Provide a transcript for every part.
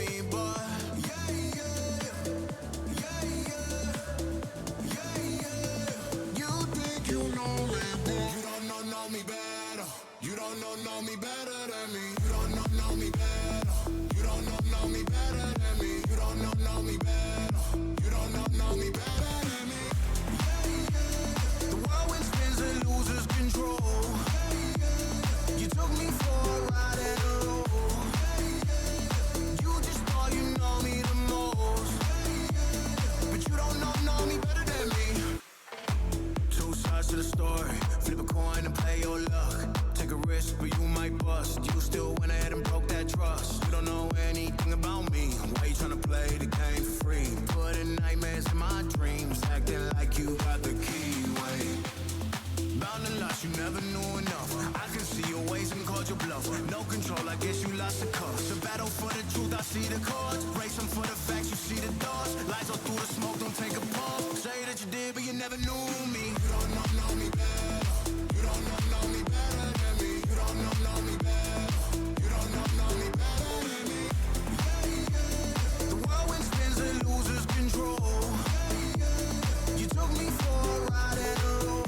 me, but yeah, yeah, yeah, yeah. You think you know me, but you don't know me better. You don't know me better than me. You don't know me better. You don't know me better than me. You don't know me better. You don't know me better than me. Yeah, yeah. The whirlwind spins and loses control. You took me for a ride and a roll. You just thought you know me the most, but you don't know me better than me. Two sides to the story. Flip a coin and play your luck. Take a risk, but you might bust. You still went ahead and broke that trust. You don't know anything about me. Why you tryna play the game for free? Putting nightmares in my dreams, acting like you got the key. Wait. Bound and lost, you never knew enough. I can see your ways and called your bluff. No control, I guess you lost the cuffs. A battle for the truth, I see the cards. Racing for the facts, you see the doors. Lies all through the smoke, don't take a pause. Say that you did, but you never knew me. You don't know me better. You don't know me better than me. You don't know me better. You don't know me better than me. Yeah, yeah. The whirlwind spins and loses control. You took me for a ride and a roll.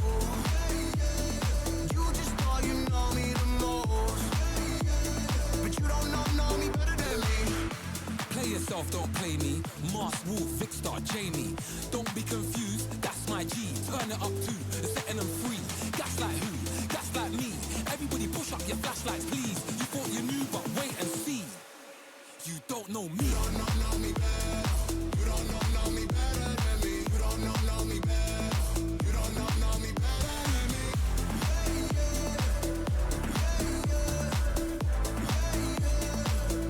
You just thought you know me the most, but you don't know me better than me. Play yourself, don't play me. Mars, Wolf, Vicstar, Jamie. Don't be confused, that's my G. Turn it up too, the setting them free. Gaslight who? Gaslight me. Everybody push up your flashlights, please. You thought you knew, but wait and see. You don't know me. You don't know me better. You don't know me better than me. You don't know me better. You don't know me better than me. Yeah, yeah.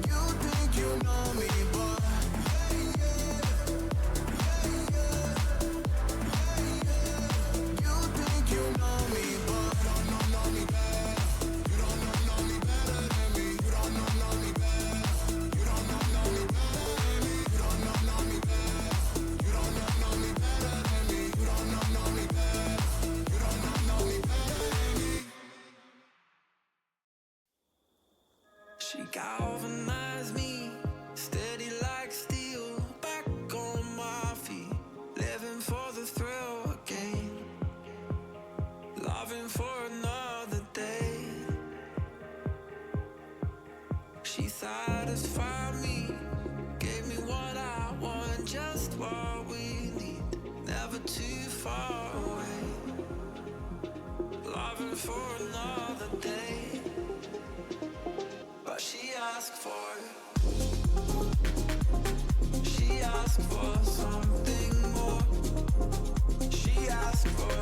You think you know me, but you think you know me, but you don't know me better. You don't know me better than me. You don't know me better. You don't know me better than me. You don't know me better. You don't know me better than me. You don't know me better. You don't know me better than me. She galvanized me, steady like steel, back on my feet, living for the thrill again, loving for another day. She satisfied me, gave me what I want, just what we need, never too far away, loving for another day. But she asked for something more. She asked for,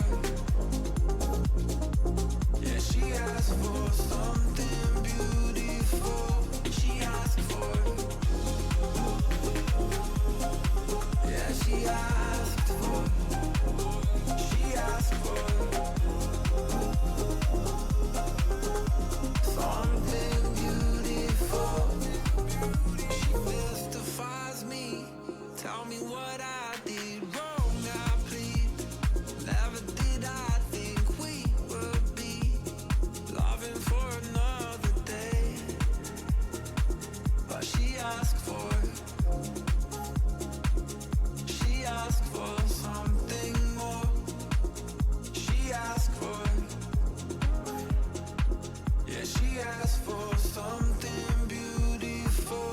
yeah, she asked for something beautiful. She asked for, yeah, she asked for, something beautiful. She mystifies me. Tell me what I did wrong, I plead. Never did I think we would be loving for another day. But she asked for something more. She asked for, yeah, she asked for something beautiful.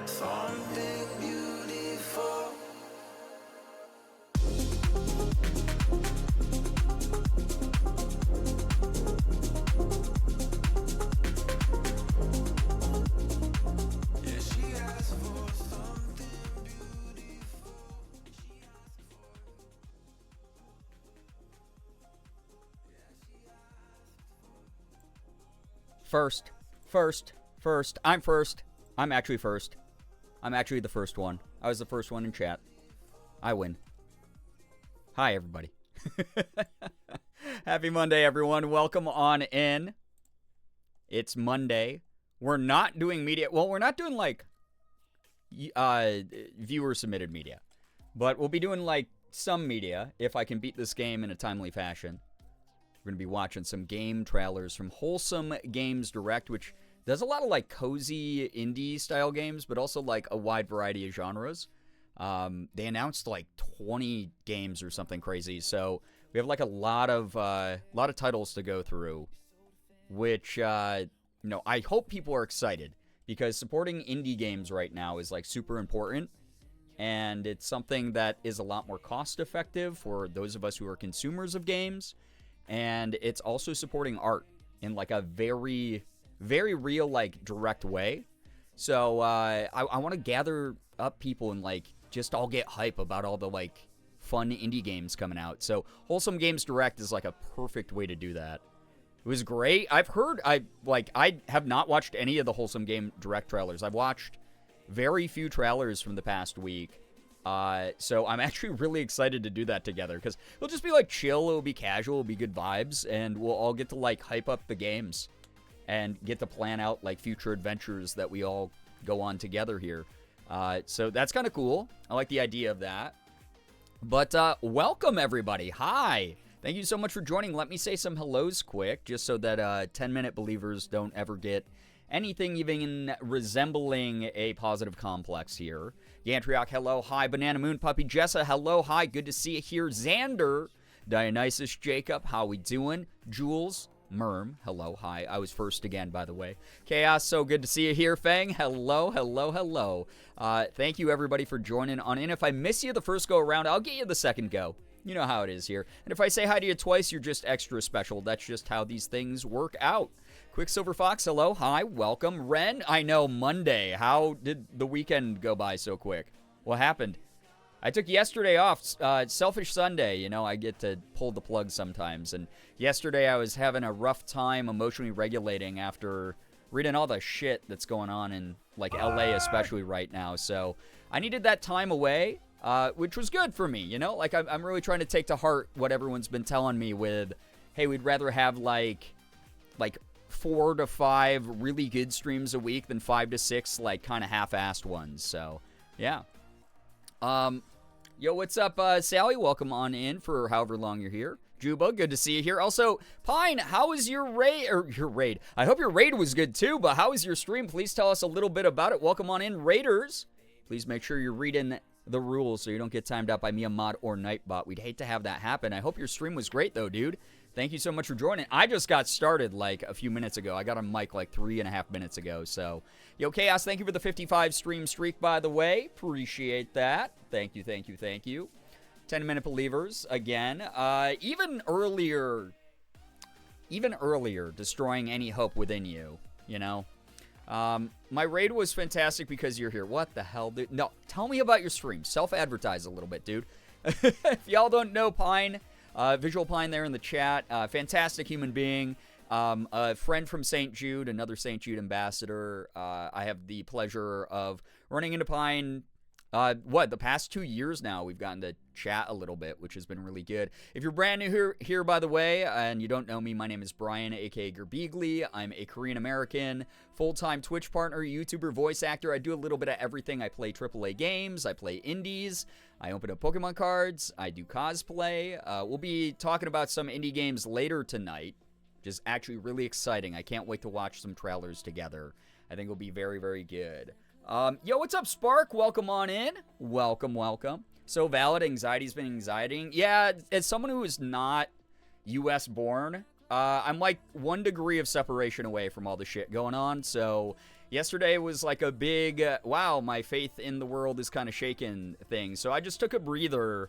Something beautiful. Yeah, she asked for something beautiful. She asked for. First. I'm first. I'm actually first. I'm actually the first one. I was the first one in chat. I win. Hi, everybody. Happy Monday, everyone. Welcome on in. It's Monday. We're not doing media. Well, we're not doing, like, viewer-submitted media. But we'll be doing like some media if I can beat this game in a timely fashion. We're going to be watching some game trailers from Wholesome Games Direct, which does a lot of like cozy indie style games, but also like a wide variety of genres. They announced like 20 games or something crazy, so we have like a lot of titles to go through, which I hope people are excited, because supporting indie games right now is like super important, and it's something that is a lot more cost effective for those of us who are consumers of games, and it's also supporting art in like a very, very real, like direct way. So I want to gather up people and like just all get hype about all the like fun indie games coming out. So Wholesome Games Direct is like a perfect way to do that. It was great. I have not watched any of the Wholesome Game Direct trailers. I've watched very few trailers from the past week. So I'm actually really excited to do that together, because it'll just be like chill, it'll be casual, it'll be good vibes, and we'll all get to like hype up the games and get to plan out like future adventures that we all go on together here. So that's kind of cool. I like the idea of that. But welcome everybody. Hi. Thank you so much for joining. Let me say some hellos quick, just so that 10-minute believers don't ever get anything even resembling a positive complex here. Yantriok, hello, hi. Banana Moon Puppy Jessa, hello, hi. Good to see you here. Xander, Dionysus Jacob, how we doing? Jules, Merm, hello, hi. I was first again, by the way. Chaos, so good to see you here. Fang, hello, hello, hello. Thank you, everybody, for joining on in. If I miss you the first go around, I'll get you the second go. You know how it is here. And if I say hi to you twice, you're just extra special. That's just how these things work out. Quicksilver Fox, hello, hi, welcome. Ren, I know, Monday. How did the weekend go by so quick? What happened? I took yesterday off, Selfish Sunday. You know, I get to pull the plug sometimes. And yesterday I was having a rough time emotionally regulating after reading all the shit that's going on in, like, LA especially right now. So I needed that time away. Which was good for me, you know? Like, I'm really trying to take to heart what everyone's been telling me with, hey, we'd rather have, like 4 to 5 really good streams a week than 5 to 6, like, kind of half-assed ones. So, yeah. Yo, what's up, Sally? Welcome on in for however long you're here. Juba, good to see you here. Also, Pine, how was your raid? I hope your raid was good, too, but how was your stream? Please tell us a little bit about it. Welcome on in, Raiders. Please make sure you're reading the rules so you don't get timed out by me, a mod, or Nightbot. We'd hate to have that happen. I hope your stream was great, though, dude. Thank you so much for joining. I just got started, like, a few minutes ago. I got on mic, like, 3.5 minutes ago, so. Yo, Chaos, thank you for the 55 stream streak, by the way. Appreciate that. Thank you, thank you, thank you. 10-minute believers, again. Even earlier, destroying any hope within you, you know? My raid was fantastic because you're here. What the hell, dude? No, tell me about your stream. Self-advertise a little bit, dude. If y'all don't know Pine, Visual Pine there in the chat, fantastic human being, a friend from St. Jude, another St. Jude ambassador. I have the pleasure of running into Pine, the past 2 years now. We've gotten to chat a little bit, which has been really good. If you're brand new here, by the way, and you don't know me, my name is Brian, aka Girbeagly. I'm a Korean-American, full-time Twitch partner, YouTuber, voice actor. I do a little bit of everything. I play AAA games. I play indies. I open up Pokemon cards. I do cosplay. We'll be talking about some indie games later tonight, which is actually really exciting. I can't wait to watch some trailers together. I think it'll be very, very good. Yo, what's up, Spark? Welcome on in. Welcome, welcome. So valid, anxiety's been anxietying. Yeah, as someone who is not U.S. born, I'm like 1 degree of separation away from all the shit going on. So yesterday was like a big, wow, my faith in the world is kind of shaken thing. So I just took a breather,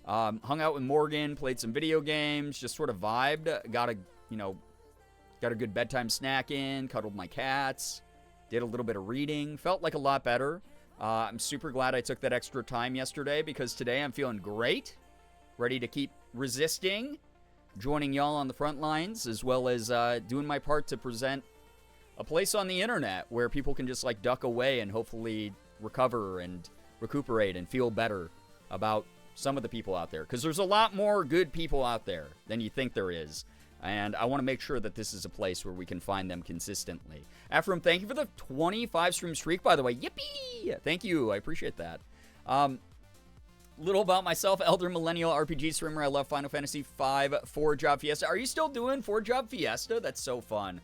hung out with Morgan, played some video games, just sort of vibed, got a good bedtime snack in, cuddled my cats. Did a little bit of reading. Felt like a lot better. I'm super glad I took that extra time yesterday, because today I'm feeling great. Ready to keep resisting. Joining y'all on the front lines, as well as doing my part to present a place on the internet where people can just like duck away and hopefully recover and recuperate and feel better about some of the people out there. Because there's a lot more good people out there than you think there is. And I want to make sure that this is a place where we can find them consistently. Ephraim, thank you for the 25 stream streak, by the way. Yippee! Thank you. I appreciate that. Little about myself, elder millennial RPG streamer. I love Final Fantasy V, 4-Job Fiesta. Are you still doing 4-Job Fiesta? That's so fun.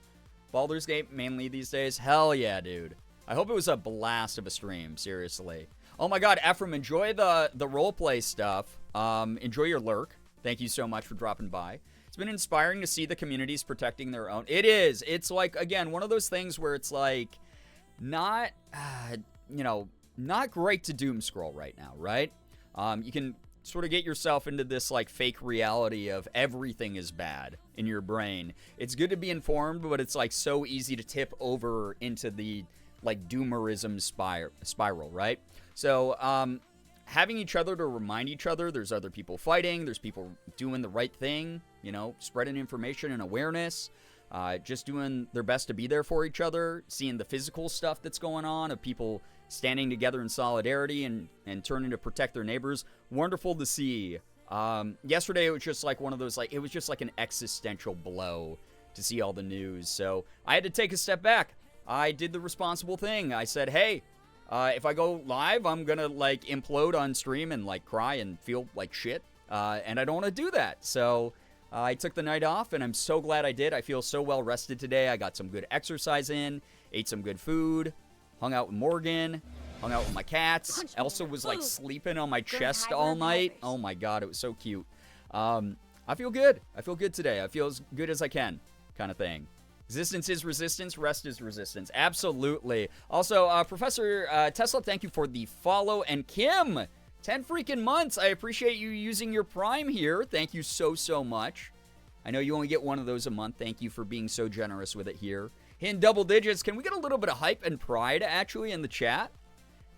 Baldur's Gate mainly these days. Hell yeah, dude. I hope it was a blast of a stream, seriously. Oh my god, Ephraim, enjoy the roleplay stuff. Enjoy your lurk. Thank you so much for dropping by. It's been inspiring to see the communities protecting their own. It is. It's like, again, one of those things where it's like, not, not great to doom scroll right now, right? You can sort of get yourself into this like fake reality of everything is bad in your brain. It's good to be informed, but it's like so easy to tip over into the like doomerism spiral, right? So, having each other to remind each other there's other people fighting, there's people doing the right thing, spreading information and awareness, just doing their best to be there for each other, seeing the physical stuff that's going on of people standing together in solidarity and turning to protect their neighbors. Wonderful to see. Yesterday, it was just like one of those, it was just like an existential blow to see all the news. So I had to take a step back. I did the responsible thing. I said, hey, if I go live, I'm going to implode on stream and cry and feel like shit. And I don't want to do that. So I took the night off and I'm so glad I did. I feel so well rested today. I got some good exercise in, ate some good food, hung out with Morgan, hung out with my cats. Elsa was sleeping on my chest all night. Oh my god, it was so cute. I feel good. I feel good today. I feel as good as I can, kind of thing. Existence is resistance, rest is resistance. Absolutely. Also, Professor Tesla, thank you for the follow. And Kim, 10 freaking months. I appreciate you using your Prime here. Thank you so, so much. I know you only get one of those a month. Thank you for being so generous with it here. In double digits, can we get a little bit of hype and pride, actually, in the chat?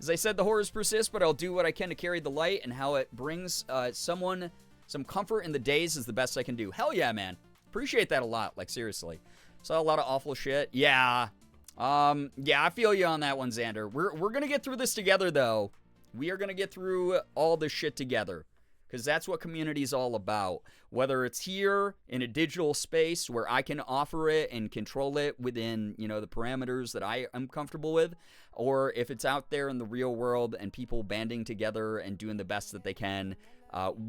As I said, the horrors persist, but I'll do what I can to carry the light, and how it brings someone some comfort in the days is the best I can do. Hell yeah, man. Appreciate that a lot, seriously. Saw a lot of awful shit. Yeah. Yeah, I feel you on that one, Xander. We're gonna get through this together, though. We are gonna get through all this shit together. Because that's what community is all about. Whether it's here in a digital space where I can offer it and control it within, the parameters that I am comfortable with, or if it's out there in the real world and people banding together and doing the best that they can,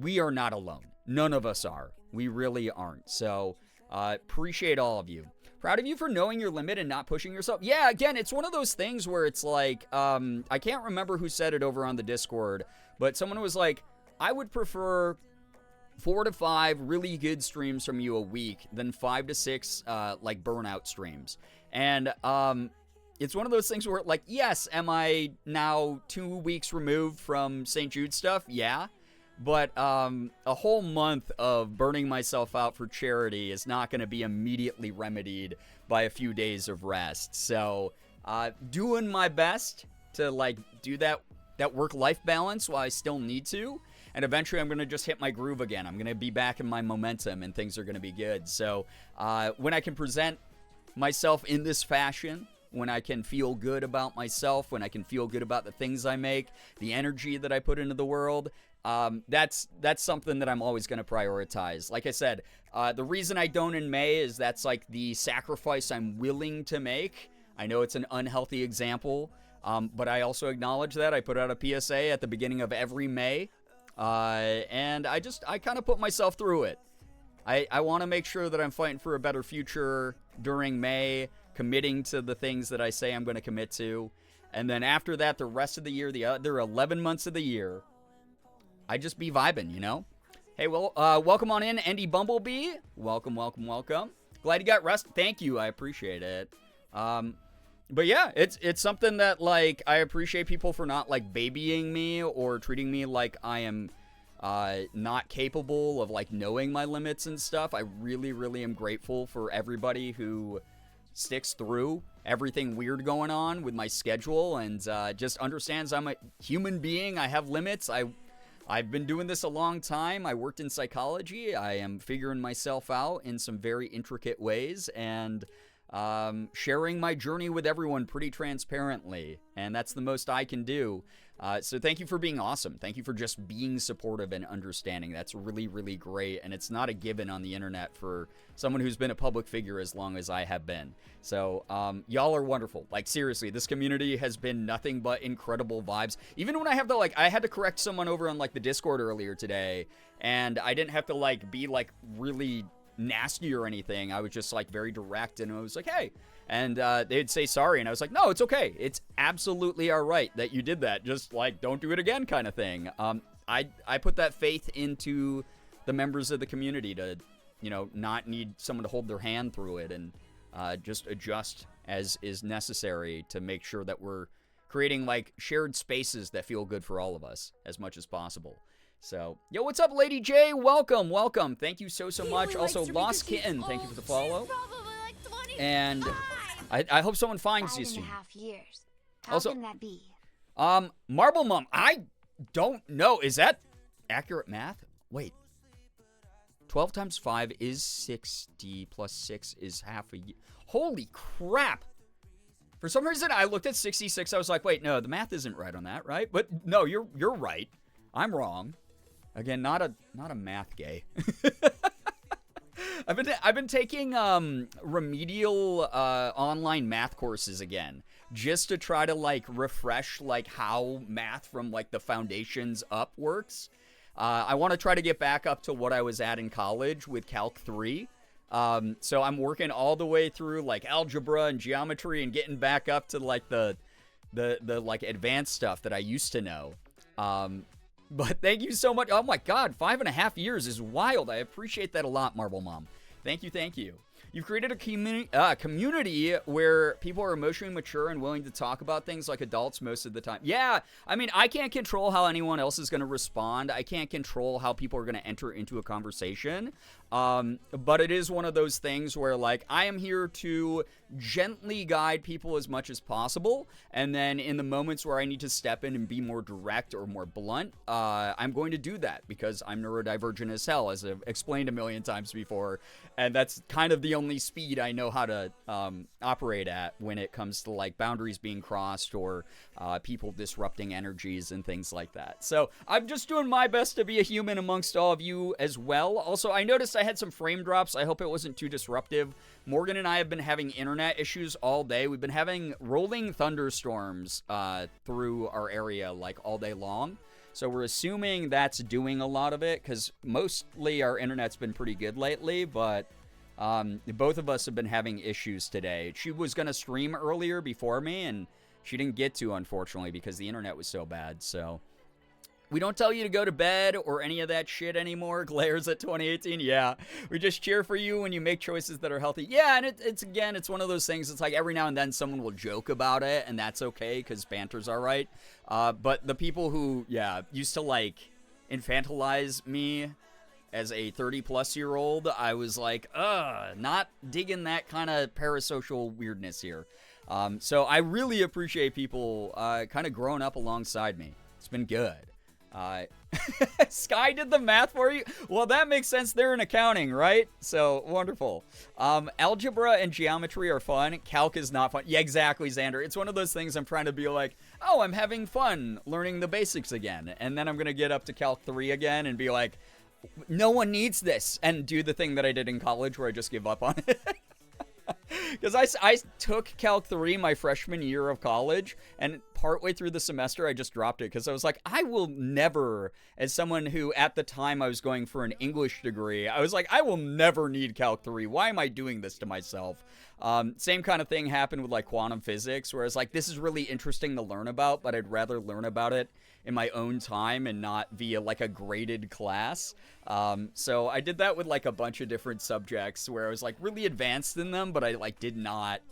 we are not alone. None of us are. We really aren't. So, appreciate all of you. Proud of you for knowing your limit and not pushing yourself. Yeah, again, it's one of those things where it's like, I can't remember who said it over on the Discord, but someone was like, I would prefer 4 to 5 really good streams from you a week than 5 to 6 burnout streams. And it's one of those things where yes, am I now 2 weeks removed from St. Jude stuff? Yeah. But a whole month of burning myself out for charity is not going to be immediately remedied by a few days of rest. So doing my best to do that work-life balance while I still need to. And eventually I'm going to just hit my groove again. I'm going to be back in my momentum and things are going to be good. So when I can present myself in this fashion, when I can feel good about myself, when I can feel good about the things I make, the energy that I put into the world, that's something that I'm always going to prioritize. Like I said, the reason I don't in May is that's the sacrifice I'm willing to make. I know it's an unhealthy example, but I also acknowledge that. I put out a PSA at the beginning of every May. And I kind of put myself through it. I want to make sure that I'm fighting for a better future during May, committing to the things that I say I'm going to commit to. And then after that, the rest of the year, the other 11 months of the year, I just be vibing, Hey, well, welcome on in, Andy Bumblebee. Welcome, welcome, welcome. Glad you got rest. Thank you. I appreciate it. But yeah, it's something that, I appreciate people for not, babying me or treating me like I am not capable of, knowing my limits and stuff. I really, really am grateful for everybody who sticks through everything weird going on with my schedule and just understands I'm a human being. I have limits. I've been doing this a long time. I worked in psychology. I am figuring myself out in some very intricate ways and sharing my journey with everyone pretty transparently, and that's the most I can do. So thank you for being awesome. Thank you for just being supportive and understanding. That's really, really great. And it's not a given on the internet for someone who's been a public figure as long as I have been. So y'all are wonderful. Like, seriously, this community has been nothing but incredible vibes. Even when I have to, like, I had to correct someone over on, like, the Discord earlier today. And I didn't have to, like, be, like, really nasty or anything. I was just, like, very direct. And I was like, hey. And they'd say sorry, and I was like, no, it's okay. It's absolutely all right that you did that. Just, like, don't do it again kind of thing. I put that faith into the members of the community to, you know, not need someone to hold their hand through it and just adjust as is necessary to make sure that we're creating, like, shared spaces that feel good for all of us as much as possible. So, yo, what's up, Lady J? Welcome, welcome. Thank you so much. Also, Lost Kitten, thank you for the follow. And I hope someone finds you soon. 5.5 years. How Also, can that be? Marble Mom, I don't know. Is that accurate math? Wait. 12 times 5 is 60, plus 6 is half a year. Holy crap. For some reason, I looked at 66. I was like, wait, no, the math isn't right on that, right? But no, you're right. I'm wrong. Again, not a math gay. I've been taking remedial online math courses again, just to try to, like, refresh, like, how math from, like, the foundations up works. I want to try to get back up to what I was at in college with Calc 3. So I'm working all the way through, like, algebra and geometry and getting back up to, like, the like, advanced stuff that I used to know. But thank you so much. Oh my God, 5.5 years is wild. I appreciate that a lot, Marble Mom. Thank you, thank you. You've created a community where people are emotionally mature and willing to talk about things like adults most of the time. Yeah, I mean, I can't control how anyone else is going to respond. I can't control how people are going to enter into a conversation. But it is one of those things where, like, I am here to gently guide people as much as possible. And then in the moments where I need to step in and be more direct or more blunt, I'm going to do that because I'm neurodivergent as hell, as I've explained a million times before. And that's kind of the only speed I know how to operate at when it comes to, like, boundaries being crossed or people disrupting energies and things like that. So I'm just doing my best to be a human amongst all of you as well. Also, I noticed I had some frame drops. I hope it wasn't too disruptive. Morgan and I have been having internet issues all day. We've been having rolling thunderstorms through our area, like, all day long. So we're assuming that's doing a lot of it, because mostly our internet's been pretty good lately, but both of us have been having issues today. She was going to stream earlier before me, and she didn't get to, unfortunately, because the internet was so bad. So we don't tell you to go to bed or any of that shit anymore. Glares at 2018. Yeah, we just cheer for you when you make choices that are healthy. Yeah, and it's one of those things. It's like every now and then someone will joke about it, and that's okay because banter's all right. But the people who, used to, like, infantilize me as a 30-plus-year-old, I was like, not digging that kind of parasocial weirdness here. So I really appreciate people kind of growing up alongside me. It's been good. Sky did the math for you? Well, that makes sense. They're in accounting, right? So, wonderful. Algebra and geometry are fun. Calc is not fun. Yeah, exactly, Xander. It's one of those things I'm trying to be like, oh, I'm having fun learning the basics again. And then I'm going to get up to Calc 3 again and be like, no one needs this. And do the thing that I did in college where I just give up on it. Because I took Calc 3 my freshman year of college, and partway through the semester, I just dropped it because I was like, I will never, as someone who at the time I was going for an English degree, I was like, I will never need Calc 3. Why am I doing this to myself? Same kind of thing happened with, like, quantum physics, where it's like, this is really interesting to learn about, but I'd rather learn about it in my own time and not via, like, a graded class. So I did that with, like, a bunch of different subjects where I was, like, really advanced in them, but I, like, did not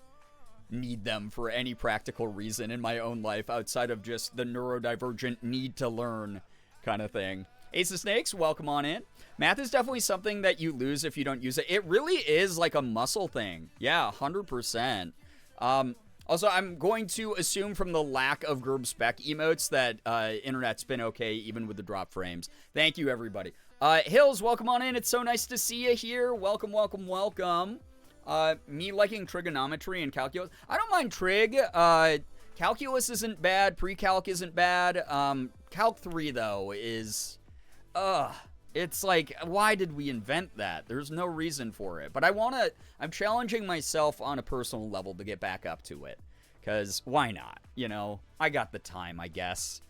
need them for any practical reason in my own life outside of just the neurodivergent need to learn kind of thing. Ace of Snakes, welcome on in. Math is definitely something that you lose if you don't use it. It really is like a muscle thing. Yeah, 100%. Also, I'm going to assume from the lack of Gerbeagly emotes that internet's been okay even with the drop frames. Thank you, everybody. Hills, welcome on in. It's so nice to see you here. Welcome, welcome, welcome. Me liking trigonometry and calculus. I don't mind trig. calculus isn't bad. Pre-calc isn't bad. Calc 3, though, is... It's like, why did we invent that? There's no reason for it. But I'm challenging myself on a personal level to get back up to it. Because why not? You know, I got the time, I guess.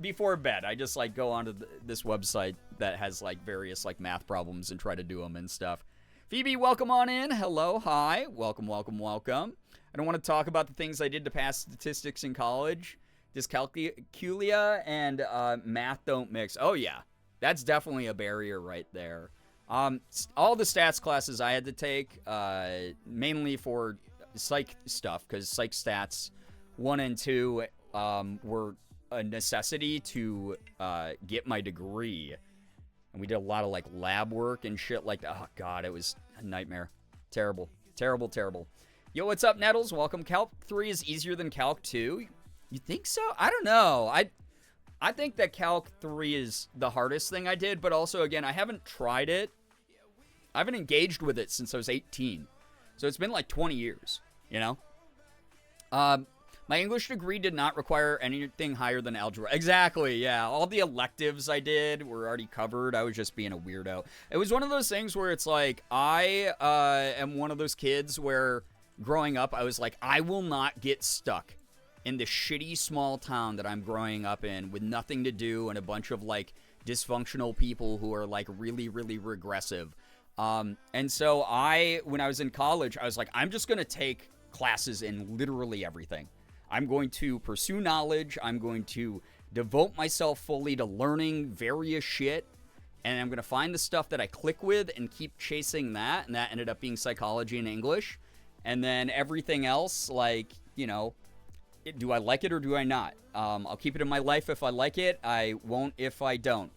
Before bed, I just, like, go onto this website that has, like, various, like, math problems and try to do them and stuff. Phoebe, welcome on in. Hello, hi. Welcome. I don't want to talk about the things I did to pass statistics in college. Dyscalculia and math don't mix. Oh, yeah. That's definitely a barrier right there. All the stats classes I had to take, mainly for psych stuff, because psych stats 1 and 2 were a necessity to get my degree. And we did a lot of, like, lab work and shit like that. Oh, God, it was a nightmare. Terrible. Yo, what's up, Nettles? Welcome. Calc 3 is easier than Calc 2. You think so? I don't know. I think that Calc 3 is the hardest thing I did, but also, again, I haven't tried it. I haven't engaged with it since I was 18. So it's been like 20 years, you know? My English degree did not require anything higher than algebra. Exactly, yeah. All the electives I did were already covered. I was just being a weirdo. It was one of those things where it's like, I am one of those kids where growing up, I was like, I will not get stuck in the shitty small town that I'm growing up in with nothing to do and a bunch of, like, dysfunctional people who are, like, really, really regressive. And so when I was in college, I was like, I'm just going to take classes in literally everything. I'm going to pursue knowledge. I'm going to devote myself fully to learning various shit. And I'm going to find the stuff that I click with and keep chasing that. And that ended up being psychology and English. And then everything else, like, you know, do I like it or do I not? I'll keep it in my life if I like it. I won't if I don't.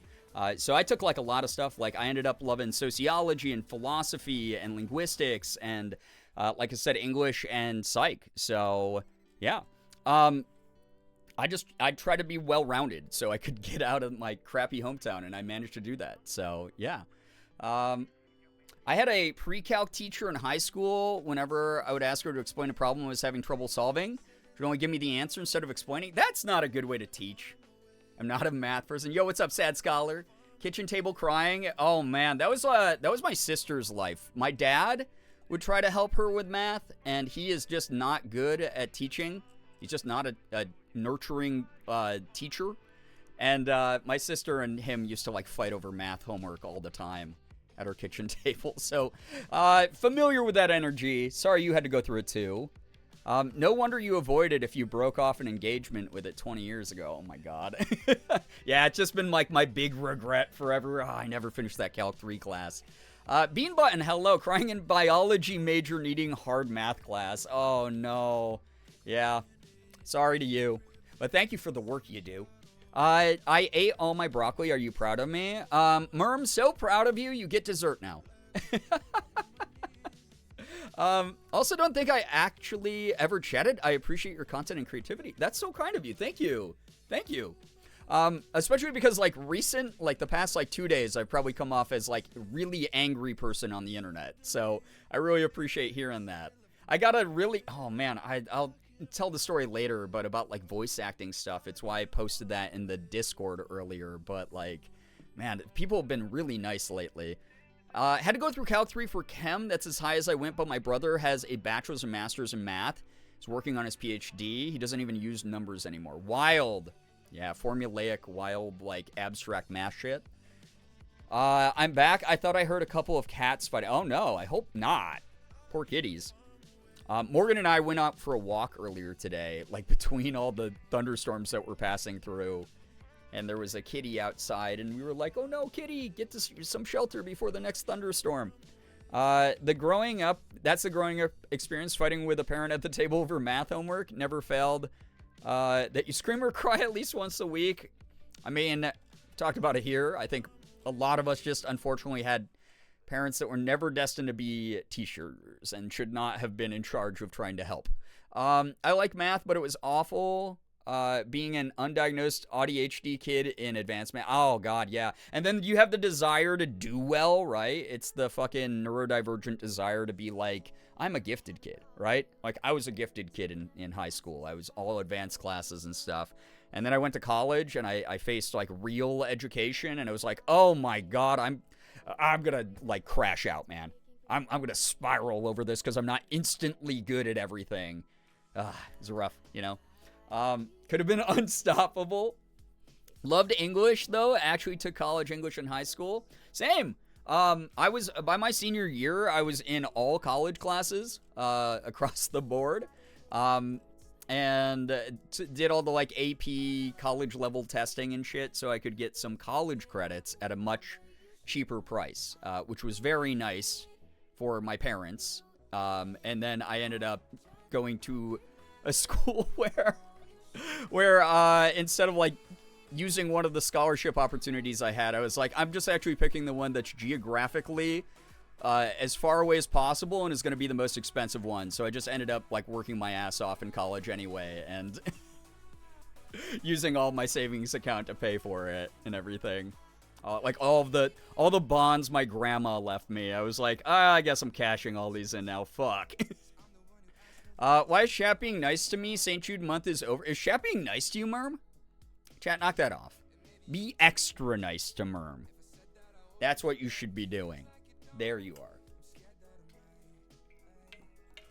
So I took, like, a lot of stuff. Like, I ended up loving sociology and philosophy and linguistics and, like I said, English and psych. So, yeah. I tried to be well-rounded so I could get out of my crappy hometown, and I managed to do that. So, yeah. I had a pre-calc teacher in high school. Whenever I would ask her to explain a problem I was having trouble solving, she'd only give me the answer instead of explaining. That's not a good way to teach. I'm not a math person. Yo, what's up, Sad Scholar? Kitchen table crying. Oh, man, that was my sister's life. My dad would try to help her with math, and he is just not good at teaching. He's just not a nurturing teacher. And my sister and him used to, like, fight over math homework all the time at our kitchen table. So, familiar with that energy. Sorry you had to go through it, too. No wonder you avoided if you broke off an engagement with it 20 years ago. Oh, my God. Yeah, it's just been, like, my big regret forever. Oh, I never finished that Calc 3 class. Bean Button, hello. Crying in biology major needing hard math class. Oh, no. Yeah. Sorry to you. But thank you for the work you do. I ate all my broccoli. Are you proud of me? Merm, so proud of you. You get dessert now. Also, don't think I actually ever chatted. I appreciate your content and creativity. That's so kind of you. Thank you. Thank you. Especially because, like, the past, like, 2 days, I've probably come off as, like, a really angry person on the internet. So I really appreciate hearing that. I got a really, oh man, I'll tell the story later, but about, like, voice acting stuff. It's why I posted that in the Discord earlier. But, like, man, people have been really nice lately. Had to go through Calc 3 for Chem. That's as high as I went, but my brother has a bachelor's and master's in math. He's working on his PhD. He doesn't even use numbers anymore. Wild. Yeah, formulaic, wild, like, abstract math shit. I'm back. I thought I heard a couple of cats fighting. Oh, no, I hope not. Poor kitties. Morgan and I went out for a walk earlier today, like, between all the thunderstorms that were passing through. And there was a kitty outside, and we were like, oh no, kitty, get to some shelter before the next thunderstorm. That's the growing up experience, fighting with a parent at the table over math homework. Never failed. That you scream or cry at least once a week. I mean, talked about it here. I think a lot of us just unfortunately had parents that were never destined to be teachers and should not have been in charge of trying to help. I like math, but it was awful. being an undiagnosed ADHD kid in advancement. Oh, God, yeah. And then you have the desire to do well, right? It's the fucking neurodivergent desire to be like, I'm a gifted kid, right? Like, I was a gifted kid in high school. I was all advanced classes and stuff. And then I went to college, and I faced, like, real education, and it was like, oh, my God, I'm gonna, like, crash out, man. I'm gonna spiral over this because I'm not instantly good at everything. It's rough, you know? Could have been unstoppable. Loved English, though. Actually took college English in high school. Same. I was, by my senior year, I was in all college classes, across the board. And did all the, like, AP college level testing and shit so I could get some college credits at a much cheaper price, which was very nice for my parents. And then I ended up going to a school where instead of, like, using one of the scholarship opportunities I had, I was like, I'm just actually picking the one that's geographically as far away as possible and is going to be the most expensive one. So I just ended up, like, working my ass off in college anyway and using all my savings account to pay for it and everything. Like, all the bonds my grandma left me. I was like, I guess I'm cashing all these in now. Fuck. Why is chat being nice to me? St. Jude month is over. Is chat being nice to you, Merm? Chat, knock that off. Be extra nice to Merm. That's what you should be doing. There you are.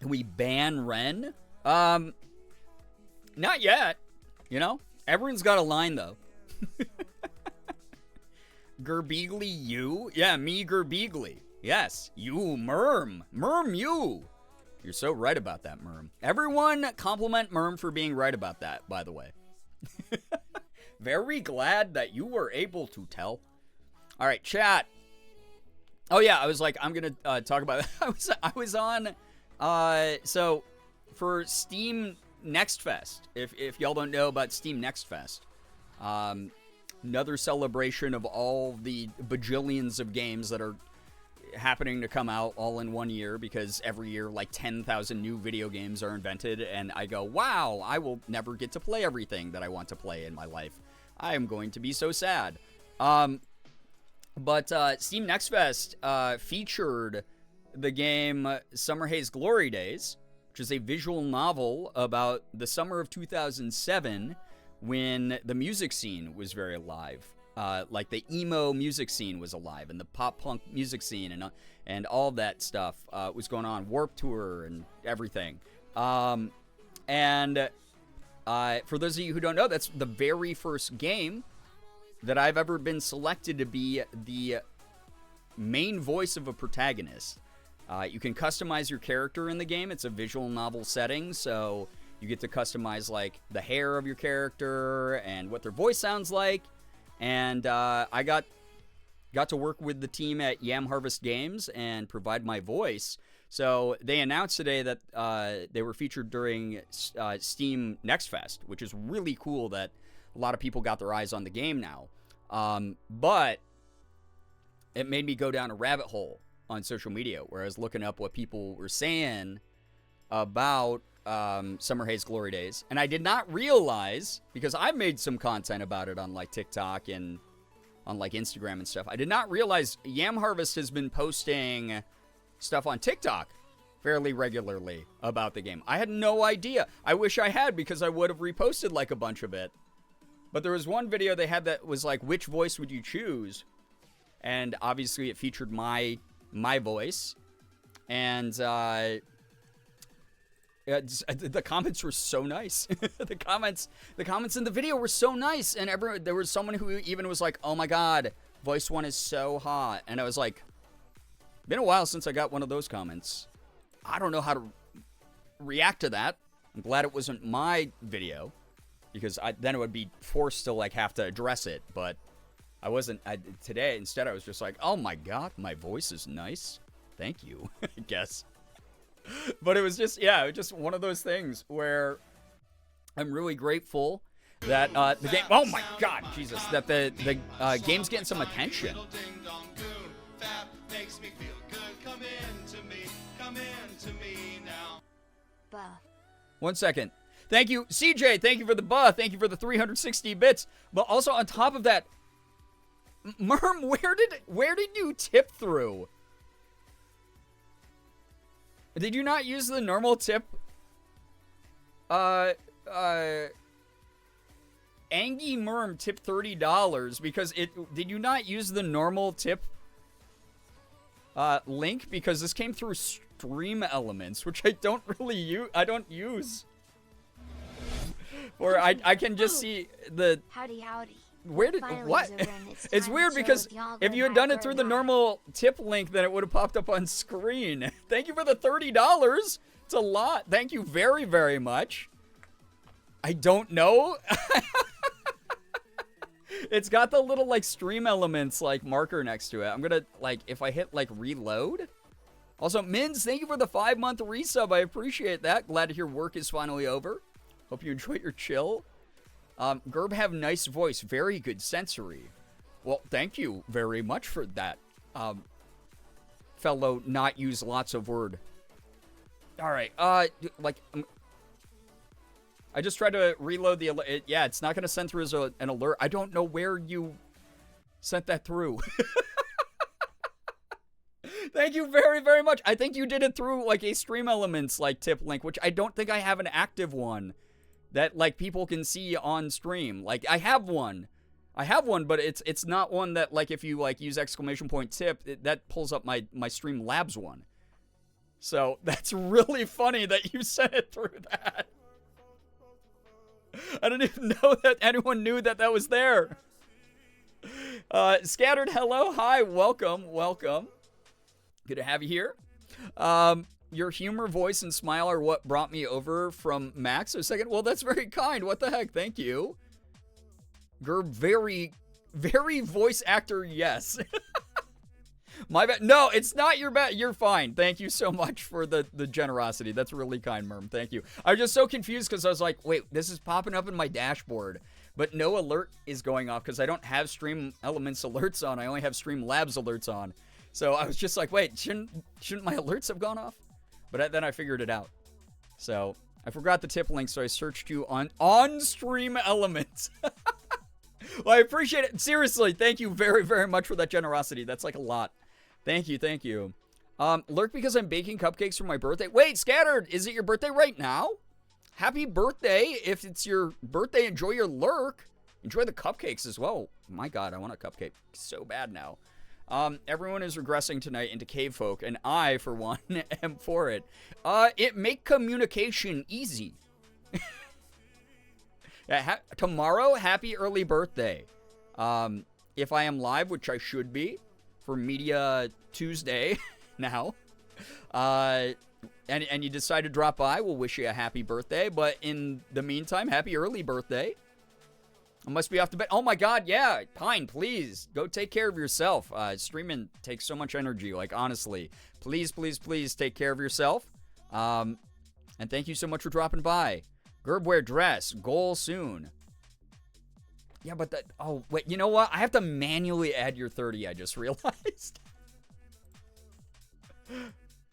Can we ban Ren? Not yet. You know? Everyone's got a line, though. Girbeagly, you? Yeah, me, Girbeagly. Yes, you, Merm. Merm, you. You're so right about that, Merm. Everyone compliment Merm for being right about that, by the way. Very glad that you were able to tell. All right, chat. Oh, yeah, I was like, I'm going to talk about that. I was on, so for Steam Next Fest, if y'all don't know about Steam Next Fest, another celebration of all the bajillions of games that are happening to come out all in one year, because every year, like, 10,000 new video games are invented, and I go, wow, I will never get to play everything that I want to play in my life. I am going to be so sad. But Steam Next Fest featured the game Summer Haze Glory Days, which is a visual novel about the summer of 2007 when the music scene was very alive. Like the emo music scene was alive, and the pop punk music scene and all that stuff was going on. Warped Tour and everything. For those of you who don't know, that's the very first game that I've ever been selected to be the main voice of a protagonist. You can customize your character in the game. It's a visual novel setting, so you get to customize, like, the hair of your character and what their voice sounds like. And I got to work with the team at Yam Harvest Games and provide my voice. So they announced today that they were featured during Steam Next Fest, which is really cool that a lot of people got their eyes on the game now. But it made me go down a rabbit hole on social media where I was looking up what people were saying about Summer Haze Glory Days. And I did not realize, because I've made some content about it on, like, TikTok and on, like, Instagram and stuff. I did not realize Yam Harvest has been posting stuff on TikTok fairly regularly about the game. I had no idea. I wish I had, because I would have reposted, like, a bunch of it. But there was one video they had that was like, which voice would you choose? And obviously it featured my voice. And the comments were so nice. the comments in the video were so nice. And there was someone who even was like, oh my God, voice one is so hot. And I was like, been a while since I got one of those comments. I don't know how to react to that. I'm glad it wasn't my video, because then I would be forced to, like, have to address it. But I wasn't. Today, instead, I was just like, oh my God, my voice is nice. Thank you, I guess. But it was just, yeah, it was just one of those things where I'm really grateful that the game, oh my God, Jesus, that the game's getting some attention. One second. Thank you, CJ. Thank you for the buff. Thank you for the 360 bits. But also on top of that, Merm, where did you tip through? Did you not use the normal tip? Angie Merm tipped $30 because did you not use the normal tip link? Because this came through Stream Elements, which I don't really use. I don't use. Or I can just see the... Howdy, howdy. Where did... What? It's weird because if you had done it through the normal tip link, then it would have popped up on screen. Thank you for the $30. It's a lot. Thank you very, very much. I don't know. It's got the little, like, Stream Elements, like, marker next to it. I'm gonna, like, if I hit, like, reload. Also, Mins, thank you for the 5-month resub. I appreciate that. Glad to hear work is finally over. Hope you enjoy your chill. Gerb have nice voice. Very good sensory. Well, thank you very much for that. Fellow not use lots of word. All right. Like... I just tried to reload the alert. Yeah, it's not going to send through as an alert. I don't know where you sent that through. Thank you very, very much. I think you did it through, like, a Stream Elements, like, tip link, which I don't think I have an active one that, like, people can see on stream. Like, I have one. But it's not one that, like, if you, like, use ! Tip, that pulls up my Streamlabs one. So, that's really funny that you sent it through that. I didn't even know that anyone knew that that was there. Scattered, hello, hi, welcome. Good to have you here. Your humor, voice, and smile are what brought me over from Max. So second, well, that's very kind. What the heck? Thank you. Gerb, very, very voice actor, yes. My bad. No, it's not your bad. You're fine. Thank you so much for the generosity. That's really kind, Merm. Thank you. I was just so confused because I was like, wait, this is popping up in my dashboard, but no alert is going off because I don't have Stream Elements alerts on. I only have Streamlabs alerts on. So I was just like, wait, shouldn't my alerts have gone off? But then I figured it out. So I forgot the tip link, so I searched you on Stream Elements. Well, I appreciate it. Seriously, thank you very, very much for that generosity. That's like a lot. Thank you. Lurk because I'm baking cupcakes for my birthday. Wait, Scattered, is it your birthday right now? Happy birthday. If it's your birthday, enjoy your lurk. Enjoy the cupcakes as well. My God, I want a cupcake so bad now. Everyone is regressing tonight into cave folk, and I, for one, am for it. It make communication easy. Tomorrow, happy early birthday. If I am live, which I should be, for Media Tuesday now, and you decide to drop by, we'll wish you a happy birthday. But in the meantime, happy early birthday. I must be off to bed. Oh my God, yeah, Pine, please go take care of yourself. Streaming takes so much energy. Like honestly, please take care of yourself. And thank you so much for dropping by. Gerb wear dress, goal soon. Yeah, but oh, wait, you know what? I have to manually add your 30, I just realized.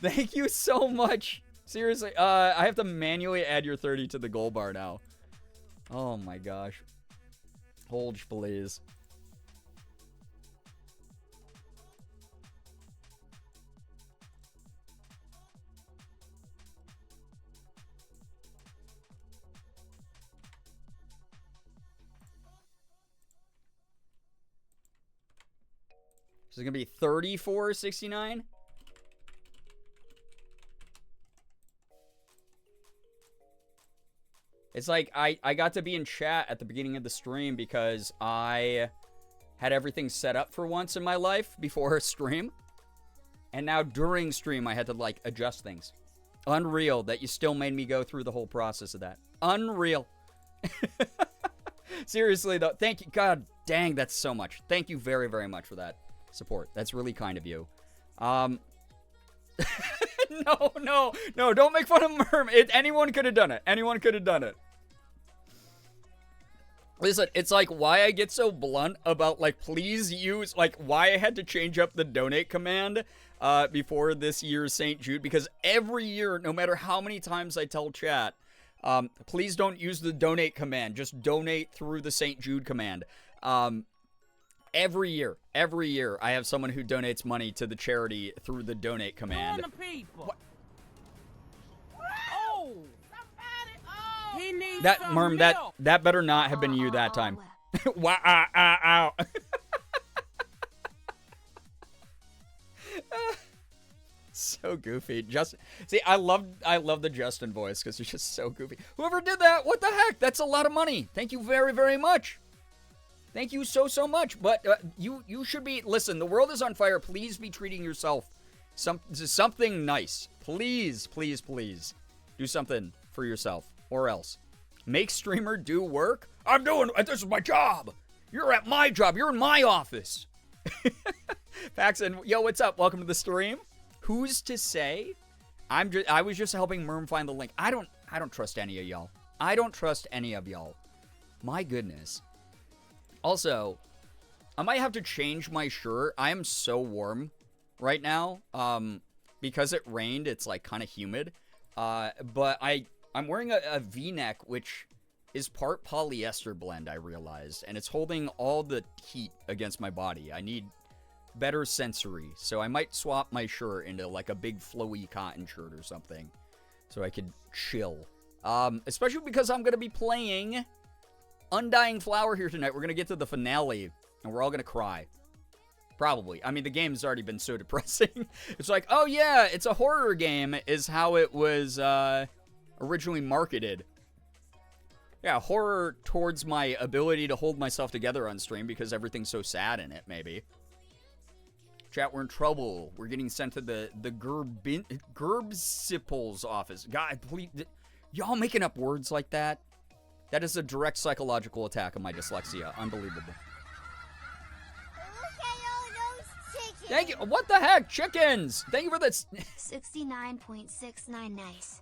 Thank you so much. Seriously, I have to manually add your 30 to the goal bar now. Oh my gosh. Hold, please. So it's going to be 34.69. It's like I got to be in chat at the beginning of the stream because I had everything set up for once in my life before a stream. And now during stream, I had to like adjust things. Unreal that you still made me go through the whole process of that. Unreal. Seriously though, thank you. God dang, that's so much. Thank you very, very much for that support. That's really kind of you. No, don't make fun of Merm. Anyone could have done it. Anyone could have done it. Listen, it's like why I get so blunt about like please use like why I had to change up the donate command before this year's St. Jude, because every year, no matter how many times I tell chat, Please don't use the donate command. Just donate through the St. Jude command. Every year, I have someone who donates money to the charity through the donate command. The people. What? Oh, somebody. Oh, he needs That some Merm, milk. that better not have been you that time. Wow, ow. So goofy. See, I love the Justin voice because he's just so goofy. Whoever did that, what the heck? That's a lot of money. Thank you very, very much. Thank you so much. But you should be, listen, the world is on fire. Please be treating yourself something nice. Please do something for yourself or else. Make streamer do work. This is my job. You're at my job. You're in my office. Paxton, yo, what's up? Welcome to the stream. Who's to say? I was just helping Merm find the link. I don't trust any of y'all. I don't trust any of y'all. My goodness. Also, I might have to change my shirt. I am so warm right now. Because it rained, it's like kind of humid. But I'm wearing a V-neck, which is part polyester blend, I realized. And it's holding all the heat against my body. I need better sensory. So I might swap my shirt into like a big flowy cotton shirt or something. So I could chill. Especially because I'm going to be playing Undying Flower here tonight. We're going to get to the finale, and we're all going to cry. Probably. I mean, the game's already been so depressing. It's like, oh yeah, it's a horror game, is how it was originally marketed. Yeah, horror towards my ability to hold myself together on stream because everything's so sad in it, maybe. Chat, we're in trouble. We're getting sent to the Gerbsipol's office. God, please. Y'all making up words like that? That is a direct psychological attack on my dyslexia. Unbelievable. Look at all those chickens. Thank you. What the heck? Chickens. Thank you for this. 69.69 nice.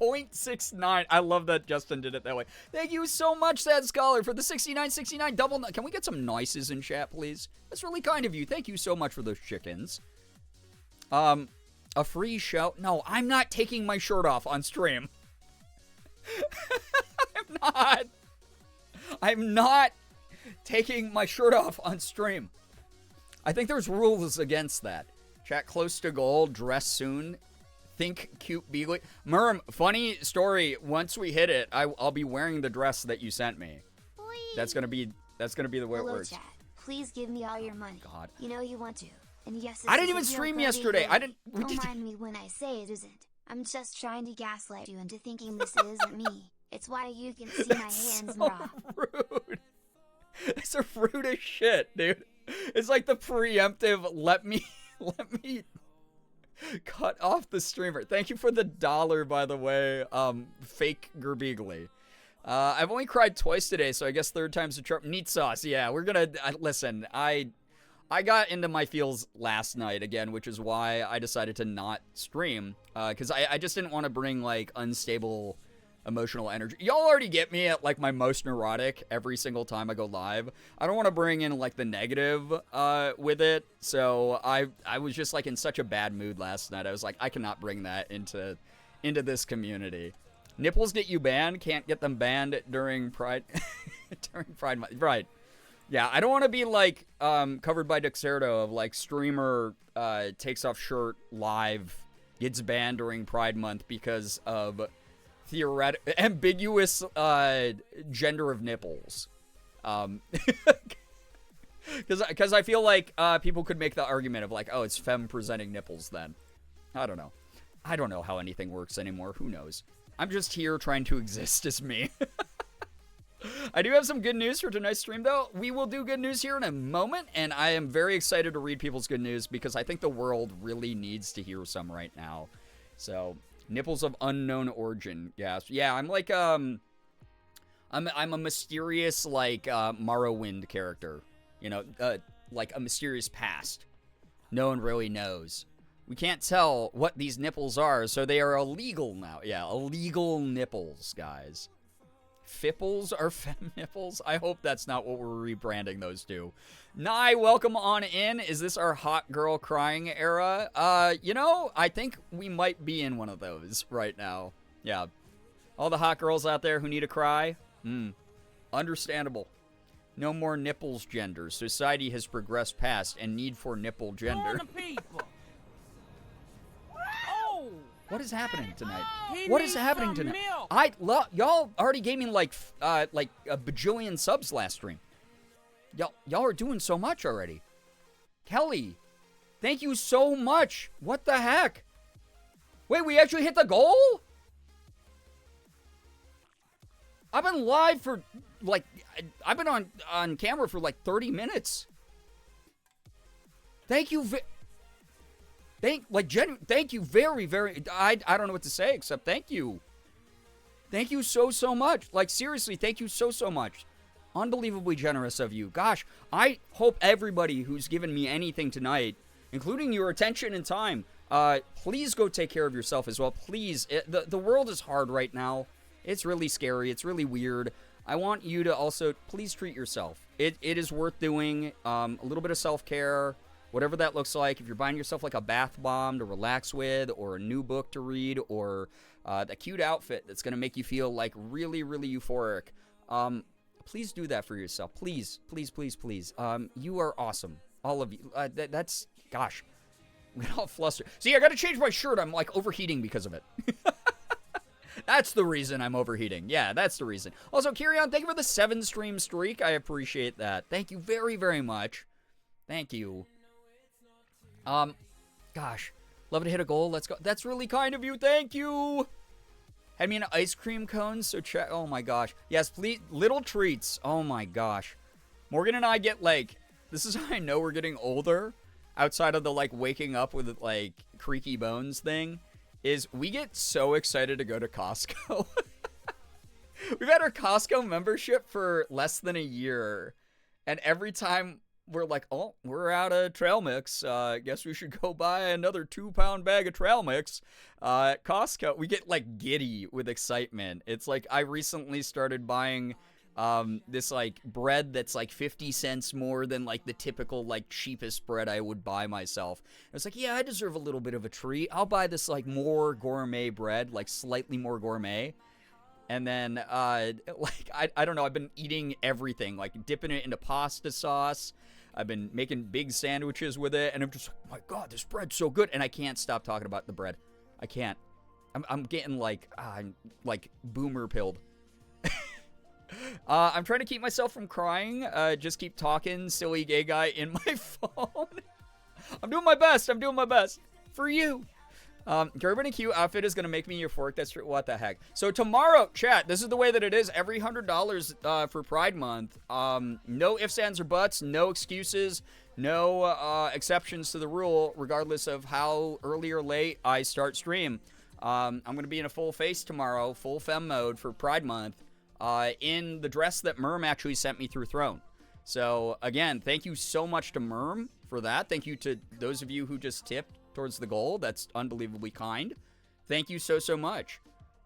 0.69. I love that Justin did it that way. Thank you so much, Sad Scholar, for the 69.69 double. Can we get some nices in chat, please? That's really kind of you. Thank you so much for those chickens. A free show? No, I'm not taking my shirt off on stream. I'm not taking my shirt off on stream. I think there's rules against that. Chat, close to goal, dress soon. Think cute Beagly. Merm, funny story. Once we hit it, I'll be wearing the dress that you sent me. Please. That's gonna be the way it Hello, works. chat. Please give me all your money. God. You know you want to. And yes, I didn't this even is a stream real yesterday. party, I didn't. Don't mind me when I say it isn't. I'm just trying to gaslight you into thinking this isn't me. It's why you can see my hands so raw. rude. It's a rude as shit, dude. It's like the preemptive. Let me cut off the streamer. Thank you for the $1, by the way. Fake Girbeagly. I've only cried twice today, so I guess third time's the charm. Neat sauce. Yeah, we're gonna listen. I got into my feels last night again, which is why I decided to not stream. Because I just didn't want to bring like unstable emotional energy. Y'all already get me at like my most neurotic every single time I go live. I don't want to bring in like the negative with it. So I was just like in such a bad mood last night. I was like, I cannot bring that into this community. Nipples get you banned. Can't get them banned during Pride during Pride Month. Right. Yeah, I don't want to be like covered by Dexerto of like streamer takes off shirt live, gets banned during Pride Month because of ambiguous gender of nipples. Because I feel like people could make the argument of like, oh, it's femme presenting nipples then. I don't know. I don't know how anything works anymore. Who knows? I'm just here trying to exist as me. I do have some good news for tonight's stream, though. We will do good news here in a moment, and I am very excited to read people's good news because I think the world really needs to hear some right now. So, nipples of unknown origin. Yeah, I'm like I'm a mysterious like Morrowind character. You know, like a mysterious past. No one really knows. We can't tell what these nipples are, so they are illegal now. Yeah, illegal nipples, guys. Fipples are fem nipples? I hope that's not what we're rebranding those to. Nye, welcome on in. Is this our hot girl crying era? You know, I think we might be in one of those right now. Yeah. All the hot girls out there who need a cry? Understandable. No more nipples gender. Society has progressed past and need for nipple gender. What is happening tonight? What is happening tonight? Y'all already gave me like a bajillion subs last stream. Y'all are doing so much already. Kelly, thank you so much. What the heck? Wait, we actually hit the goal? I've been live for like, I've been on camera for like 30 minutes. Thank you. Thank you very, very, I don't know what to say except thank you. Thank you so much. Like, seriously, thank you so much. Unbelievably generous of you. Gosh, I hope everybody who's given me anything tonight, including your attention and time, please go take care of yourself as well. Please. The world is hard right now. It's really scary. It's really weird. I want you to also, please treat yourself. It is worth doing. A little bit of self-care, whatever that looks like. If you're buying yourself like a bath bomb to relax with, or a new book to read, or a cute outfit that's going to make you feel like really, really euphoric, please do that for yourself. Please. You are awesome. All of you. That's, gosh, I'm getting all flustered. See, I got to change my shirt. I'm like overheating because of it. That's the reason I'm overheating. Yeah, that's the reason. Also, Kirion, thank you for the 7-stream streak. I appreciate that. Thank you very, very much. Thank you. Gosh. Love to hit a goal. Let's go. That's really kind of you. Thank you. Had me an ice cream cone, so check. Oh, my gosh. Yes, please. Little treats. Oh, my gosh. Morgan and I get, like, this is how I know we're getting older, outside of the, like, waking up with, like, creaky bones thing, is we get so excited to go to Costco. We've had our Costco membership for less than a year, and every time we're like, oh, we're out of trail mix, guess we should go buy another 2-pound bag of trail mix at Costco. We get like giddy with excitement. It's like I recently started buying this like bread that's like 50 cents more than like the typical like cheapest bread I would buy myself. I was like, yeah, I deserve a little bit of a treat. I'll buy this like more gourmet bread, like slightly more gourmet. And then like I don't know, I've been eating everything, like dipping it into pasta sauce. I've been making big sandwiches with it, and I'm just like, oh my God, this bread's so good. And I can't stop talking about the bread. I can't. I'm getting like boomer pilled. I'm trying to keep myself from crying. Just keep talking, silly gay guy in my phone. I'm doing my best. For you. Girbeagly cute outfit is going to make me euphoric. That's true. What the heck? So tomorrow, chat, this is the way that it is. Every $100 for Pride Month. No ifs, ands, or buts. No excuses. No exceptions to the rule, regardless of how early or late I start stream. I'm going to be in a full face tomorrow, full femme mode for Pride Month. In the dress that Merm actually sent me through Throne. So, again, thank you so much to Merm for that. Thank you to those of you who just tipped towards the goal. That's unbelievably kind. Thank you so much.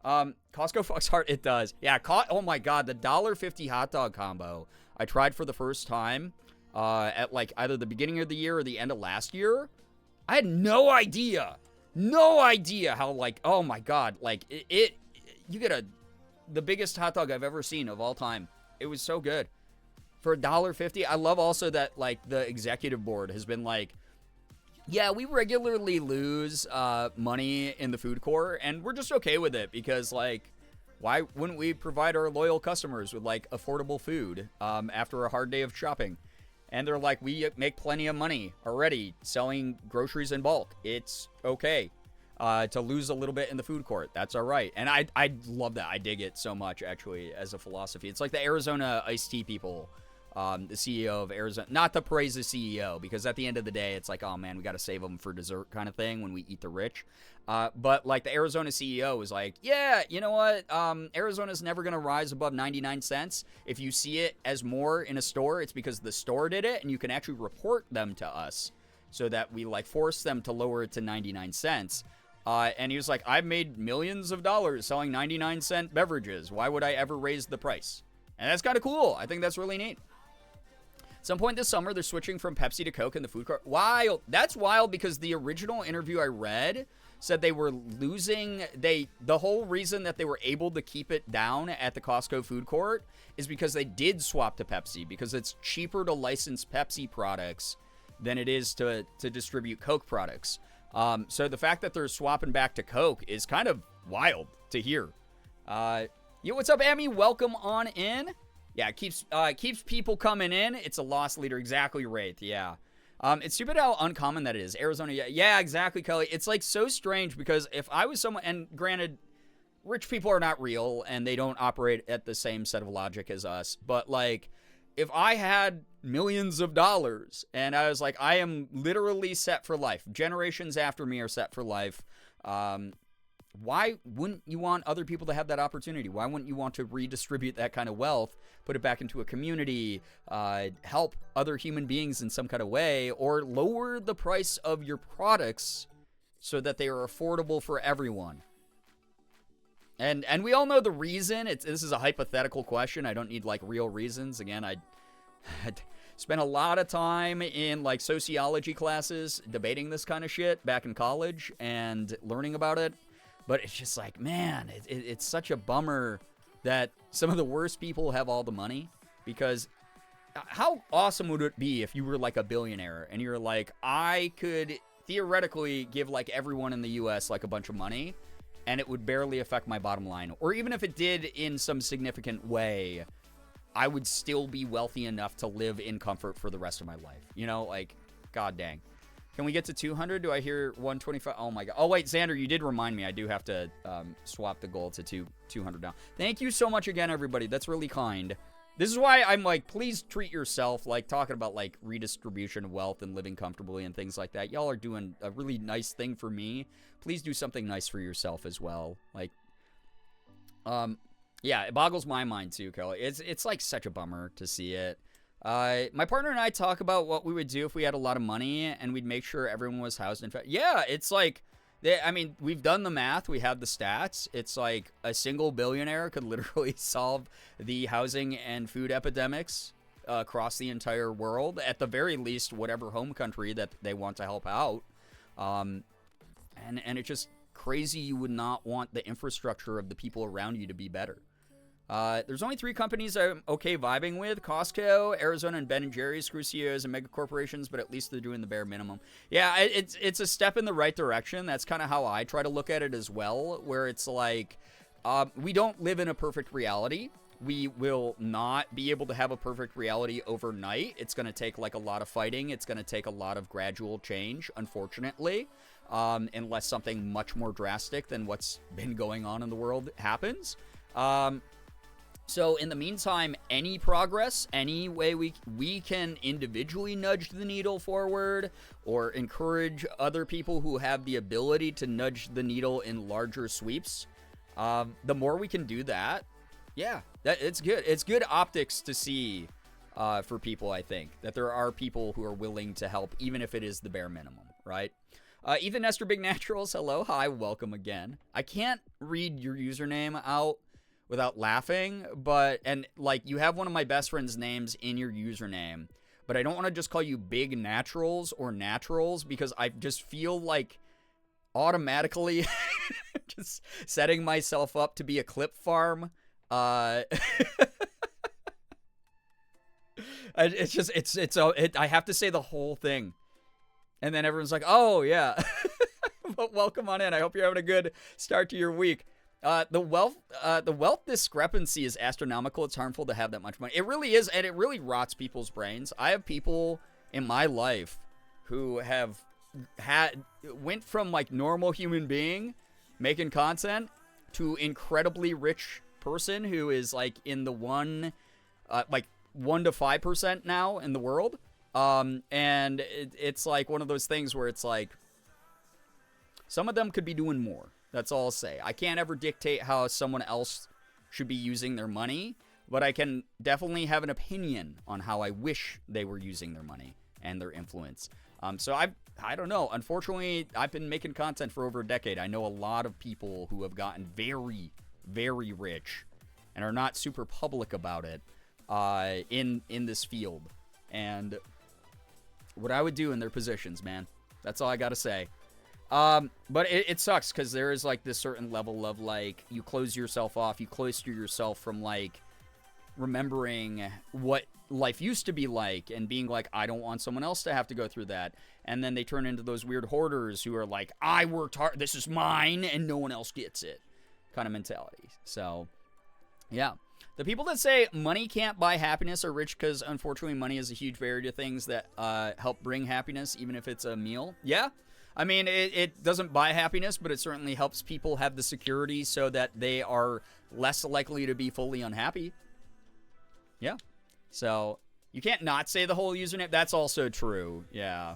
Costco fucks hard. It does. Yeah, oh my God, the $1.50 hot dog combo I tried for the first time at like either the beginning of the year or the end of last year. I had no idea how like, oh my God, like you get the biggest hot dog I've ever seen of all time. It was so good. For $1.50, I love also that, like, the executive board has been like, yeah, we regularly lose money in the food court, and we're just okay with it because, like, why wouldn't we provide our loyal customers with, like, affordable food after a hard day of shopping? And they're like, we make plenty of money already selling groceries in bulk. It's okay. To lose a little bit in the food court. That's all right. And I love that. I dig it so much, actually, as a philosophy. It's like the Arizona iced tea people, the CEO of Arizona. Not to praise the CEO, because at the end of the day, it's like, oh, man, we got to save them for dessert kind of thing when we eat the rich. But, like, the Arizona CEO was like, yeah, you know what? Arizona's never going to rise above 99 cents. If you see it as more in a store, it's because the store did it, and you can actually report them to us so that we, like, force them to lower it to 99 cents. And he was like, I've made millions of dollars selling 99-cent beverages. Why would I ever raise the price? And that's kind of cool. I think that's really neat. Some point this summer, they're switching from Pepsi to Coke in the food court. Wild. That's wild because the original interview I read said they were losing. The whole reason that they were able to keep it down at the Costco food court is because they did swap to Pepsi, because it's cheaper to license Pepsi products than it is to distribute Coke products. So the fact that they're swapping back to Coke is kind of wild to hear. Yo, what's up, Emmy? Welcome on in. Yeah, it keeps people coming in. It's a loss leader. Exactly right. Yeah. It's stupid how uncommon that is. Arizona. Yeah, exactly, Kelly. It's like so strange because if I was someone, and granted, rich people are not real and they don't operate at the same set of logic as us. But like, if I had millions of dollars and I was like, I am literally set for life. Generations after me are set for life. Why wouldn't you want other people to have that opportunity? Why wouldn't you want to redistribute that kind of wealth, put it back into a community, help other human beings in some kind of way, or lower the price of your products so that they are affordable for everyone? And we all know the reason. This is a hypothetical question. I don't need like real reasons. Again, I spent a lot of time in like sociology classes debating this kind of shit back in college and learning about it. But it's just like, man, it's such a bummer that some of the worst people have all the money. Because how awesome would it be if you were like a billionaire and you're like, I could theoretically give like everyone in the U.S. like a bunch of money and it would barely affect my bottom line. Or even if it did in some significant way, I would still be wealthy enough to live in comfort for the rest of my life. You know, like, god dang. Can we get to 200? Do I hear 125? Oh my god. Oh wait, Xander, you did remind me. I do have to swap the goal to 200 now. Thank you so much again, everybody. That's really kind. This is why I'm like, please treat yourself, like talking about like redistribution of wealth and living comfortably and things like that. Y'all are doing a really nice thing for me. Please do something nice for yourself as well. Like, yeah, it boggles my mind too, Kelly. It's like such a bummer to see it. My partner and I talk about what we would do if we had a lot of money and we'd make sure everyone was housed in fact. Yeah, it's like, I mean, we've done the math. We have the stats. It's like a single billionaire could literally solve the housing and food epidemics across the entire world. At the very least, whatever home country that they want to help out. And it's just crazy you would not want the infrastructure of the people around you to be better. There's only 3 companies I'm okay vibing with: Costco, Arizona, and Ben & Jerry's. Screw CEOs and mega corporations, but at least they're doing the bare minimum. Yeah, it's a step in the right direction. That's kind of how I try to look at it as well, where it's like, we don't live in a perfect reality. We will not be able to have a perfect reality overnight. It's going to take like a lot of fighting. It's going to take a lot of gradual change, unfortunately, unless something much more drastic than what's been going on in the world happens. So in the meantime, any progress, any way we can individually nudge the needle forward or encourage other people who have the ability to nudge the needle in larger sweeps, the more we can do that, yeah, it's good. It's good optics to see for people, I think, that there are people who are willing to help, even if it is the bare minimum, right? Ethan Nestor Big Naturals, hello, hi, welcome again. I can't read your username out without laughing, and like, you have one of my best friend's names in your username, but I don't want to just call you Big Naturals or Naturals because I just feel like automatically just setting myself up to be a clip farm. I have to say the whole thing, and then everyone's like, oh yeah. But welcome on in. I hope you're having a good start to your week. The wealth discrepancy is astronomical. It's harmful to have that much money. It really is, and it really rots people's brains. I have people in my life who have went from like normal human being making content to incredibly rich person who is like in the 1 to 5% now in the world. And it's like one of those things where it's like some of them could be doing more. That's all I'll say. I can't ever dictate how someone else should be using their money, but I can definitely have an opinion on how I wish they were using their money and their influence. So I don't know. Unfortunately, I've been making content for over a decade. I know a lot of people who have gotten very, very rich and are not super public about it in this field. and what I would do in their positions, man. That's all I gotta say. But it sucks because there is like this certain level of like you close yourself off, you cloister yourself from like remembering what life used to be like and being like, I don't want someone else to have to go through that. And then they turn into those weird hoarders who are like, I worked hard, this is mine, and no one else gets it kind of mentality. So, yeah. The people that say money can't buy happiness are rich because, unfortunately, money is a huge barrier to things that help bring happiness, even if it's a meal. Yeah. I mean, it doesn't buy happiness, but it certainly helps people have the security so that they are less likely to be fully unhappy. Yeah. So, you can't not say the whole username. That's also true. Yeah.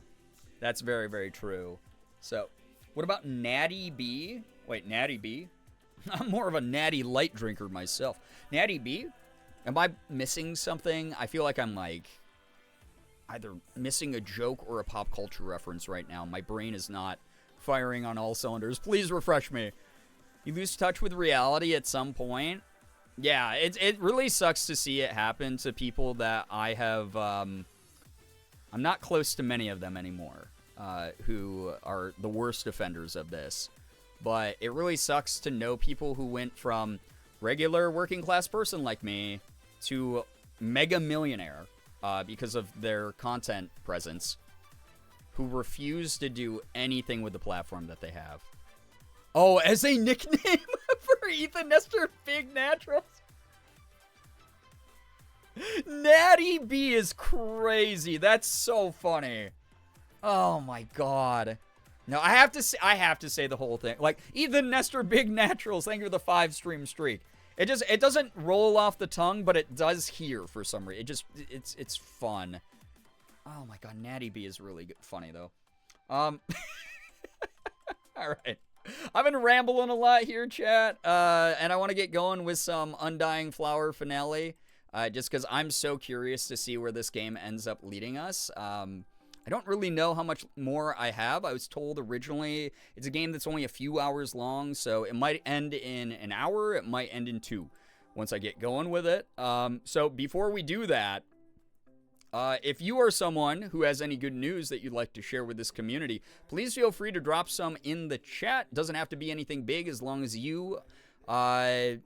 That's very, very true. So, what about Natty B? Wait, Natty B? I'm more of a Natty light drinker myself. Natty B? Am I missing something? I feel like I'm like either missing a joke or a pop culture reference right now. My brain is not firing on all cylinders. Please refresh me. You lose touch with reality at some point. Yeah, it really sucks to see it happen to people that I have, I'm not close to many of them anymore, who are the worst offenders of this. But it really sucks to know people who went from regular working class person like me to mega millionaire because of their content presence, who refuse to do anything with the platform that they have. Oh, as a nickname for Ethan Nestor Big Naturals. Natty B is crazy. That's so funny. Oh my god. No, I have to say the whole thing. Like, Ethan Nestor Big Naturals, thank you for the 5-stream streak. It doesn't roll off the tongue, but it does here for some reason. It's fun. Oh my god, Natty B is really good, funny though. All right. I've been rambling a lot here, chat, and I want to get going with some Undying Flower finale, just because I'm so curious to see where this game ends up leading us. I don't really know how much more I have. I was told originally it's a game that's only a few hours long, so it might end in an hour, it might end in 2 once I get going with it. So before we do that, if you are someone who has any good news that you'd like to share with this community, please feel free to drop some in the chat. Doesn't have to be anything big as long as you are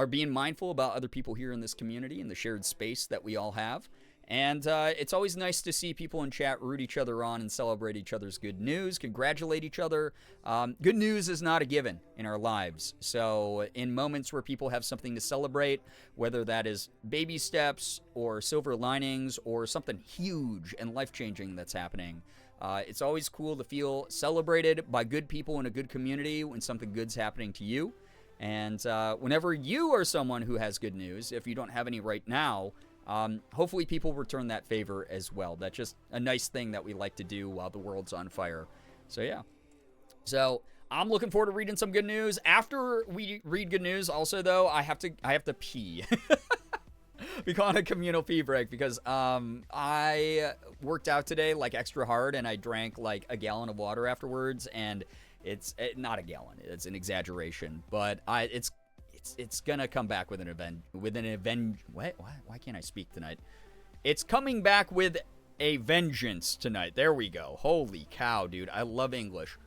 being mindful about other people here in this community and the shared space that we all have. And it's always nice to see people in chat root each other on and celebrate each other's good news, congratulate each other. Good news is not a given in our lives. So in moments where people have something to celebrate, whether that is baby steps or silver linings or something huge and life-changing that's happening, it's always cool to feel celebrated by good people in a good community when something good's happening to you. And whenever you are someone who has good news, if you don't have any right now, hopefully people return that favor as well. That's just a nice thing that we like to do while the world's on fire. So yeah. So I'm looking forward to reading some good news. After we read good news, also though, I have to pee. We call it a communal pee break because I worked out today like extra hard and I drank like a gallon of water afterwards, and it's not a gallon. It's an exaggeration, but it's gonna come back with an event. What? Why can't I speak tonight? It's coming back with a vengeance tonight. There we go. Holy cow, dude! I love English.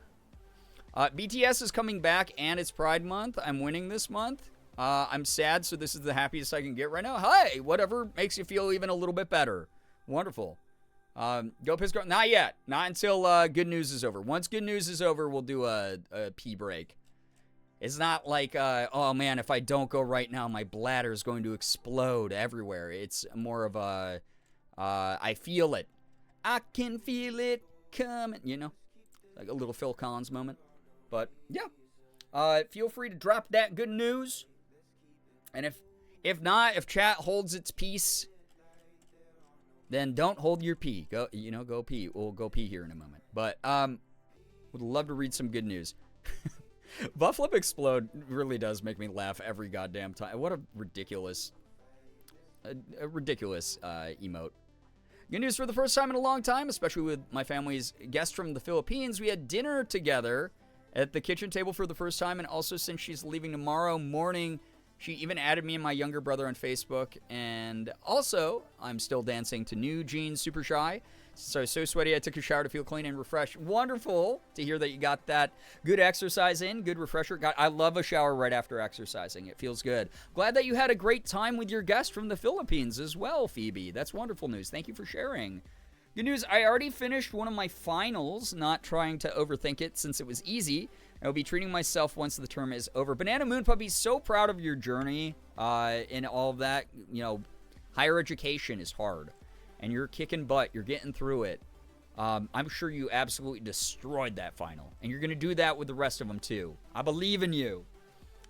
BTS is coming back, and it's Pride Month. I'm winning this month. I'm sad, so this is the happiest I can get right now. Hi, whatever makes you feel even a little bit better. Wonderful. Go Piss Girl. Not yet. Not until good news is over. Once good news is over, we'll do a pee break. It's not like, oh man, if I don't go right now, my bladder is going to explode everywhere. It's more of a, I feel it. I can feel it coming, you know? Like a little Phil Collins moment. But, yeah. Feel free to drop that good news. And if not, if chat holds its peace, then don't hold your pee. Go pee. We'll go pee here in a moment. But, would love to read some good news. Bufflip Explode really does make me laugh every goddamn time. What a ridiculous emote. Good news for the first time in a long time, especially with my family's guest from the Philippines. We had dinner together at the kitchen table for the first time, and also since she's leaving tomorrow morning, She even added me and my younger brother on Facebook. And also, I'm still dancing to New Jeans Super Shy. So sweaty, I took a shower to feel clean and refreshed. Wonderful to hear that you got that good exercise in, good refresher. I love a shower right after exercising. It feels good. Glad that you had a great time with your guest from the Philippines as well, Phoebe. That's wonderful news. Thank you for sharing. Good news, I already finished one of my finals, not trying to overthink it since it was easy. I will be treating myself once the term is over. Banana Moon Puppy, so proud of your journey in all of that. You know, higher education is hard. And you're kicking butt. You're getting through it. I'm sure you absolutely destroyed that final. And you're going to do that with the rest of them, too. I believe in you.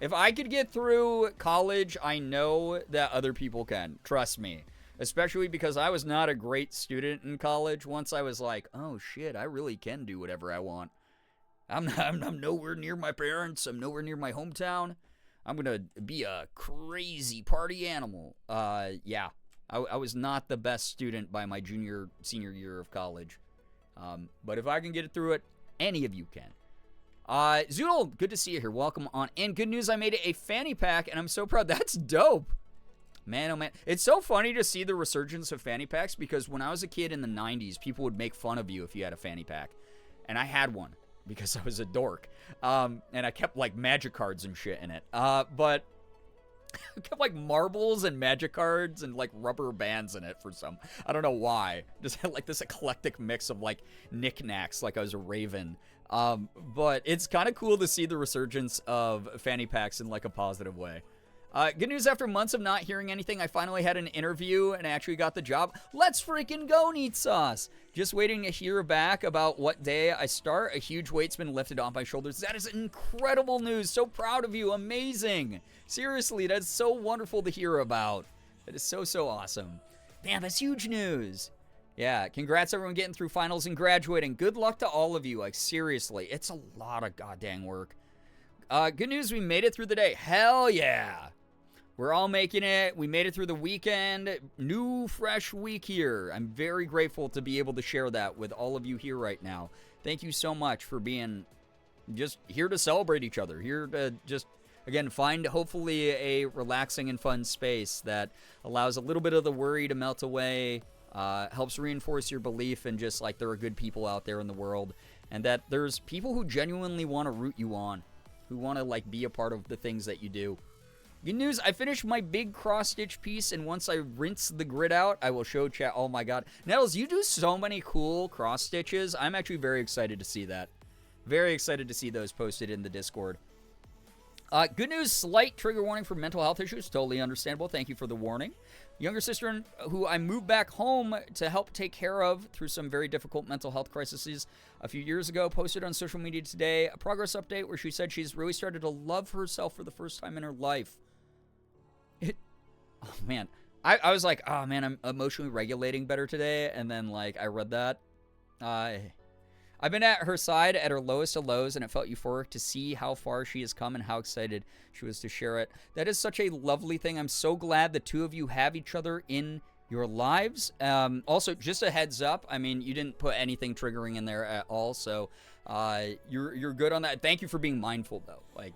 If I could get through college, I know that other people can. Trust me. Especially because I was not a great student in college. Once I was like, oh, shit, I really can do whatever I want. I'm nowhere near my parents. I'm nowhere near my hometown. I'm going to be a crazy party animal. Yeah. I was not the best student by my senior year of college. But if I can get it through it, any of you can. Zoodle, good to see you here. Welcome on. And good news, I made it a fanny pack, and I'm so proud. That's dope. Man, oh man. It's so funny to see the resurgence of fanny packs, because when I was a kid in the 90s, people would make fun of you if you had a fanny pack. And I had one, because I was a dork. And I kept, like, magic cards and shit in it. But I kept like marbles and magic cards and like rubber bands in it for some. I don't know why. Just had like this eclectic mix of like knickknacks, like I was a raven. But it's kind of cool to see the resurgence of fanny packs in like a positive way. Good news, after months of not hearing anything, I finally had an interview and I actually got the job. Let's freaking go, Neat Sauce. Just waiting to hear back about what day I start. A huge weight's been lifted off my shoulders. That is incredible news. So proud of you. Amazing. Seriously, that's so wonderful to hear about. That is so, so awesome. Damn, that's huge news. Yeah, congrats everyone getting through finals and graduating. Good luck to all of you. Like, seriously, it's a lot of goddamn work. Good news, we made it through the day. Hell yeah. We're all making it. We made it through the weekend. New, fresh week here. I'm very grateful to be able to share that with all of you here right now. Thank you so much for being just here to celebrate each other. Here to just, again, find hopefully a relaxing and fun space that allows a little bit of the worry to melt away, helps reinforce your belief in just like there are good people out there in the world, and that there's people who genuinely want to root you on, who want to like be a part of the things that you do. Good news, I finished my big cross-stitch piece, and once I rinse the grid out, I will show chat. Oh my god. Nettles, you do so many cool cross-stitches. I'm actually very excited to see that. Very excited to see those posted in the Discord. Good news, slight trigger warning for mental health issues. Totally understandable. Thank you for the warning. Younger sister, who I moved back home to help take care of through some very difficult mental health crises a few years ago, posted on social media today a progress update where she said she's really started to love herself for the first time in her life. Oh man, I was like, oh man, I'm emotionally regulating better today, and then like I read that. I've been at her side at her lowest of lows, and it felt euphoric to see how far she has come and how excited she was to share it. That is such a lovely thing. I'm so glad the two of you have each other in your lives. Also, just a heads up, I mean, you didn't put anything triggering in there at all, so you're good on that. Thank you for being mindful, though. Like,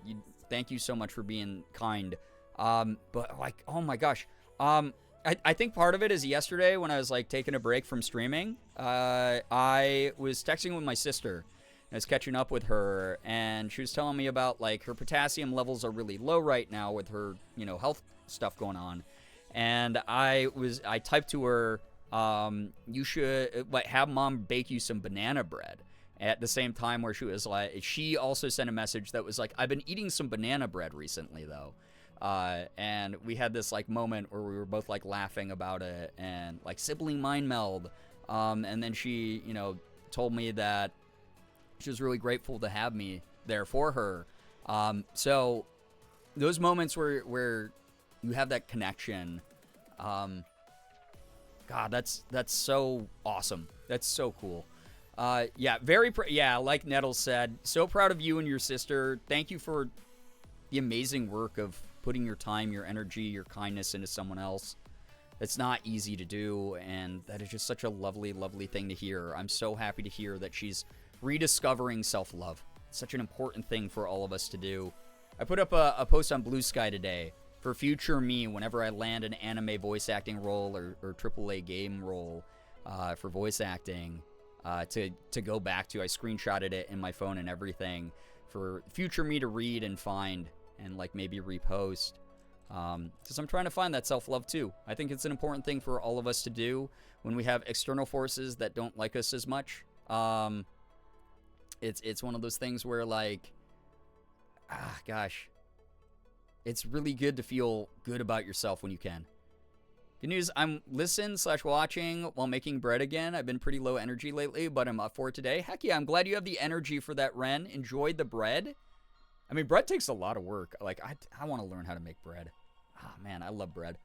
thank you so much for being kind. But like, oh my gosh. I think part of it is yesterday when I was like taking a break from streaming, I was texting with my sister. I was catching up with her, and she was telling me about like her potassium levels are really low right now with her, you know, health stuff going on. And I typed to her, you should like have mom bake you some banana bread. At the same time where she was like, she also sent a message that was like, I've been eating some banana bread recently though. And we had this like moment where we were both like laughing about it and like sibling mind meld. And then she, you know, told me that she was really grateful to have me there for her. So those moments where you have that connection, God, that's so awesome. That's so cool. Yeah, like Nettle said, so proud of you and your sister. Thank you for the amazing work of putting your time, your energy, your kindness into someone else. It's not easy to do, and that is just such a lovely, lovely thing to hear. I'm so happy to hear that she's rediscovering self-love. It's such an important thing for all of us to do. I put up a post on Blue Sky today for future me, whenever I land an anime voice acting role or AAA game role for voice acting, to go back to. I screenshotted it in my phone and everything for future me to read and find and like maybe repost. Because I'm trying to find that self-love too. I think it's an important thing for all of us to do when we have external forces that don't like us as much. It's one of those things where like, gosh, it's really good to feel good about yourself when you can. Good news, I'm listening/watching while making bread again. I've been pretty low energy lately, but I'm up for it today. Heck yeah, I'm glad you have the energy for that, Ren. Enjoyed the bread. I mean, bread takes a lot of work. Like, I want to learn how to make bread. Man, I love bread.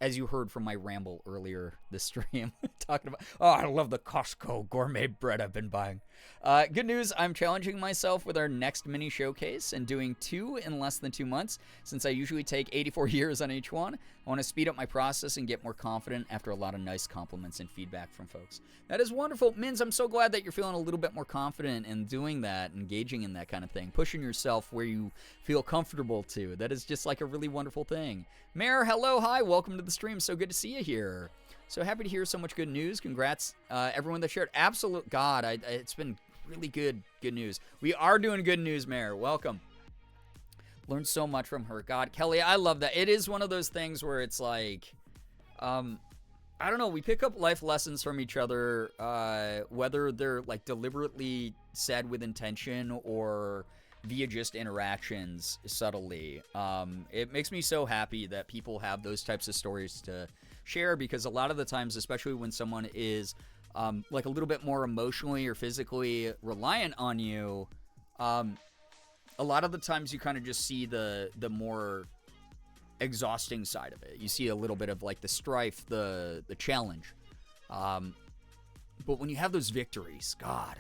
As you heard from my ramble earlier this stream, talking about, I love the Costco gourmet bread I've been buying. Good news, I'm challenging myself with our next mini showcase and doing 2 in less than 2 months. Since I usually take 84 years on each one, I want to speed up my process and get more confident after a lot of nice compliments and feedback from folks. That is wonderful. Mins, I'm so glad that you're feeling a little bit more confident in doing that, engaging in that kind of thing, pushing yourself where you feel comfortable to. That is just like a really wonderful thing. Mayor, hello, hi, welcome to the stream. So good to see you here. So happy to hear so much good news. Congrats, everyone that shared. Absolute God, it's been really good news. We are doing good news, Mayor. Welcome. Learned so much from her. God, Kelly, I love that. It is one of those things where it's like, I don't know, we pick up life lessons from each other, whether they're like deliberately said with intention or via just interactions subtly. It makes me so happy that people have those types of stories to share, because a lot of the times, especially when someone is like a little bit more emotionally or physically reliant on you, a lot of the times you kind of just see the more exhausting side of it. You see a little bit of like the strife, the challenge. But when you have those victories, God,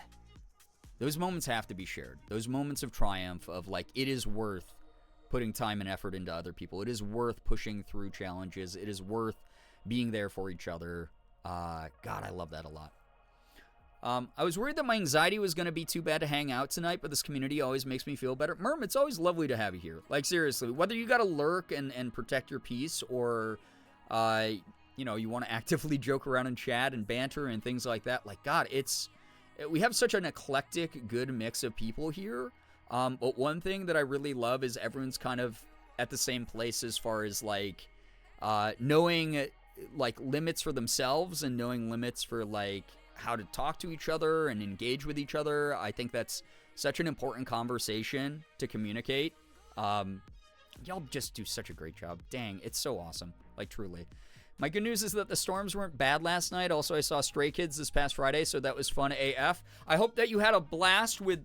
those moments have to be shared. Those moments of triumph of like, it is worth putting time and effort into other people. It is worth pushing through challenges. It is worth being there for each other. God, I love that a lot. I was worried that my anxiety was going to be too bad to hang out tonight, but this community always makes me feel better. Merm, it's always lovely to have you here. Like, seriously, whether you got to lurk and protect your peace, or, you know, you want to actively joke around and chat and banter and things like that. Like, God, we have such an eclectic, good mix of people here. But one thing that I really love is everyone's kind of at the same place as far as, like, knowing, like, limits for themselves and knowing limits for, like, how to talk to each other and engage with each other. I think that's such an important conversation to communicate. Y'all just do such a great job. Dang, it's so awesome. Like, truly. My good news is that the storms weren't bad last night. Also, I saw Stray Kids this past Friday, so that was fun AF. I hope that you had a blast with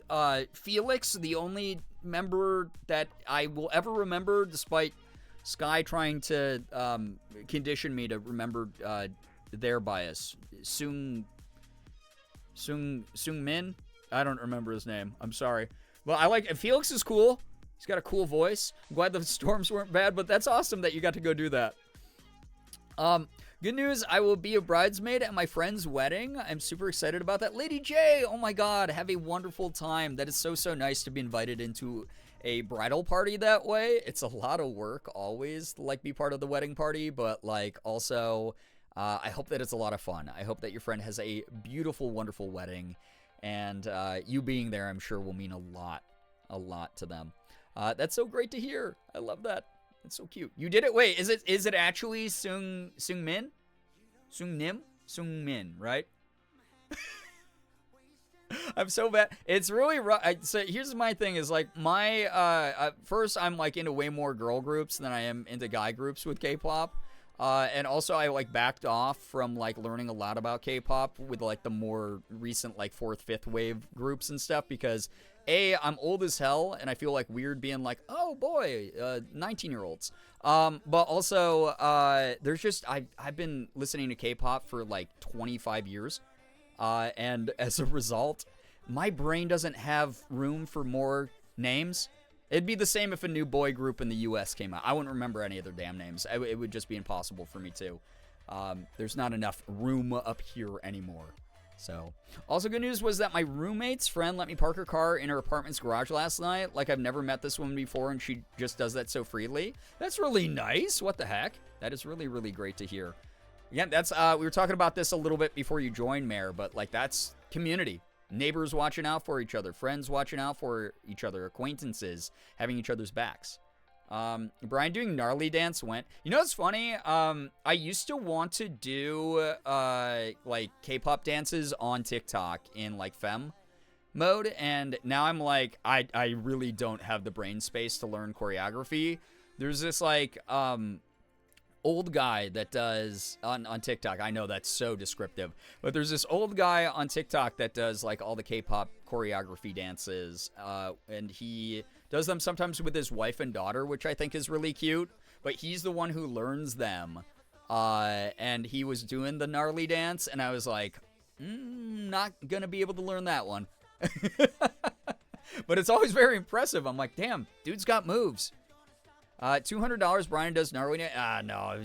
Felix, the only member that I will ever remember, despite Sky trying to condition me to remember their bias. Sung Min? I don't remember his name. I'm sorry. Well, Felix is cool. He's got a cool voice. I'm glad the storms weren't bad, but that's awesome that you got to go do that. Good news, I will be a bridesmaid at my friend's wedding. I'm super excited about that. Lady J, oh my God, have a wonderful time. That is so nice to be invited into a bridal party that way. It's a lot of work always to, like, be part of the wedding party, but, like, also, I hope that it's a lot of fun. I hope that your friend has a beautiful, wonderful wedding, and you being there, I'm sure, will mean a lot to them. That's so great to hear. I love that. It's so cute. You did it. Wait, is it actually Sung Min? Sung Min, right? I'm so bad. It's really rough. So here's my thing is, like, my first, I'm like into way more girl groups than I am into guy groups with K-pop. And also I like backed off from like learning a lot about K-pop with like the more recent like 4th, 5th wave groups and stuff, because I'm old as hell and I feel like weird being like, oh boy, 19-year-olds. But also, there's just, I've been listening to K-pop for like 25 years. And as a result, my brain doesn't have room for more names. It'd be the same if a new boy group in the U.S. came out. I wouldn't remember any of their damn names. It would just be impossible for me to. There's not enough room up here anymore. So, also good news was that my roommate's friend let me park her car in her apartment's garage last night. Like, I've never met this woman before, and she just does that so freely. That's really nice. What the heck? That is really, really great to hear. Again, that's, we were talking about this a little bit before you joined, Mayor, but, like, that's community. Neighbors watching out for each other, friends watching out for each other, acquaintances having each other's backs. Brian doing gnarly dance went. You know what's funny? I used to want to do, like, K-pop dances on TikTok in, like, femme mode, and now I'm like, I really don't have the brain space to learn choreography. There's this, like, old guy that does, on TikTok, I know that's so descriptive, but there's this old guy on TikTok that does, like, all the K-pop choreography dances, and he does them sometimes with his wife and daughter, which I think is really cute, but he's the one who learns them, and he was doing the gnarly dance, and I was like, not gonna be able to learn that one. But it's always very impressive. I'm like, damn, dude's got moves. $200, Brian does gnarly dance. No,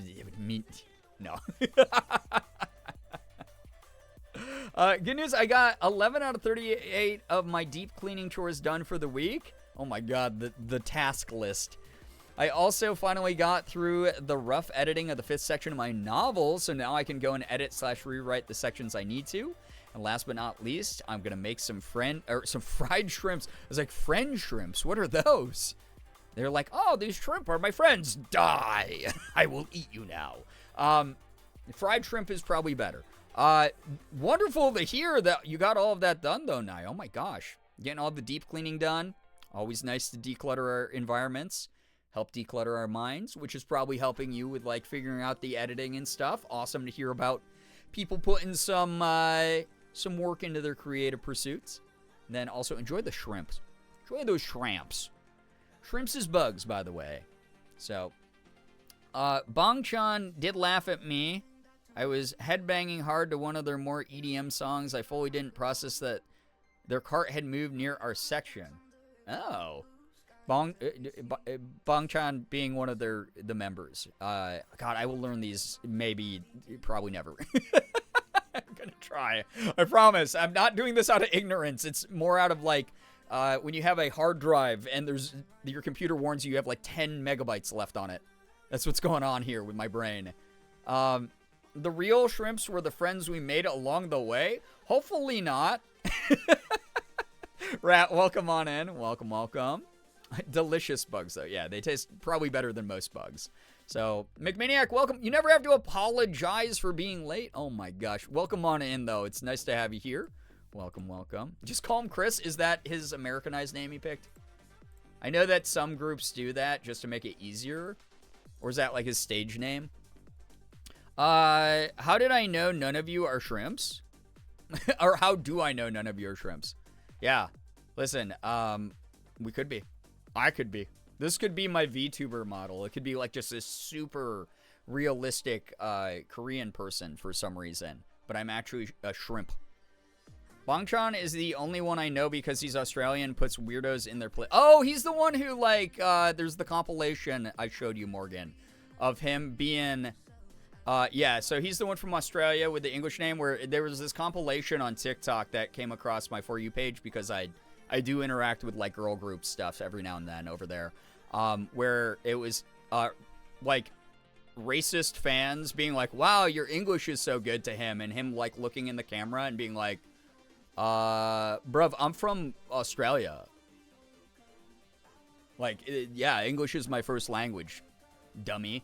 no. Good news, I got 11 out of 38 of my deep cleaning chores done for the week. Oh my god, the task list. I also finally got through the rough editing of the 5th section of my novel, so now I can go and edit/rewrite the sections I need to. And last but not least, I'm gonna make some fried shrimps. I was like, friend shrimps? What are those? They're like, oh, these shrimp are my friends. Die! I will eat you now. Fried shrimp is probably better. Wonderful to hear that you got all of that done, though, Nye. Oh my gosh. Getting all the deep cleaning done. Always nice to declutter our environments. Help declutter our minds, which is probably helping you with, like, figuring out the editing and stuff. Awesome to hear about people putting some work into their creative pursuits. And then also enjoy the shrimps. Enjoy those shrimps. Shrimps is bugs, by the way. So, Bong-chan did laugh at me. I was headbanging hard to one of their more EDM songs. I fully didn't process that their cart had moved near our section. Oh. Bong-chan being one of the members. God, I will learn these probably never. I'm gonna try. I promise. I'm not doing this out of ignorance. It's more out of, like, when you have a hard drive and your computer warns you have like 10 megabytes left on it. That's what's going on here with my brain. The real shrimps were the friends we made along the way. Hopefully not. Rat, welcome on in. Welcome, welcome. Delicious bugs, though. Yeah, they taste probably better than most bugs. So, McManiac, welcome. You never have to apologize for being late. Oh, my gosh. Welcome on in, though. It's nice to have you here. Welcome, welcome. Just call him Chris. Is that his Americanized name he picked? I know that some groups do that just to make it easier. Or is that like his stage name? How did I know none of you are shrimps? Or how do I know none of you are shrimps? Yeah. Listen, we could be. I could be. This could be my VTuber model. It could be like just this super realistic Korean person for some reason. But I'm actually a shrimp. Bong-chan is the only one I know because he's Australian, puts weirdos in their place. Oh, he's the one who, like, there's the compilation I showed you, Morgan, of him being, yeah, so he's the one from Australia with the English name, where there was this compilation on TikTok that came across my For You page because I do interact with, like, girl group stuff every now and then over there, where it was, like, racist fans being like, wow, your English is so good to him, and him, like, looking in the camera and being like, bruv, I'm from Australia. Like, yeah, English is my first language, dummy.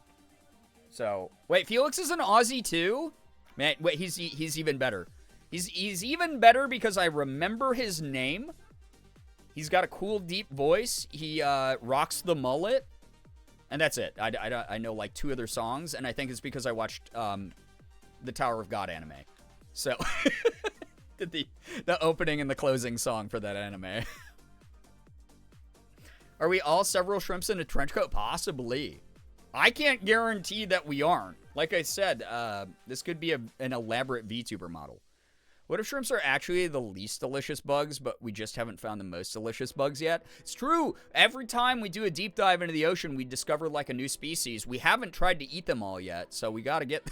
So, wait, Felix is an Aussie too? Man, wait, he's even better. He's even better because I remember his name. He's got a cool, deep voice. He, rocks the mullet. And that's it. I know, like, 2 other songs, and I think it's because I watched, the Tower of God anime. So... the opening and the closing song for that anime. Are we all several shrimps in a trench coat? Possibly. I can't guarantee that we aren't. Like I said, this could be an elaborate VTuber model. What if shrimps are actually the least delicious bugs, but we just haven't found the most delicious bugs yet? It's true. Every time we do a deep dive into the ocean, we discover, like, a new species. We haven't tried to eat them all yet, so we gotta get...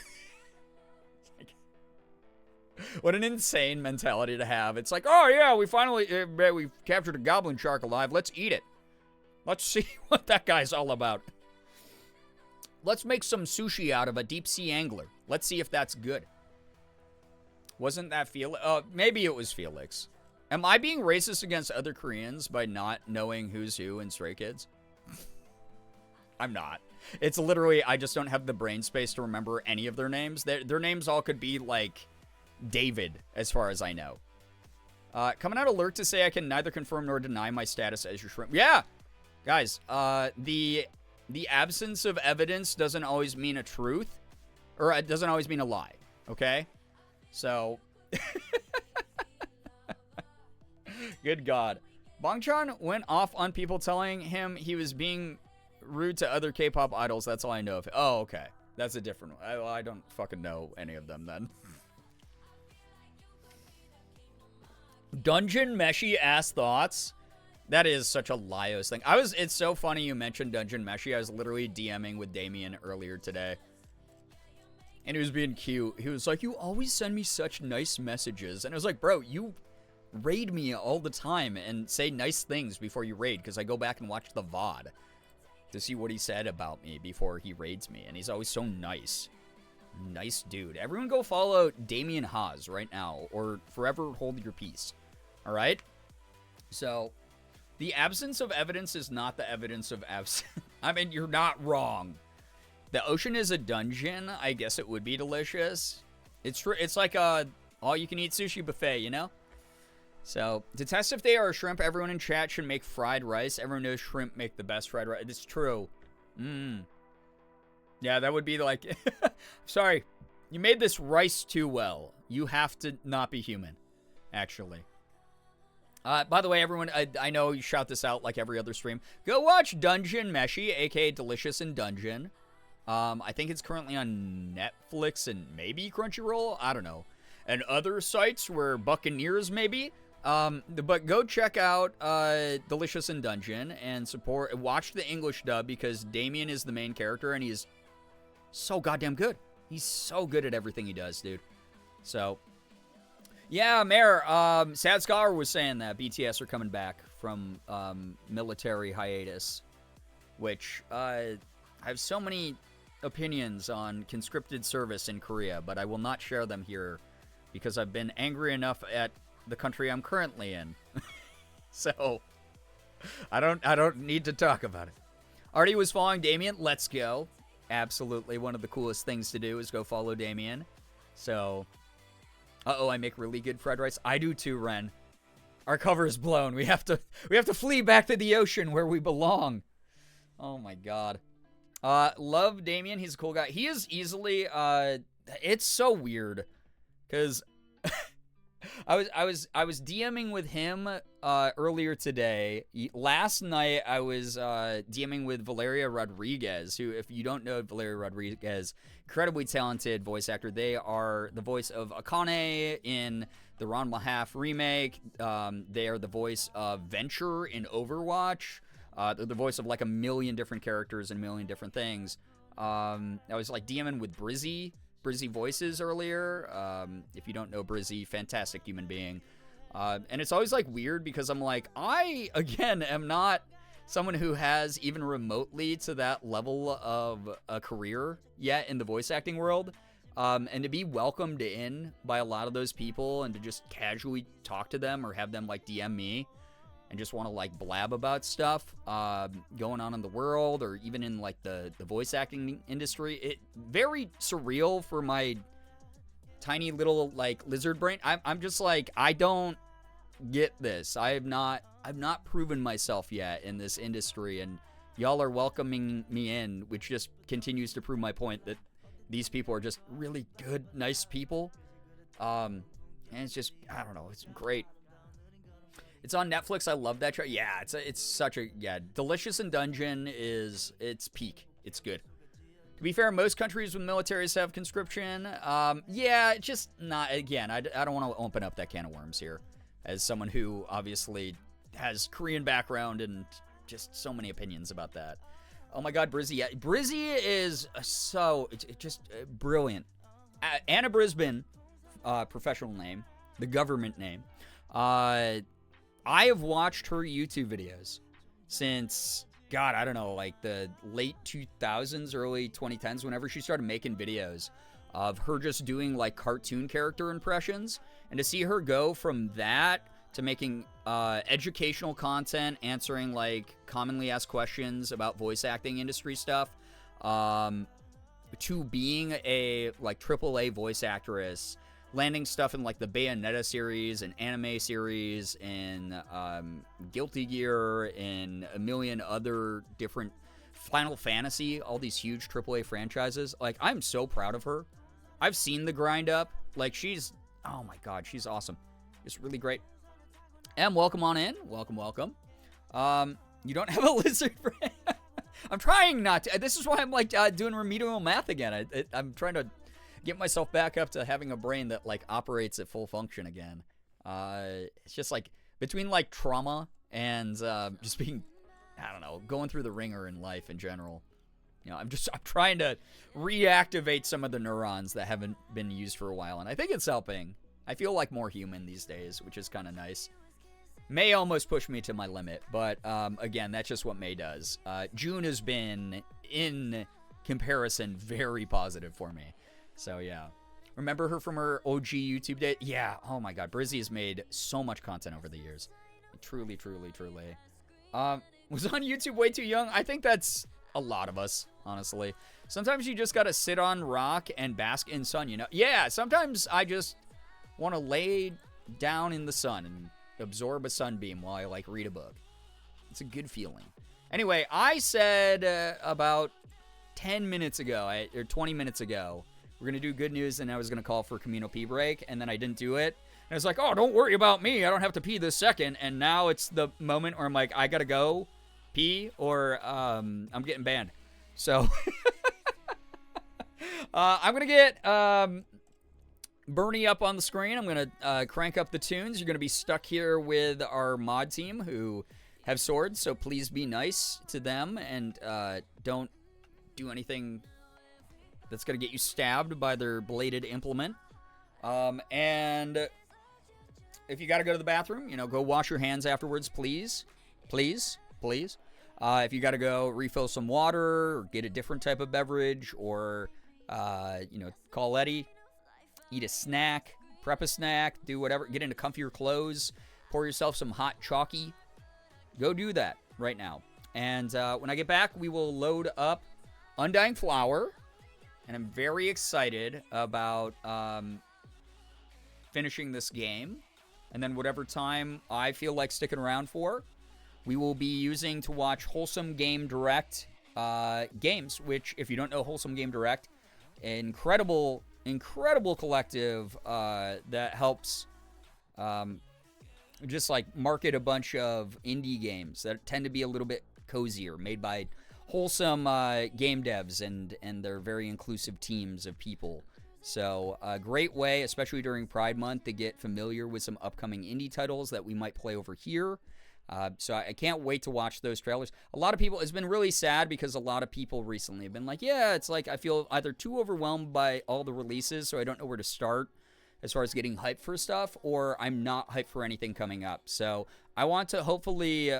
What an insane mentality to have. It's like, oh yeah, we finally we captured a goblin shark alive. Let's eat it. Let's see what that guy's all about. Let's make some sushi out of a deep sea angler. Let's see if that's good. Wasn't that Felix? Maybe it was Felix. Am I being racist against other Koreans by not knowing who's who in Stray Kids? I'm not. It's literally, I just don't have the brain space to remember any of their names. Their names all could be like David, as far as I know. Coming out alert to say I can neither confirm nor deny my status as your shrimp. Yeah! Guys, the absence of evidence doesn't always mean a truth. Or it doesn't always mean a lie. Okay? So... Good God. Bongchan went off on people telling him he was being rude to other K-pop idols. That's all I know of. Oh, okay. That's a different one. I don't fucking know any of them then. Dungeon Meshi ass thoughts. That is such a Lios thing. It's so funny you mentioned Dungeon Meshi. I was literally DMing with Damien earlier today. And he was being cute. He was like, you always send me such nice messages. And I was like, bro, you raid me all the time and say nice things before you raid, because I go back and watch the VOD to see what he said about me before he raids me, and he's always so nice. Nice dude. Everyone go follow Damien Haas right now, or forever hold your peace. Alright? So, the absence of evidence is not the evidence of absence. I mean, you're not wrong. The ocean is a dungeon. I guess it would be delicious. It's like a all-you-can-eat sushi buffet, you know? So, to test if they are a shrimp, everyone in chat should make fried rice. Everyone knows shrimp make the best fried rice. It's true. Yeah, that would be like... Sorry, you made this rice too well. You have to not be human, actually. By the way, everyone, I know you shout this out like every other stream. Go watch Dungeon Meshi, a.k.a. Delicious in Dungeon. I think it's currently on Netflix and maybe Crunchyroll. I don't know. And other sites where Buccaneers maybe. But go check out Delicious in Dungeon and watch the English dub, because Damien is the main character and he's so goddamn good. He's so good at everything he does, dude. So, yeah, Mayor, Sad Scholar was saying that BTS are coming back from military hiatus, which I have so many opinions on conscripted service in Korea, but I will not share them here because I've been angry enough at the country I'm currently in. So, I don't need to talk about it. Artie was following Damien. Let's go. Absolutely. One of the coolest things to do is go follow Damien. So, I make really good fried rice. I do too, Ren. Our cover is blown. We have to flee back to the ocean where we belong. Oh my God. Love Damien. He's a cool guy. He is easily, it's so weird. Cause I was DMing with him earlier today. Last night I was DMing with Valeria Rodriguez, who, if you don't know Valeria Rodriguez, incredibly talented voice actor. They are the voice of Akane in the Ranma Half remake. They are the voice of Venture in Overwatch. They're the voice of like a million different characters and a million different things. I was like DMing with Brizzy Voices earlier. If you don't know Brizzy, fantastic human being. And it's always like weird because I'm like, I, again, am not someone who has even remotely to that level of a career yet in the voice acting world. And to be welcomed in by a lot of those people and to just casually talk to them or have them like DM me and just want to like blab about stuff going on in the world or even in like the voice acting industry. It very surreal for my tiny little like lizard brain. I'm just like, I don't get this. I've not proven myself yet in this industry, and y'all are welcoming me in, which just continues to prove my point that these people are just really good, nice people. And it's just, I don't know, it's great. It's on Netflix. I love that show. Yeah, it's such a, yeah, Delicious in Dungeon it's peak. It's good. To be fair, most countries with militaries have conscription. Yeah, it's just not, again, I don't want to open up that can of worms here as someone who obviously has Korean background and just so many opinions about that. Oh my God, Brizzy. Yeah, Brizzy is just brilliant. Anna Brisbane professional name, the government name. I have watched her YouTube videos since, God, I don't know, like the late 2000s, early 2010s, whenever she started making videos of her just doing like cartoon character impressions. And to see her go from that to making educational content, answering like commonly asked questions about voice acting industry stuff, to being a like AAA voice actress, landing stuff in like the Bayonetta series and anime series and Guilty Gear and a million other different Final Fantasy, all these huge AAA franchises. Like, I'm so proud of her. I've seen the grind up. Like, she's, oh my God, she's awesome. It's really great. And welcome on in. Welcome, welcome. You don't have a lizard friend? I'm trying not to. This is why I'm like doing remedial math again. I'm trying to get myself back up to having a brain that like operates at full function again. It's just like between like trauma and just being, I don't know, going through the ringer in life in general. You know, I'm trying to reactivate some of the neurons that haven't been used for a while, and I think it's helping. I feel like more human these days, which is kind of nice. May almost push me to my limit, but again, that's just what May does. June has been, in comparison, very positive for me. So yeah. Remember her from her OG YouTube day? Yeah, oh my God, Brizzy has made so much content over the years. Truly, truly, truly. Was on YouTube way too young? I think that's a lot of us, honestly. Sometimes you just gotta sit on rock and bask in sun, you know? Yeah, sometimes I just want to lay down in the sun and absorb a sunbeam while I like read a book. It's a good feeling. Anyway, I said about 10 minutes ago, or 20 minutes ago, we're going to do good news, and I was going to call for a communal pee break, and then I didn't do it. And it's like, oh, don't worry about me. I don't have to pee this second. And now it's the moment where I'm like, I got to go pee, or I'm getting banned. So I'm going to get Bernie up on the screen. I'm going to crank up the tunes. You're going to be stuck here with our mod team who have swords, so please be nice to them and don't do anything that's going to get you stabbed by their bladed implement. And if you got to go to the bathroom, you know, go wash your hands afterwards, please. Please, please. If you got to go refill some water or get a different type of beverage or, you know, call Eddie, eat a snack, prep a snack, do whatever, get into comfier clothes, pour yourself some hot chalky. Go do that right now. And when I get back, we will load up Undying Flower. And I'm very excited about finishing this game. And then whatever time I feel like sticking around for, we will be using to watch Wholesome Game Direct games, which, if you don't know Wholesome Game Direct, incredible collective that helps just like market a bunch of indie games that tend to be a little bit cozier, made by wholesome game devs and their very inclusive teams of people. So a great way, especially during Pride Month, to get familiar with some upcoming indie titles that we might play over here. So I can't wait to watch those trailers. A lot of people, it's been really sad because a lot of people recently have been like, yeah, it's like I feel either too overwhelmed by all the releases, so I don't know where to start as far as getting hyped for stuff, or I'm not hyped for anything coming up. So I want to hopefully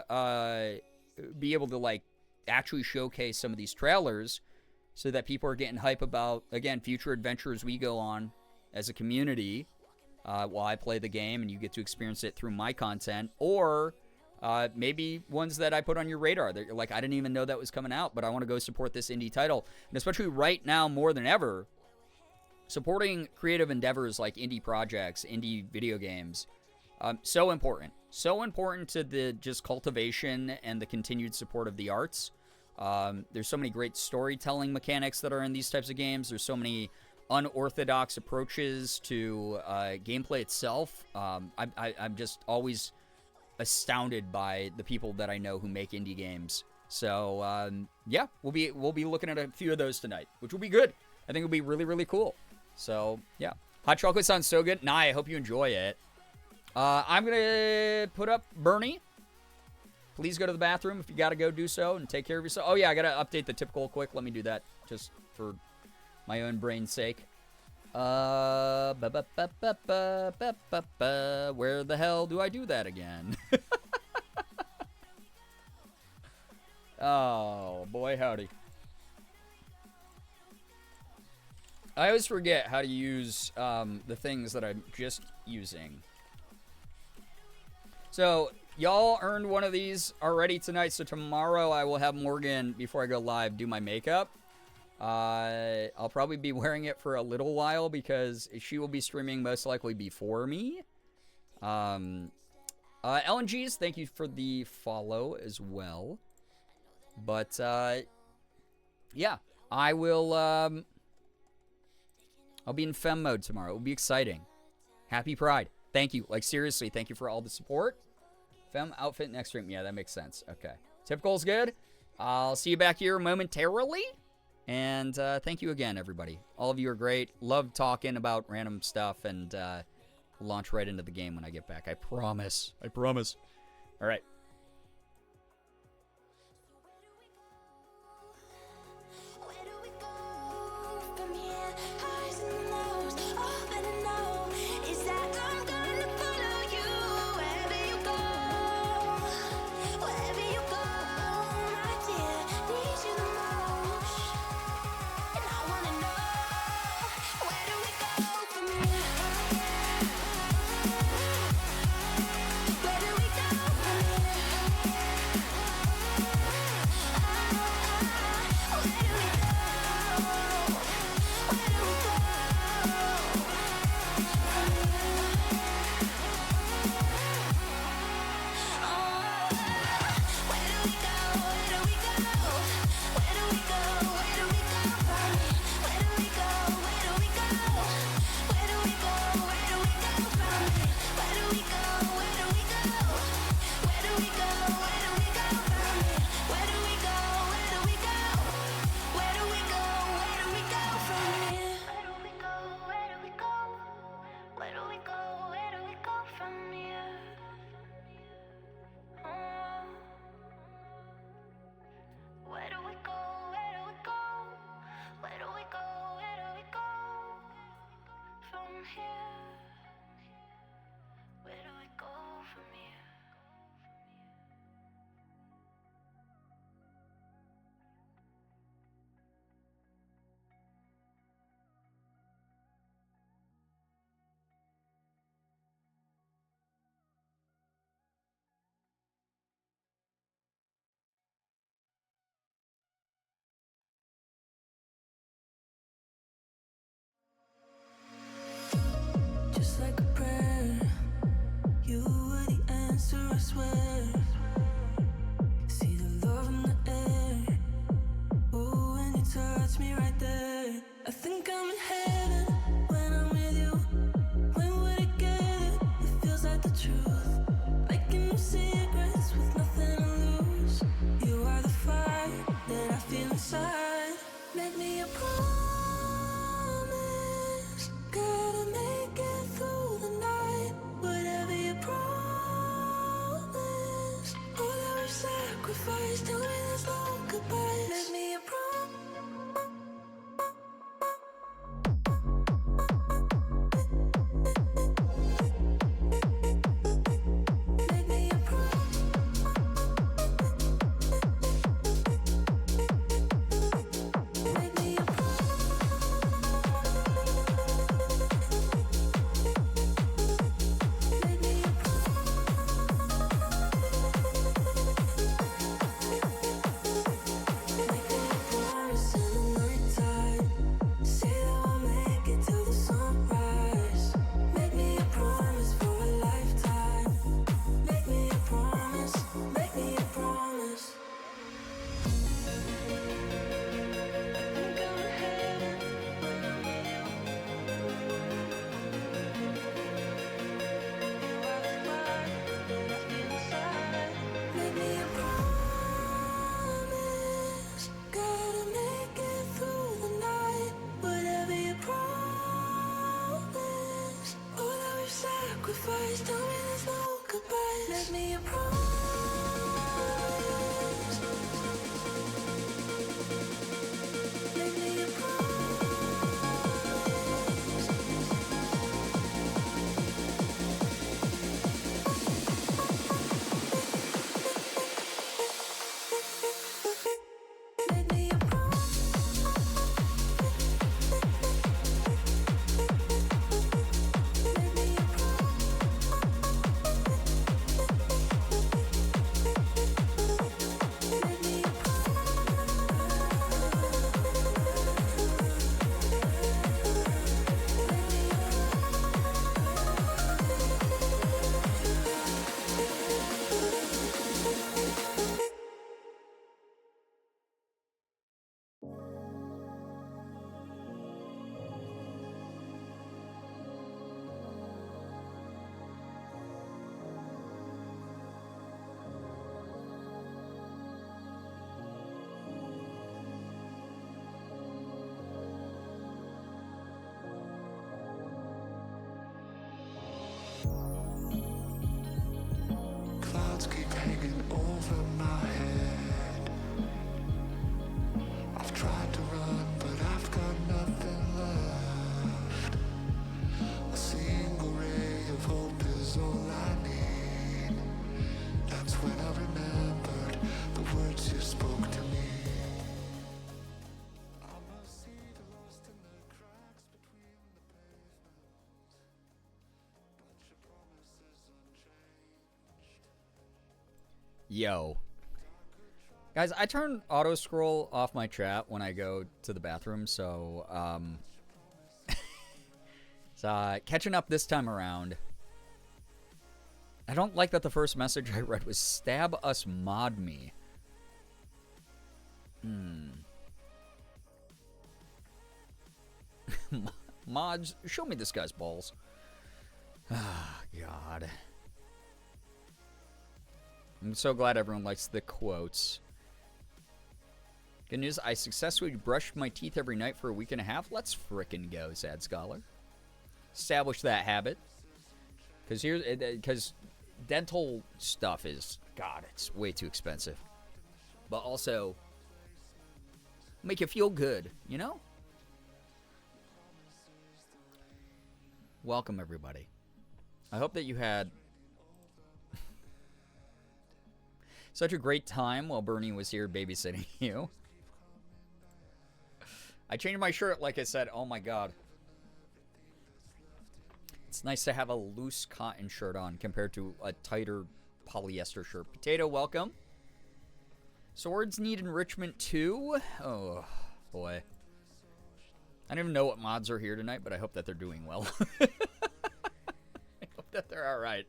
be able to like actually showcase some of these trailers so that people are getting hype about, again, future adventures we go on as a community while I play the game and you get to experience it through my content, or maybe ones that I put on your radar that you're like, I didn't even know that was coming out, but I want to go support this indie title. And especially right now more than ever, supporting creative endeavors like indie projects, indie video games, so important. So important to the just cultivation and the continued support of the arts. There's so many great storytelling mechanics that are in these types of games. There's so many unorthodox approaches to gameplay itself. I'm just always astounded by the people that I know who make indie games. So yeah, we'll be looking at a few of those tonight, which will be good. I think it'll be really, really cool. So yeah, hot chocolate sounds so good. Nah, I hope you enjoy it. I'm gonna put up Bernie. Please go to the bathroom if you gotta go do so and take care of yourself. Oh yeah, I gotta update the tip goal quick. Let me do that just for my own brain's sake. Where the hell do I do that again? Oh, boy, howdy. I always forget how to use the things that I'm just using. So, y'all earned one of these already tonight, so tomorrow I will have Morgan, before I go live, do my makeup. I'll probably be wearing it for a little while because she will be streaming most likely before me. LNGs, thank you for the follow as well. But, yeah, I will, I'll be in femme mode tomorrow. It will be exciting. Happy Pride. Thank you. Like, seriously, thank you for all the support. Femme outfit next stream. Yeah, that makes sense. Okay. Typical's good. I'll see you back here momentarily. And thank you again, everybody. All of you are great. Love talking about random stuff and launch right into the game when I get back. I promise. I promise. All right. Where do we go from here? Highs and lows, all that I know is that I'm gonna follow you wherever you go. Wherever you go, my dear, need you the most. And I wanna know, where do we go from here? Where do we go from here? Just like a prayer, you were the answer, I swear. See the love in the air. Oh, when you touch me right there, I think I'm in heaven when I'm with you. When we're together, it feels like the truth. Making no secrets with nothing to lose. You are the fire that I feel inside. Make me a promise. Gotta make it through the night. Whatever you promise. All that we've sacrificed, tell me there's no goodbye. Make me a promise. Make me a promise. Make me a Make me a Make me a promise in the nighttime. Say that we'll make it till the sunrise. Make me a promise for a lifetime. Make me a promise. Make me a promise. I think I'm in heaven when I'm with you. You are the fire that I feel inside. Make me a promise. Gotta make it through the night. Whatever you promise. All that we've sacrificed, tell me there's no goodbye. Make me a promise. Make me a promise. hanging over my head. I've tried to run, but I've got nothing left. A single ray of hope is all I need. That's when I remembered the words you spoke to me. I must see the rust in the cracks between the pavements. But your promises unchanged. Yo. Guys, I turn auto scroll off my chat when I go to the bathroom, so catching up this time around. I don't like that the first message I read was stab us mod me. Mods, show me this guy's balls. Ah, God. I'm so glad everyone likes the quotes. Good news, I successfully brushed my teeth every night for a week and a half. Let's frickin' go, Sad Scholar. Establish that habit. Because dental stuff is, God, it's way too expensive. But also, make you feel good, you know? Welcome, everybody. I hope that you had such a great time while Bernie was here babysitting you. I changed my shirt, like I said. Oh, my God. It's nice to have a loose cotton shirt on compared to a tighter polyester shirt. Potato, welcome. Swords need enrichment too? Oh, boy. I don't even know what mods are here tonight, but I hope that they're doing well. I hope that they're alright.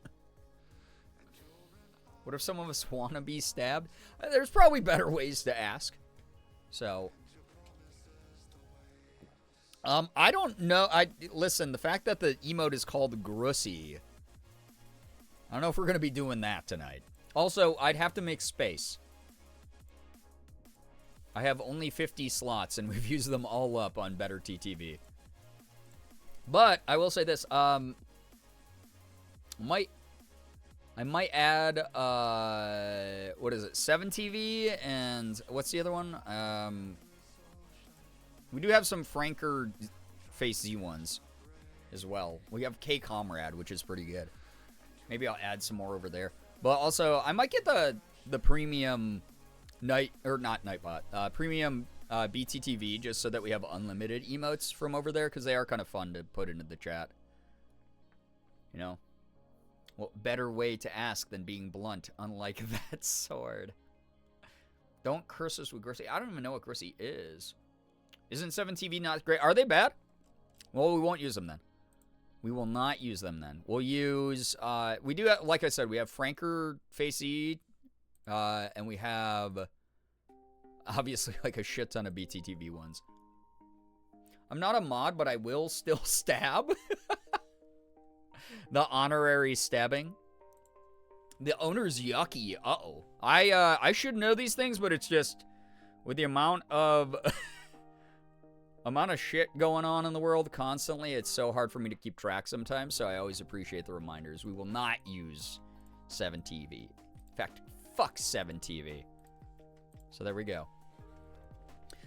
What if some of us want to be stabbed? There's probably better ways to ask. So, I don't know. Listen, the fact that the emote is called Grussy, I don't know if we're going to be doing that tonight. Also, I'd have to make space. I have only 50 slots, and we've used them all up on Better TTV. But I will say this: I might add what is it? 7TV and what's the other one? We do have some Franker Face Z ones as well. We have K Comrade, which is pretty good. Maybe I'll add some more over there. But also, I might get the premium premium BTTV just so that we have unlimited emotes from over there, because they are kind of fun to put into the chat. You know? What better way to ask than being blunt, unlike that sword? Don't curse us with Grissy. I don't even know what Grissy is. Isn't 7TV not great? Are they bad? Well, we won't use them then. We will not use them then. We'll use, we do have, like I said, we have Franker Facey, and we have, obviously, like a shit ton of BTTV ones. I'm not a mod, but I will still stab. The honorary stabbing. The owner's yucky. Uh-oh. I should know these things, but it's just, with the amount of shit going on in the world constantly, it's so hard for me to keep track sometimes, so I always appreciate the reminders. We will not use 7TV. In fact, fuck 7TV. So there we go.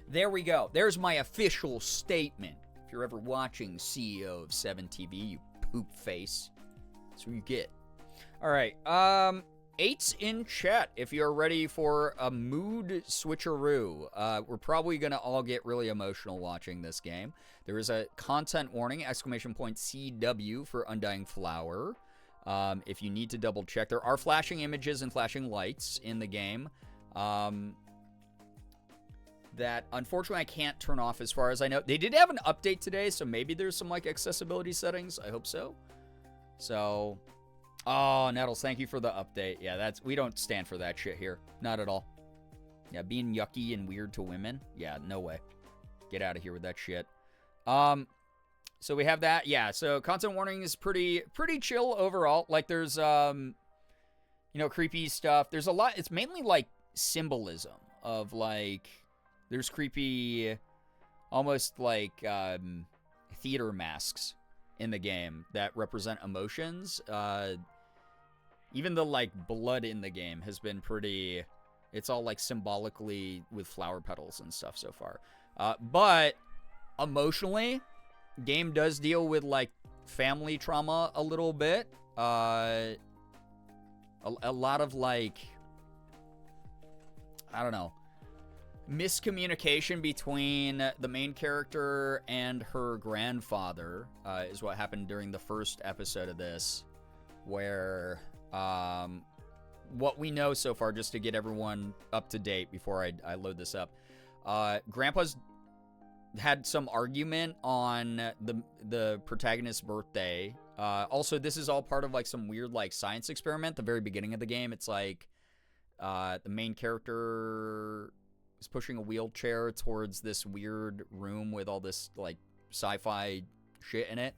There we go. There's my official statement. If you're ever watching CEO of 7TV, you poop face. That's what you get. All right. 8's in chat if you're ready for a mood switcheroo. We're probably going to all get really emotional watching this game. There is a content warning, !CW for Undying Flower. If you need to double check, there are flashing images and flashing lights in the game that unfortunately I can't turn off as far as I know. They did have an update today, so maybe there's some like accessibility settings. I hope so. So, oh, Nettles, thank you for the update. Yeah, we don't stand for that shit here. Not at all. Yeah, being yucky and weird to women. Yeah, no way. Get out of here with that shit. So we have that. Yeah, so content warning is pretty chill overall. Like there's creepy stuff. There's a lot. It's mainly like symbolism of like there's creepy almost like theater masks in the game that represent emotions. Even the, like, blood in the game has been pretty... It's all, like, symbolically with flower petals and stuff so far. But emotionally, game does deal with, like, family trauma a little bit. A lot of, like... I don't know. Miscommunication between the main character and her grandfather is what happened during the first episode of this, where what we know so far, just to get everyone up to date before I load this up, Grandpa's had some argument on the protagonist's birthday. Also, this is all part of like some weird like science experiment. The very beginning of the game, it's like the main character is pushing a wheelchair towards this weird room with all this like sci-fi shit in it.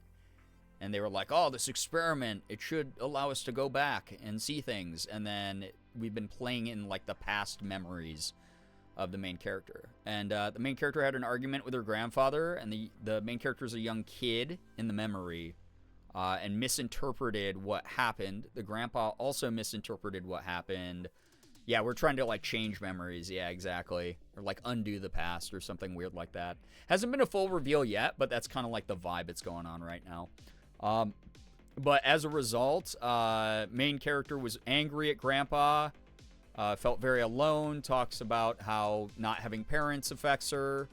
And they were like, oh, this experiment, it should allow us to go back and see things. And then we've been playing in like the past memories of the main character. And the main character had an argument with her grandfather, and the main character is a young kid in the memory, and misinterpreted what happened. The grandpa also misinterpreted what happened. Yeah, we're trying to, like, change memories. Yeah, exactly. Or, like, undo the past or something weird like that. Hasn't been a full reveal yet, but that's kind of, like, the vibe that's going on right now. But as a result, main character was angry at Grandpa, felt very alone, talks about how not having parents affects her.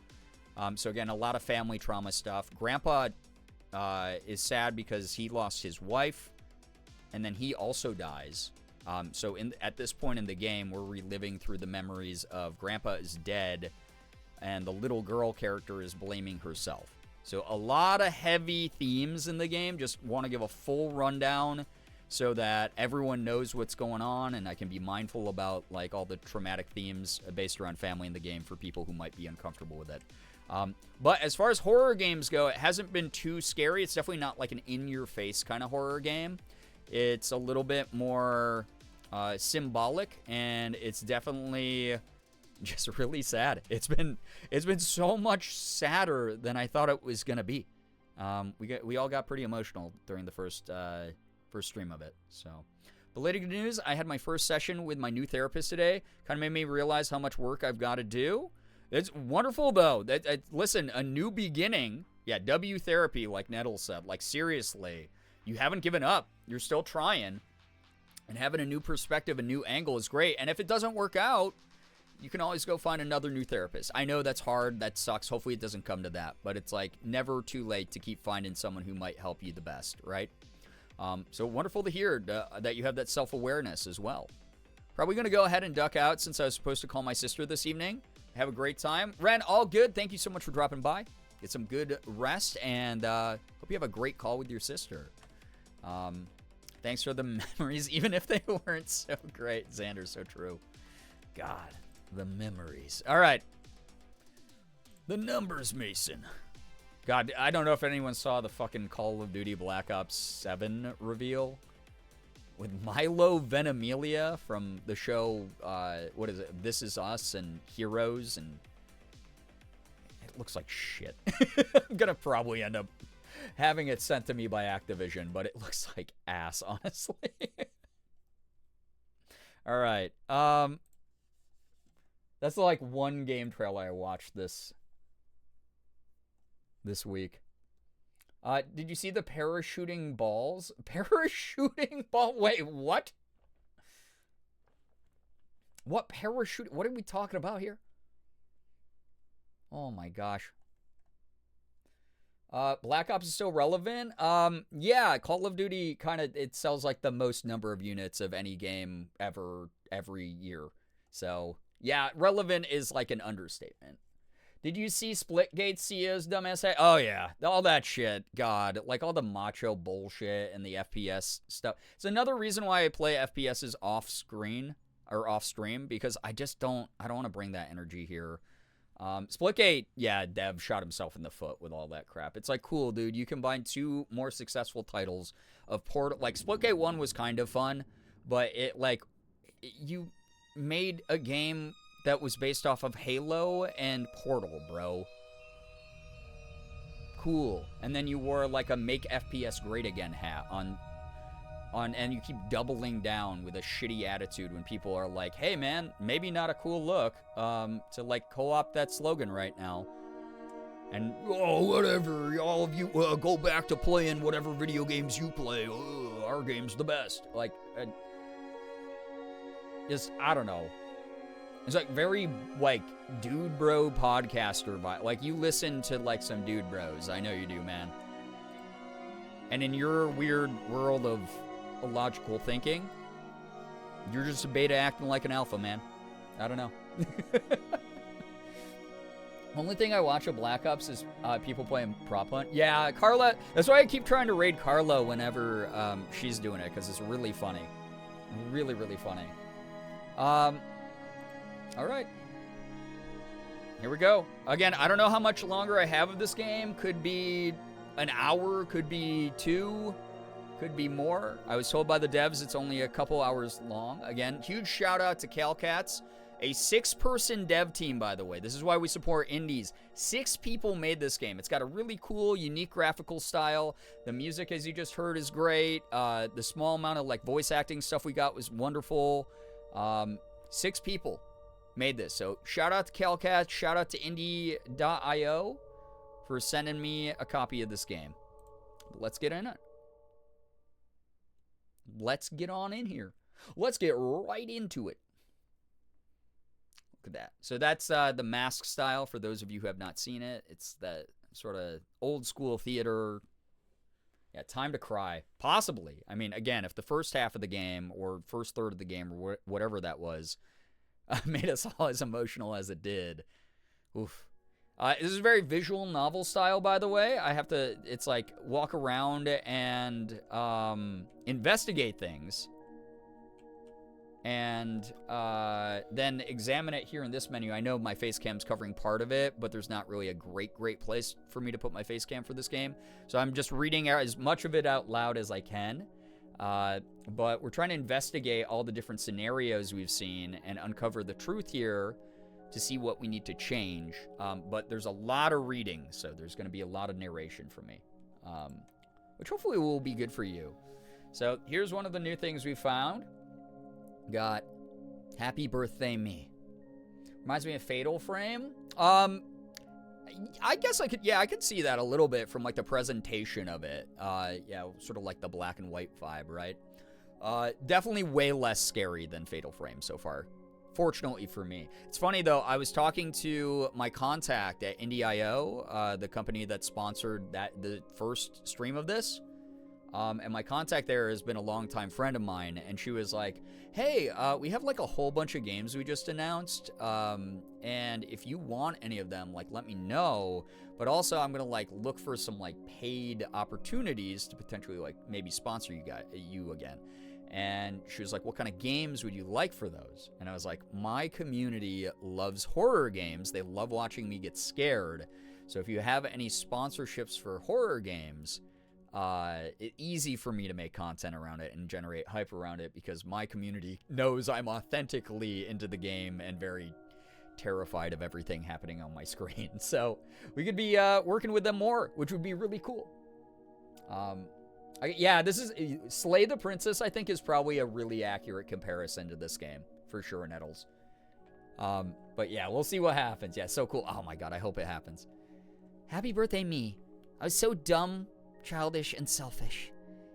So, again, a lot of family trauma stuff. Grandpa is sad because he lost his wife, and then he also dies. So at this point in the game, we're reliving through the memories of Grandpa is dead, and the little girl character is blaming herself. So a lot of heavy themes in the game. Just want to give a full rundown so that everyone knows what's going on, and I can be mindful about like all the traumatic themes based around family in the game for people who might be uncomfortable with it. But as far as horror games go, it hasn't been too scary. It's definitely not like an in-your-face kind of horror game. It's a little bit more symbolic, and it's definitely just really sad. It's been so much sadder than I thought it was gonna be. We all got pretty emotional during the first stream of it. So, belated news: I had my first session with my new therapist today. Kind of made me realize how much work I've got to do. It's wonderful though. Listen, a new beginning. Yeah, W therapy, like Nettle said. Like seriously. You haven't given up. You're still trying. And having a new perspective, a new angle is great. And if it doesn't work out, you can always go find another new therapist. I know that's hard. That sucks. Hopefully it doesn't come to that. But it's like never too late to keep finding someone who might help you the best, right? So wonderful to hear that you have that self-awareness as well. Probably going to go ahead and duck out since I was supposed to call my sister this evening. Have a great time. Ren, all good. Thank you so much for dropping by. Get some good rest. And hope you have a great call with your sister. Thanks for the memories, even if they weren't so great. Xander's so true. God, the memories. All right. The numbers, Mason. God, I don't know if anyone saw the fucking Call of Duty Black Ops 7 reveal with Milo Ventimiglia from the show, what is it? This Is Us and Heroes, and it looks like shit. I'm gonna probably end up having it sent to me by Activision, but it looks like ass, honestly. All right. That's like one game trailer I watched this week. Did you see the parachuting balls? Parachuting ball? Wait, what? What parachute? What are we talking about here? Oh my gosh. Black Ops is still relevant. Yeah, Call of Duty it sells like the most number of units of any game ever every year. So, yeah, relevant is like an understatement. Did you see Splitgate CEO's dumb essay? Oh, yeah. All that shit. God. Like, all the macho bullshit and the FPS stuff. It's another reason why I play FPSs off-screen, or off-stream, because I don't want to bring that energy here. Splitgate, yeah, Dev shot himself in the foot with all that crap. It's like, cool, dude. You combine two more successful titles of Portal. Like, Splitgate 1 was kind of fun, but you made a game that was based off of Halo and Portal, bro. Cool. And then you wore like a Make FPS Great Again hat on and you keep doubling down with a shitty attitude when people are like, hey man, maybe not a cool look, to like co-opt that slogan right now. And, oh, whatever, all of you, go back to playing whatever video games you play. Our game's the best. Like, just, I don't know. It's like very, like, dude bro podcaster vibe. Like, you listen to, like, some dude bros. I know you do, man. And in your weird world of illogical thinking, you're just a beta acting like an alpha, man. I don't know. Only thing I watch of Black Ops is people playing Prop Hunt. Yeah, Carla. That's why I keep trying to raid Carla whenever she's doing it, because it's really funny. Really, really funny. All right. Here we go. Again, I don't know how much longer I have of this game. Could be an hour, could be 2, could be more. I was told by the devs it's only a couple hours long. Again, huge shout out to Calcats. A 6-person dev team, by the way. This is why we support indies. 6 people made this game. It's got a really cool, unique graphical style. The music, as you just heard, is great. The small amount of like voice acting stuff we got was wonderful. 6 people made this. So shout out to Calcats. Shout out to indie.io for sending me a copy of this game. Let's get in it. Let's get on in here. Let's get right into it. Look at that. So that's the mask style for those of you who have not seen it. It's that sort of old school theater. Yeah, Time to Cry. Possibly. I mean, again, if the first half of the game or first third of the game or whatever that was made us all as emotional as it did. Oof. This is a very visual novel style, by the way. I have to, it's like walk around and investigate things. And then examine it here in this menu. I know my face cam's covering part of it, but there's not really a great place for me to put my face cam for this game. So I'm just reading as much of it out loud as I can. But we're trying to investigate all the different scenarios we've seen and uncover the truth here to see what we need to change. But there's a lot of reading, so there's going to be a lot of narration for me, which hopefully will be good for you. So here's one of the new things we found. Got Happy Birthday Me. Reminds me of Fatal Frame. I guess I could see that a little bit from like the presentation of it. Yeah, sort of like the black and white vibe, right? Definitely way less scary than Fatal Frame so far. Fortunately for me. It's funny though, I was talking to my contact at Indie.io, the company that sponsored the first stream of this. And my contact there has been a longtime friend of mine, and she was like, hey, we have like a whole bunch of games we just announced, and if you want any of them, like, let me know, but also I'm gonna like look for some like paid opportunities to potentially like maybe sponsor you again. And she was like, what kind of games would you like for those? And I was like, my community loves horror games. They love watching me get scared. So if you have any sponsorships for horror games, it's easy for me to make content around it and generate hype around it because my community knows I'm authentically into the game and very terrified of everything happening on my screen. So we could be working with them more, which would be really cool. Yeah, this is Slay the Princess, I think, is probably a really accurate comparison to this game for sure, Nettles. But yeah, we'll see what happens. Yeah, so cool. Oh my god, I hope it happens. Happy birthday, me. I was so dumb, childish, and selfish.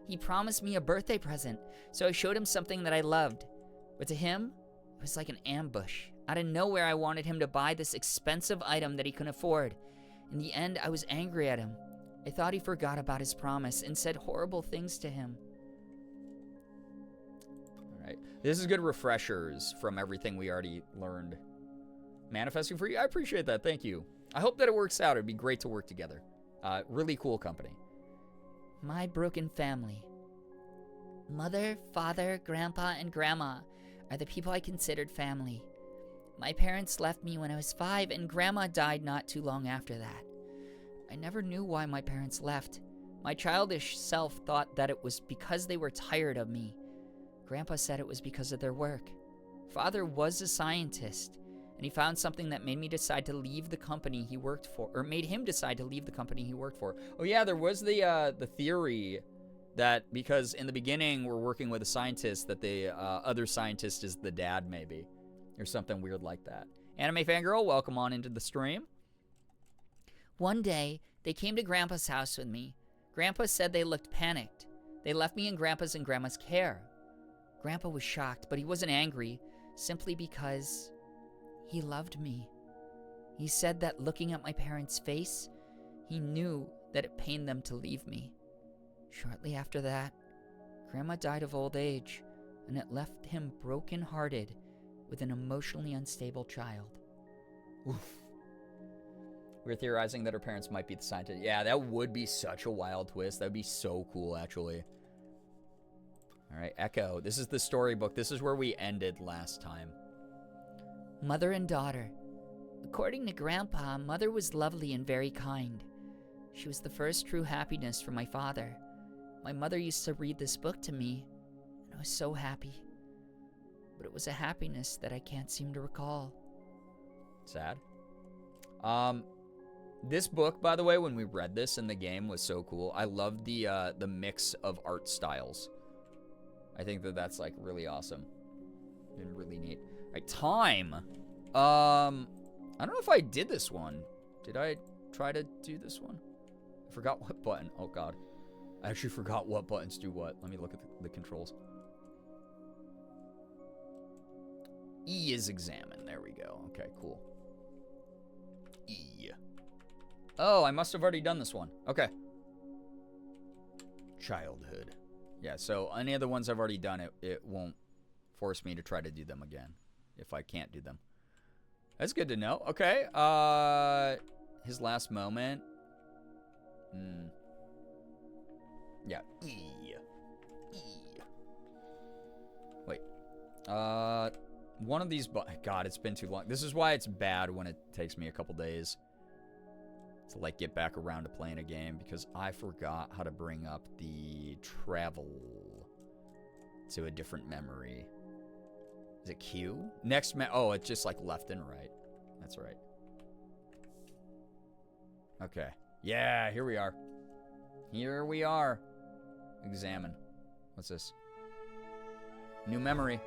He promised me a birthday present, so I showed him something that I loved. But to him, it was like an ambush. Out of nowhere, I wanted him to buy this expensive item that he couldn't afford. In the end, I was angry at him. I thought he forgot about his promise and said horrible things to him. All right. This is good refreshers from everything we already learned. Manifesting for you? I appreciate that. Thank you. I hope that it works out. It'd be great to work together. Really cool company. My broken family. Mother, father, grandpa, and grandma are the people I considered family. My parents left me when I was 5, and grandma died not too long after that. I never knew why my parents left. My childish self thought that it was because they were tired of me. Grandpa said it was because of their work. Father was a scientist, and he found something that made me decide to leave the company he worked for, or made him decide to leave the company he worked for. Oh yeah, there was the theory That because in the beginning we're working with a scientist, that the other scientist is the dad, maybe. Or something weird like that. Anime Fangirl, welcome on into the stream. One day, they came to Grandpa's house with me. Grandpa said they looked panicked. They left me in Grandpa's and Grandma's care. Grandpa was shocked, but he wasn't angry, simply because he loved me. He said that looking at my parents' face, he knew that it pained them to leave me. Shortly after that, Grandma died of old age, and it left him broken-hearted with an emotionally unstable child. Oof. We're theorizing that her parents might be the scientist. Yeah, that would be such a wild twist. That would be so cool, actually. All right, Echo. This is the storybook. This is where we ended last time. Mother and daughter. According to Grandpa, Mother was lovely and very kind. She was the first true happiness for my father. My mother used to read this book to me, and I was so happy. But it was a happiness that I can't seem to recall. Sad. This book, by the way, when we read this in the game, was so cool. I love the mix of art styles. I think that that's like really awesome and really neat. All right, time. I don't know if I did this one. Did I try to do this one? I forgot what button. Oh God, I actually forgot what buttons do what. Let me look at the controls. E is examine. There we go. Okay, cool. E. Oh, I must have already done this one. Okay. Childhood. Yeah, so any of the ones I've already done, it won't force me to try to do them again if I can't do them. That's good to know. Okay. His last moment. Yeah. E. Wait. One of these, God, it's been too long. This is why it's bad when it takes me a couple days to like get back around to playing a game, because I forgot how to bring up the travel to a different memory. Is it Q? Oh, it's just like left and right. That's right. Okay. Yeah, here we are. Here we are. Examine. What's this? New memory.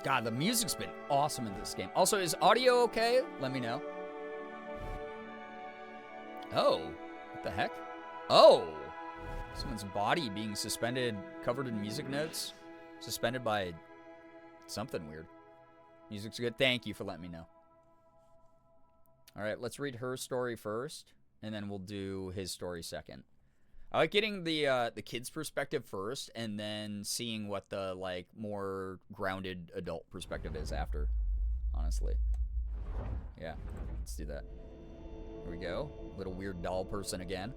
God, the music's been awesome in this game. Also, is audio okay? Let me know. Oh, what the heck? Oh, someone's body being suspended, covered in music notes, suspended by something weird. Music's good. Thank you for letting me know. All right, let's read her story first, and then we'll do his story second. I like getting the kid's perspective first, and then seeing what the like more grounded adult perspective is after. Honestly, yeah, let's do that. Here we go. Little weird doll person again.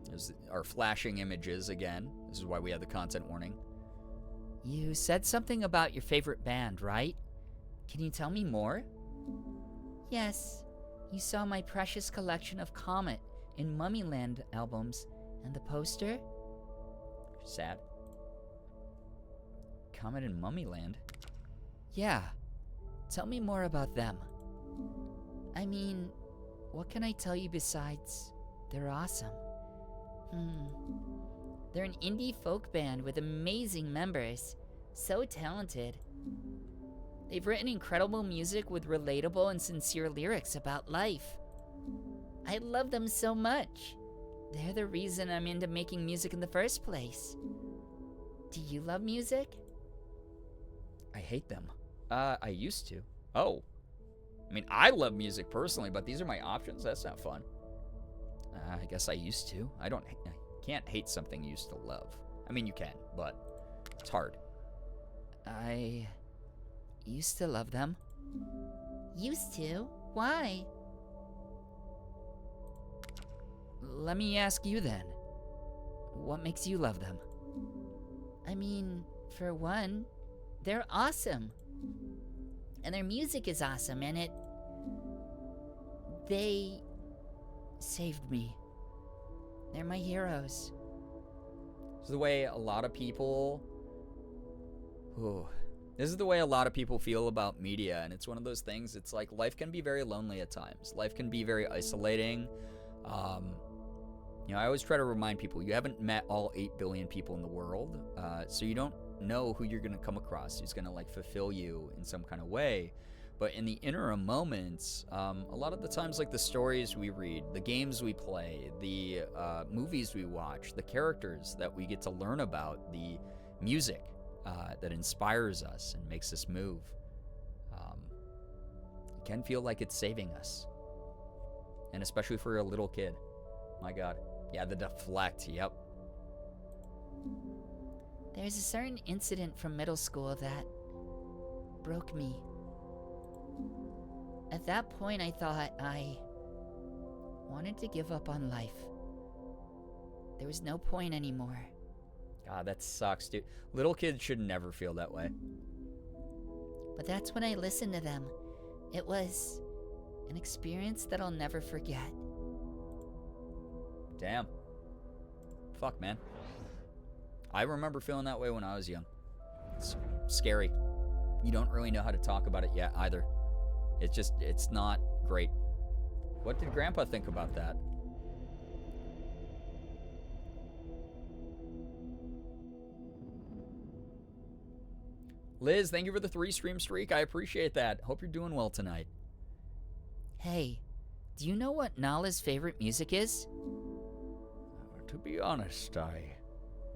There's our flashing images again. This is why we have the content warning. You said something about your favorite band, right? Can you tell me more? Yes. You saw my precious collection of Comet in Mummyland albums, and the poster? Sad. Comet in Mummyland? Yeah. Tell me more about them. I mean, what can I tell you besides they're awesome? They're an indie folk band with amazing members. So talented. They've written incredible music with relatable and sincere lyrics about life. I love them so much. They're the reason I'm into making music in the first place. Do you love music? I hate them. I used to. Oh. I mean, I love music personally, but these are my options. That's not fun. I guess I used to. I can't hate something you used to love. I mean, you can, but it's hard. I used to love them. Used to? Why? Let me ask you then. What makes you love them? I mean, for one, they're awesome. And their music is awesome, and they saved me. They're my heroes. This is the way a lot of people... This is the way a lot of people feel about media, and it's one of those things, it's like life can be very lonely at times. Life can be very isolating. I always try to remind people you haven't met all 8 billion people in the world, so you don't know who you're going to come across who's going to like fulfill you in some kind of way. But in the interim moments, a lot of the times, like the stories we read, the games we play, the movies we watch, the characters that we get to learn about, the music that inspires us and makes us move, it can feel like it's saving us. And especially for a little kid. My God. Yeah, the deflect, yep. There's a certain incident from middle school that broke me. At that point, I thought I wanted to give up on life. There was no point anymore. God, that sucks, dude. Little kids should never feel that way. But that's when I listened to them. It was an experience that I'll never forget. Damn. Fuck, man. I remember feeling that way when I was young. It's scary. You don't really know how to talk about it yet either. It's not great. What did Grandpa think about that? Liz, thank you for the 3-stream streak. I appreciate that. Hope you're doing well tonight. Hey, do you know what Nala's favorite music is? To be honest, I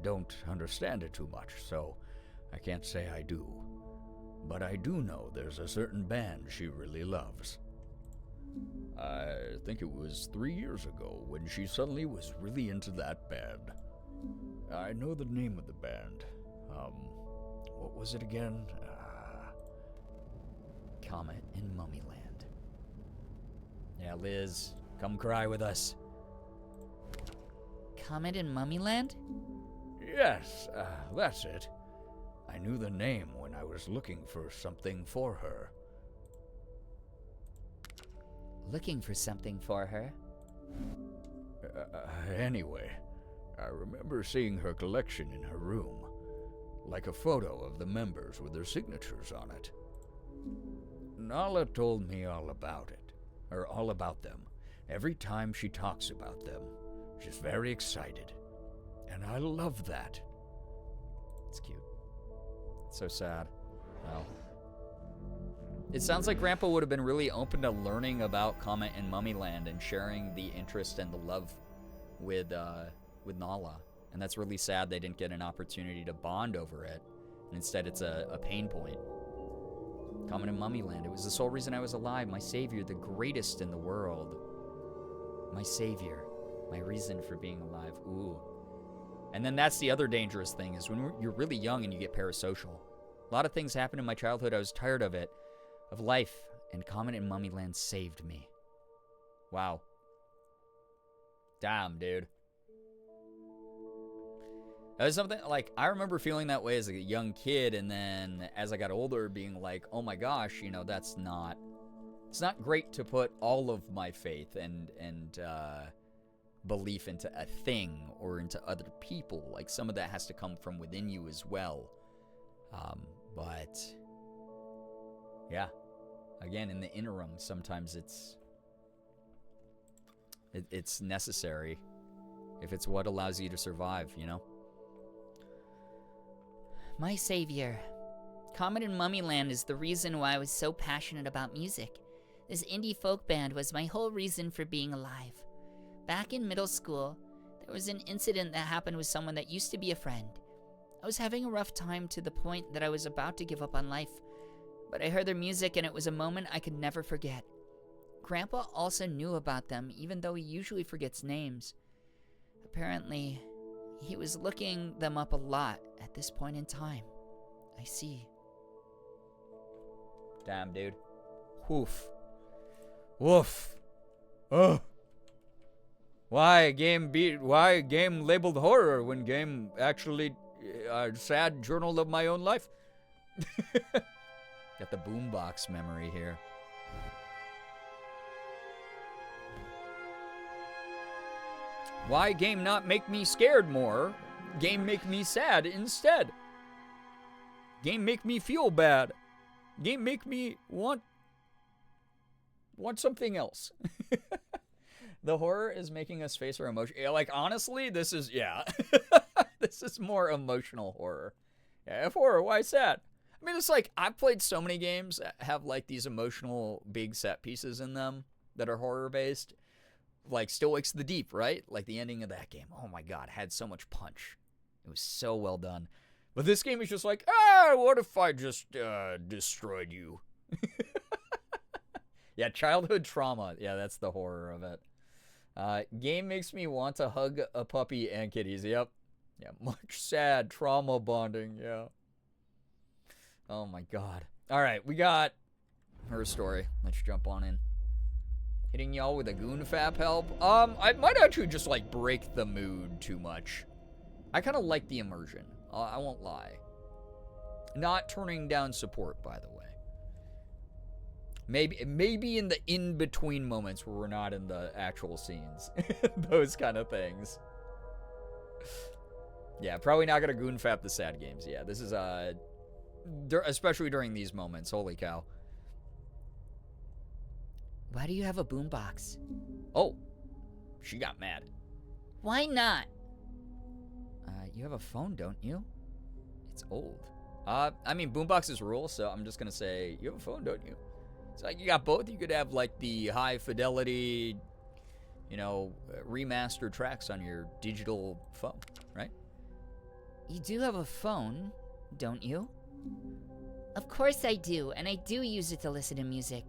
don't understand it too much, so I can't say I do. But I do know there's a certain band she really loves. I think it was 3 years ago when she suddenly was really into that band. I know the name of the band. What was it again? Comet in Mummyland. Yeah, Liz, come cry with us. Comet in Mummyland? Yes, that's it. I knew the name when I was looking for something for her. Looking for something for her? Anyway, I remember seeing her collection in her room. Like a photo of the members with their signatures on it. Nala told me all about it, or all about them. Every time she talks about them, she's very excited. And I love that. It's cute. It's so sad. Well, it sounds like Grandpa would have been really open to learning about Comet and Mummyland and sharing the interest and the love with Nala. And that's really sad they didn't get an opportunity to bond over it. And instead it's a pain point. Comet and Mummyland. It was the sole reason I was alive. My savior, the greatest in the world. My savior. My reason for being alive. Ooh. And then that's the other dangerous thing, is when you're really young and you get parasocial. A lot of things happened in my childhood. I was tired of it. Of life. And Comet and Mummyland saved me. Wow. Damn, dude. That was something, like, I remember feeling that way as a young kid, and then as I got older being like, oh my gosh, it's not great to put all of my faith and belief into a thing or into other people. Like, some of that has to come from within you as well. But, yeah, again, in the interim, sometimes it's necessary if it's what allows you to survive, My savior. Comet in Mummyland is the reason why I was so passionate about music. This indie folk band was my whole reason for being alive. Back in middle school, there was an incident that happened with someone that used to be a friend. I was having a rough time to the point that I was about to give up on life, but I heard their music and it was a moment I could never forget. Grandpa also knew about them, even though he usually forgets names. Apparently, he was looking them up a lot at this point in time. I see. Damn, dude. Woof. Woof. Oh. Why game labeled horror when game actually a sad journal of my own life? Got the boombox memory here. Why game not make me scared more? Game make me sad instead. Game make me feel bad. Game make me want something else. The horror is making us face our emotion. Yeah, like, honestly, this is, yeah. This is more emotional horror. Yeah, F horror, why sad? I mean, it's like, I've played so many games that have, like, these emotional big set pieces in them that are horror-based. Like, Still Wakes the Deep, right? Like, the ending of that game. Oh, my God, had so much punch. It was so well done. But this game is just like, what if I just destroyed you? Yeah, childhood trauma. Yeah, that's the horror of it. Game makes me want to hug a puppy and kitties. Yep. Yeah, much sad trauma bonding. Yeah. Oh my God. All right, we got her story. Let's jump on in. Hitting y'all with a goon fap help. I might actually just like break the mood too much. I kind of like the immersion. I won't lie. Not turning down support, by the way. Maybe in the in-between moments where we're not in the actual scenes. Those kind of things. Yeah, probably not gonna goon fap the sad games. Yeah, this is, especially during these moments. Holy cow. Why do you have a boombox? Oh, she got mad. Why not? You have a phone, don't you? It's old. I mean, boomboxes rule, so I'm just gonna say, you have a phone, don't you? It's like, you got both. You could have, like, the high fidelity, you know, remastered tracks on your digital phone, right? You do have a phone, don't you? Of course I do, and I do use it to listen to music.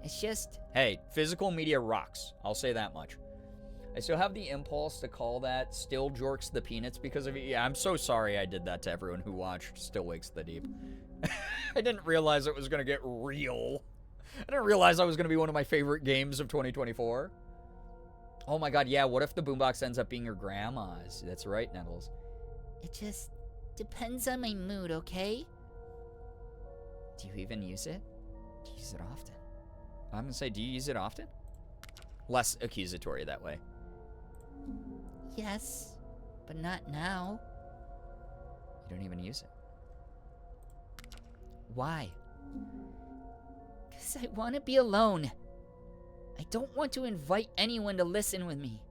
It's just... Hey, physical media rocks. I'll say that much. I still have the impulse to call that Still Jorks the Peanuts because of it. Yeah, I'm so sorry I did that to everyone who watched Still Wakes the Deep. I didn't realize it was going to get real. I didn't realize I was going to be one of my favorite games of 2024. Oh my God, yeah, what if the boombox ends up being your grandma's? That's right, Nettles. It just depends on my mood, okay? Do you even use it? Do you use it often? I'm going to say, do you use it often? Less accusatory that way. Yes, but not now. You don't even use it. Why? Because I want to be alone. I don't want to invite anyone to listen with me.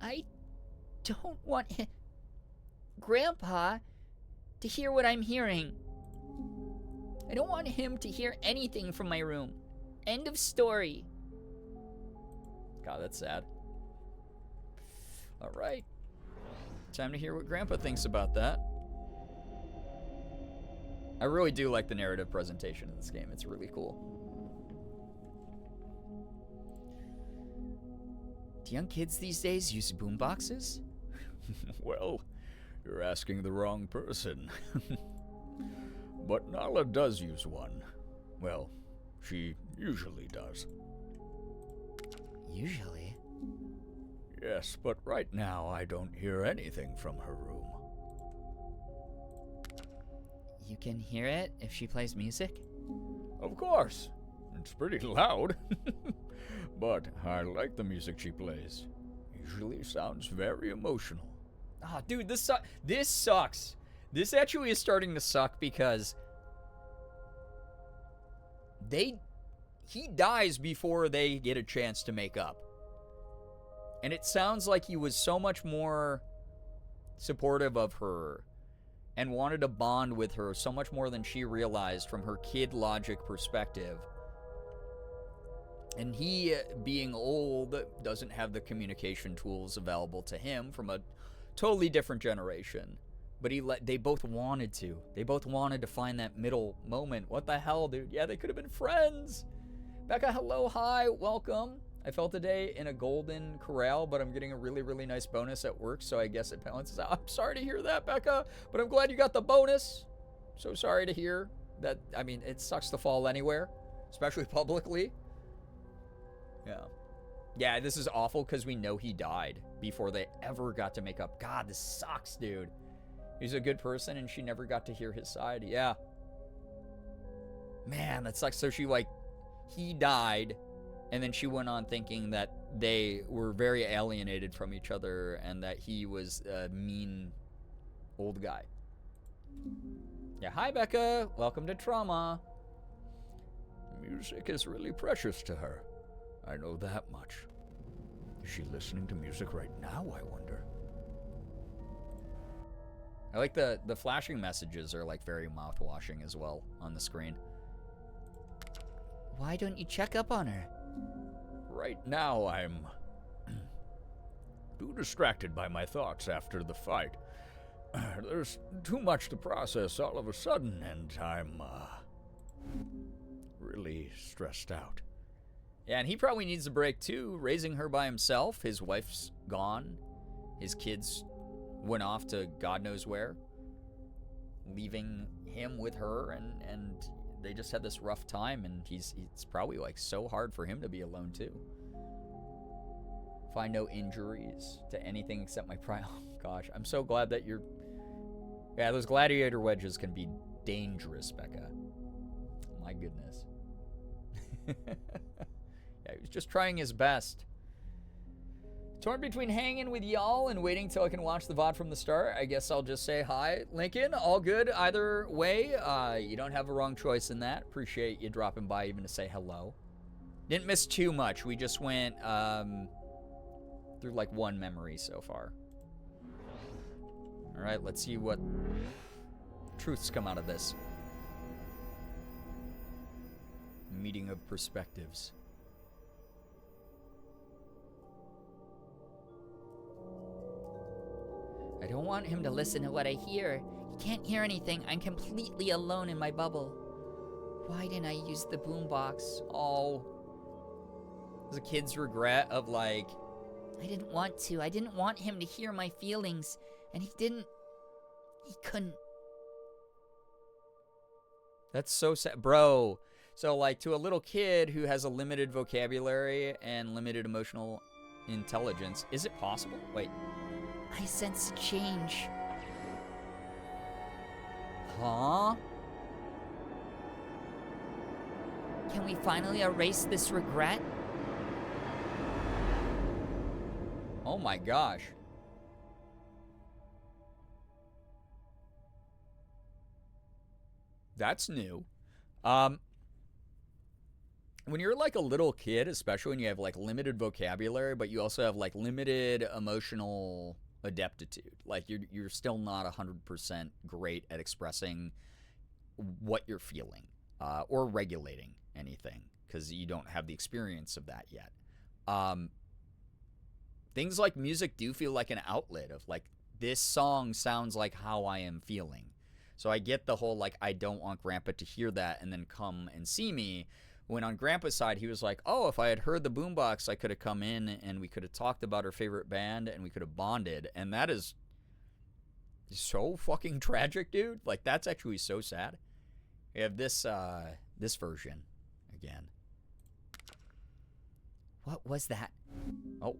I don't want Grandpa to hear what I'm hearing. I don't want him to hear anything from my room. End of story. God, that's sad. All right. Time to hear what Grandpa thinks about that. I really do like the narrative presentation of this game. It's really cool. Do young kids these days use boomboxes? Well, you're asking the wrong person. But Nala does use one. Well, she usually does. Usually? Yes, but right now I don't hear anything from her room. You can hear it if she plays music? Of course. It's pretty loud. But I like the music she plays. Usually sounds very emotional. Oh, dude, this sucks. This actually is starting to suck because he dies before they get a chance to make up. And it sounds like he was so much more supportive of her and wanted to bond with her so much more than she realized from her kid logic perspective. And he, being old, doesn't have the communication tools available to him from a totally different generation. But they both wanted to. They both wanted to find that middle moment. What the hell, dude? Yeah, they could have been friends. Becca, hello, hi, welcome. I felt today in a golden corral, but I'm getting a really, really nice bonus at work, so I guess it balances out. I'm sorry to hear that, Becca, but I'm glad you got the bonus. So sorry to hear that. I mean, it sucks to fall anywhere, especially publicly. Yeah. Yeah, this is awful because we know he died before they ever got to make up. God, this sucks, dude. He's a good person, and she never got to hear his side. Yeah. Man, that sucks. So he died, and then she went on thinking that they were very alienated from each other and that he was a mean old guy. Yeah, hi, Becca. Welcome to Trauma. Music is really precious to her. I know that much. Is she listening to music right now, I wonder? I like the flashing messages are like very mouth-washing as well on the screen. Why don't you check up on her? Right now, I'm too distracted by my thoughts after the fight. There's too much to process all of a sudden, and I'm really stressed out. Yeah, and he probably needs a break too, raising her by himself. His wife's gone. His kids went off to God knows where, leaving him with her, and they just had this rough time, and it's probably like so hard for him to be alone too. Find no injuries to anything except my pride. Oh gosh, I'm so glad that you're... Yeah, those gladiator wedges can be dangerous, Becca. My goodness. Yeah, he was just trying his best. Torn between hanging with y'all and waiting till I can watch the VOD from the start. I guess I'll just say hi. Lincoln, all good either way. You don't have a wrong choice in that. Appreciate you dropping by even to say hello. Didn't miss too much. We just went through like one memory so far. All right, let's see what truths come out of this. Meeting of perspectives. I don't want him to listen to what I hear. He can't hear anything. I'm completely alone in my bubble. Why didn't I use the boombox? Oh. There's a kid's regret of like... I didn't want to. I didn't want him to hear my feelings. And he didn't. He couldn't. That's so sad. Bro. So like to a little kid who has a limited vocabulary and limited emotional intelligence, is it possible? Wait. I sense a change. Huh? Can we finally erase this regret? Oh my gosh. That's new. When you're like a little kid, especially when you have like limited vocabulary, but you also have like limited emotional adeptitude, like you're still not 100% great at expressing what you're feeling or regulating anything because you don't have the experience of that yet. Things like music do feel like an outlet of like, this song sounds like how I am feeling. So I get the whole like, I don't want Grandpa to hear that and then come and see me. When on Grandpa's side, he was like, oh, if I had heard the boombox, I could have come in and we could have talked about our favorite band and we could have bonded. And that is so fucking tragic, dude. Like, that's actually so sad. We have this version again. What was that? Oh.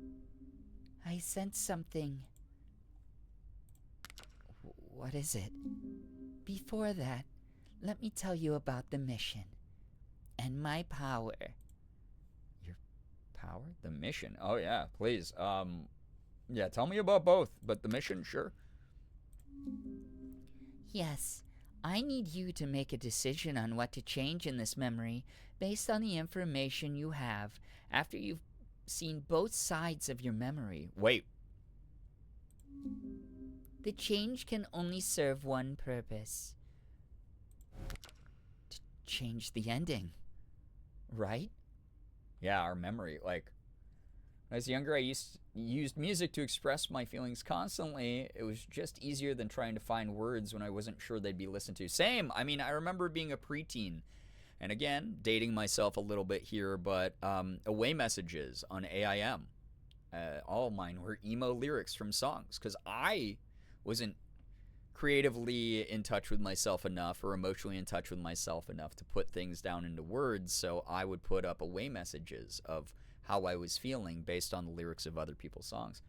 I sense something. What is it? Before that, let me tell you about the mission. And my power. Your power? The mission? Oh, yeah, please. Yeah, tell me about both, but the mission, sure. Yes, I need you to make a decision on what to change in this memory based on the information you have after you've seen both sides of your memory. Wait. The change can only serve one purpose. To change the ending. Right? Yeah, our memory. Like, when I was younger, I used music to express my feelings constantly. It was just easier than trying to find words when I wasn't sure they'd be listened to. Same. I mean, I remember being a preteen. And again, dating myself a little bit here, but away messages on AIM. All of mine were emo lyrics from songs because I wasn't creatively in touch with myself enough or emotionally in touch with myself enough to put things down into words, so I would put up away messages of how I was feeling based on the lyrics of other people's songs.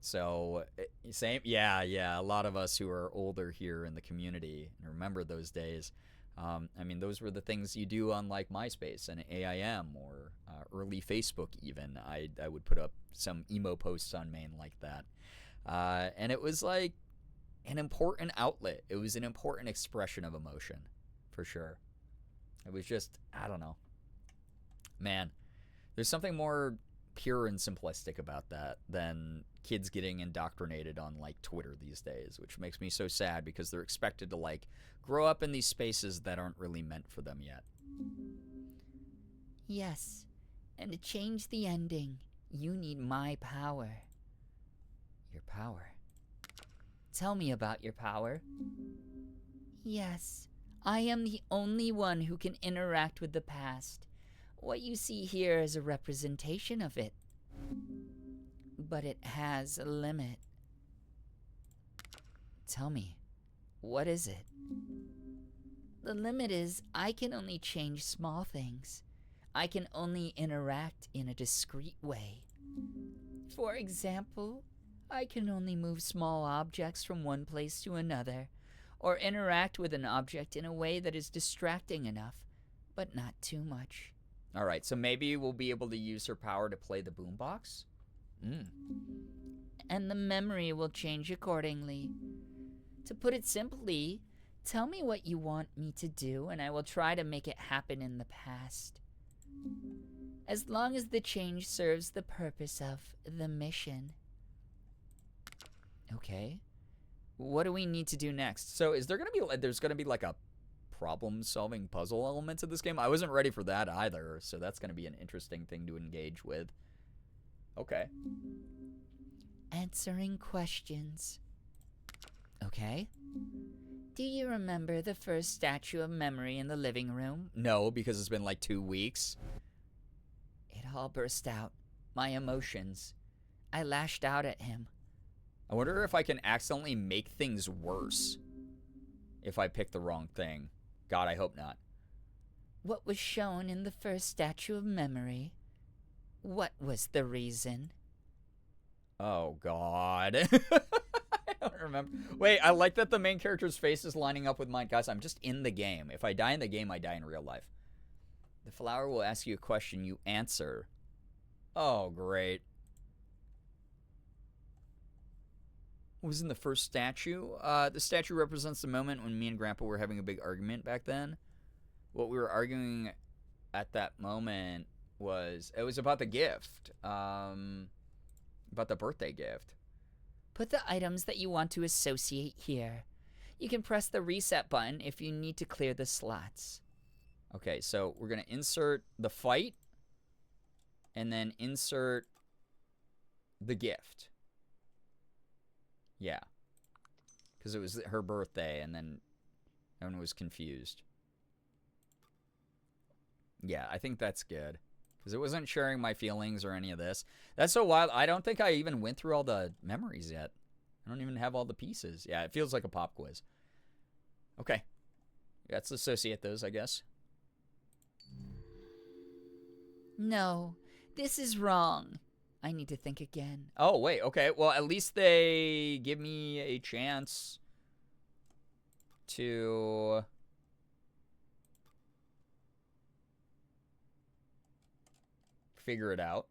Same, yeah, a lot of us who are older here in the community and remember those days. I mean, those were the things you do on like MySpace and AIM or early Facebook even. I would put up some emo posts on Maine like that. And it was like an important outlet. It was an important expression of emotion, for sure. It was just, I don't know. Man, There's something more pure and simplistic about that than kids getting indoctrinated on like Twitter these days, which makes me so sad because they're expected to like grow up in these spaces that aren't really meant for them yet. Yes, and to change the ending, you need my power. Your power. Tell me about your power. Yes, I am the only one who can interact with the past. What you see here is a representation of it. But it has a limit. Tell me, what is it? The limit is I can only change small things. I can only interact in a discrete way. For example, I can only move small objects from one place to another, or interact with an object in a way that is distracting enough, but not too much. All right, so maybe we'll be able to use her power to play the boombox? And the memory will change accordingly. To put it simply, tell me what you want me to do, and I will try to make it happen in the past. As long as the change serves the purpose of the mission. Okay. What do we need to do next? So is there going to be, there's going to be like a problem-solving puzzle element to this game? I wasn't ready for that either, so that's going to be an interesting thing to engage with. Okay. Answering questions. Okay. Do you remember the first statue of memory in the living room? No, because it's been like 2 weeks. It all burst out. My emotions. I lashed out at him. I wonder if I can accidentally make things worse if I pick the wrong thing. God, I hope not. What was shown in the first statue of memory? What was the reason? Oh, God. I don't remember. Wait, I like that the main character's face is lining up with mine. Guys, I'm just in the game. If I die in the game, I die in real life. The flower will ask you a question. You answer. Oh, great. What was in the first statue? The statue represents the moment when me and Grandpa were having a big argument back then. What we were arguing at that moment was, it was about the gift. About the birthday gift. Put the items that you want to associate here. You can press the reset button if you need to clear the slots. Okay, so we're going to insert the fight and then insert the gift. Yeah. Because it was her birthday and then everyone was confused. Yeah, I think that's good. Because it wasn't sharing my feelings or any of this. That's so wild. I don't think I even went through all the memories yet. I don't even have all the pieces. Yeah, it feels like a pop quiz. Okay. Let's associate those, I guess. No, this is wrong. I need to think again. Oh, wait. Okay. Well, at least they give me a chance to... figure it out.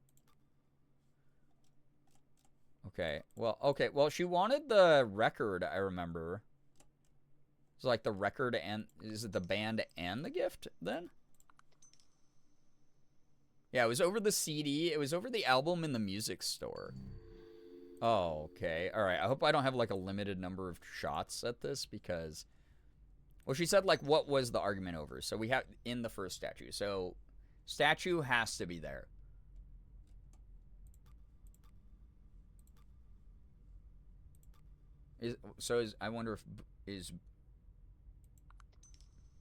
Okay. Well, she wanted the record, I remember. It's like the record and... is it the band and the gift, then? Yeah, it was over the CD. It was over the album in the music store. Oh, okay. All right. I hope I don't have, like, a limited number of shots at this, because... well, she said, like, what was the argument over? So we have... in the first statue. So, statue has to be there. I wonder if... is...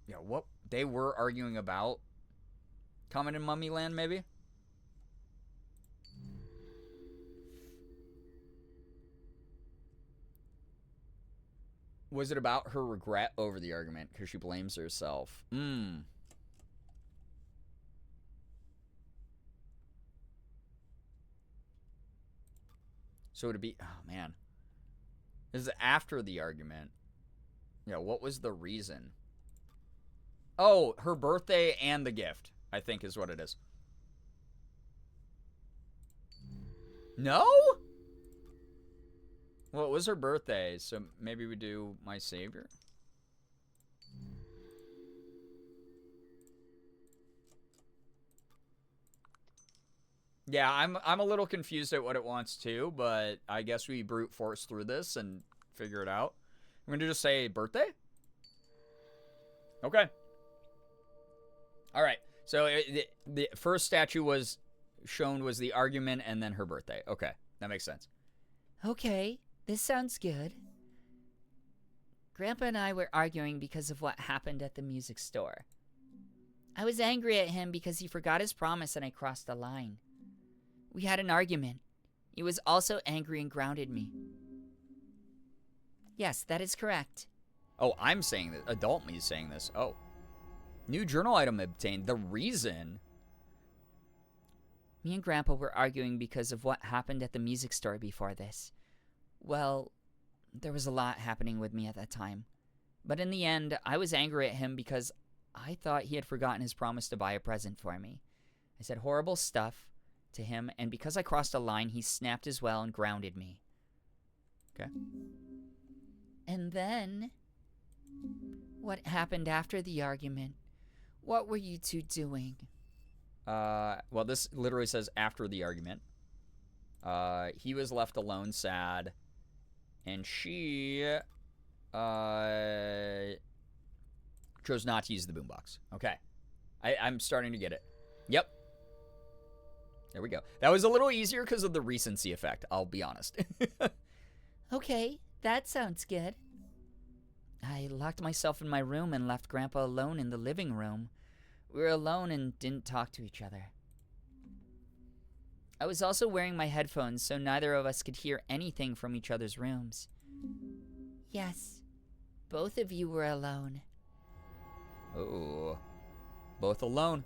yeah, what they were arguing about... Common in Mummy Land, maybe? Was it about her regret over the argument? Because she blames herself. So it'd be... oh, man. This is after the argument. Yeah, what was the reason? Oh, her birthday and the gift, I think is what it is. No? Well, it was her birthday, so maybe we do My Savior. Yeah, I'm a little confused at what it wants to, but I guess we brute force through this and figure it out. I'm gonna just say birthday. Okay. All right. So the first statue was shown was the argument and then her birthday. Okay, that makes sense. Okay, this sounds good. Grandpa and I were arguing because of what happened at the music store. I was angry at him because he forgot his promise and I crossed the line. We had an argument. He was also angry and grounded me. Yes, that is correct. Oh, I'm saying that. Adult me is saying this. Oh. New journal item obtained. The reason. Me and Grandpa were arguing because of what happened at the music store before this. Well, there was a lot happening with me at that time. But in the end, I was angry at him because I thought he had forgotten his promise to buy a present for me. I said horrible stuff to him, and because I crossed a line, he snapped as well and grounded me. Okay. And then, what happened after the argument? What were you two doing? Well, this literally says after the argument. He was left alone, sad, and she, chose not to use the boombox. Okay. I'm starting to get it. Yep. There we go. That was a little easier because of the recency effect, I'll be honest. Okay, that sounds good. I locked myself in my room and left Grandpa alone in the living room. We were alone and didn't talk to each other. I was also wearing my headphones so neither of us could hear anything from each other's rooms. Yes, both of you were alone. Oh. Both alone.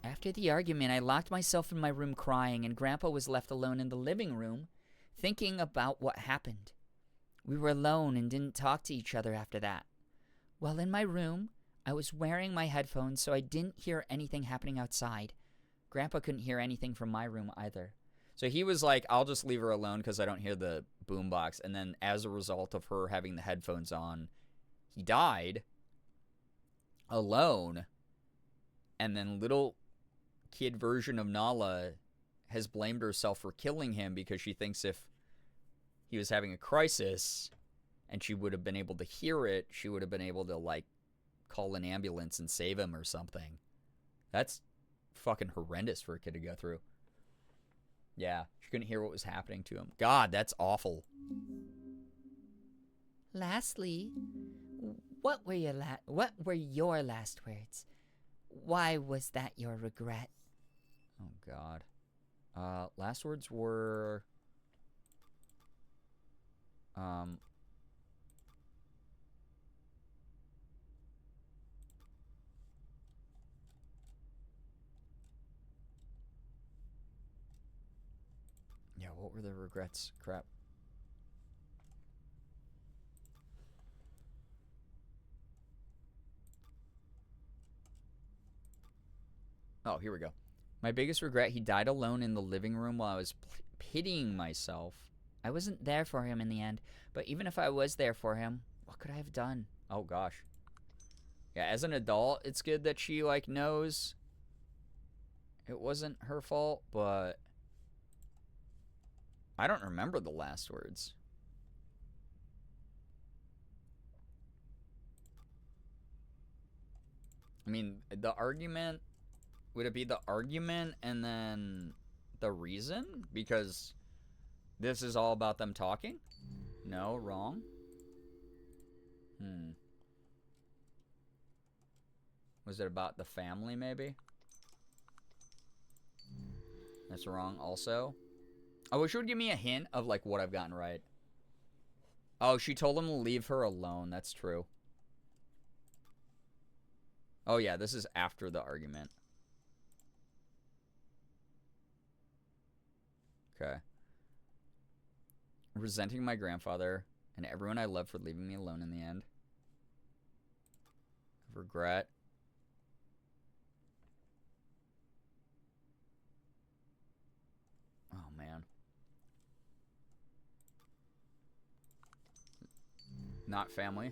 After the argument, I locked myself in my room crying, and Grandpa was left alone in the living room, thinking about what happened. We were alone and didn't talk to each other after that. While in my room, I was wearing my headphones, so I didn't hear anything happening outside. Grandpa couldn't hear anything from my room either. So he was like, I'll just leave her alone because I don't hear the boombox. And then as a result of her having the headphones on, he died alone. And then little kid version of Nala has blamed herself for killing him because she thinks if he was having a crisis and she would have been able to hear it, she would have been able to, like, call an ambulance and save him or something. That's fucking horrendous for a kid to go through. Yeah, she couldn't hear what was happening to him. God, that's awful. Lastly, what were your last words? Why was that your regret? Oh, God. Last words were... Yeah, what were the regrets? Crap. Oh, here we go. My biggest regret, he died alone in the living room while I was pitying myself. I wasn't there for him in the end, but even if I was there for him, what could I have done? Oh, gosh. Yeah, as an adult, it's good that she, like, knows it wasn't her fault, but I don't remember the last words. I mean, the argument... Would it be the argument and then the reason? Because this is all about them talking? No, wrong. Was it about the family, maybe? That's wrong also. I wish it would give me a hint of, like, what I've gotten right. Oh, she told him to leave her alone. That's true. Oh, yeah, this is after the argument. Okay. Resenting my grandfather and everyone I love for leaving me alone in the end. Regret. Oh, man. Not family.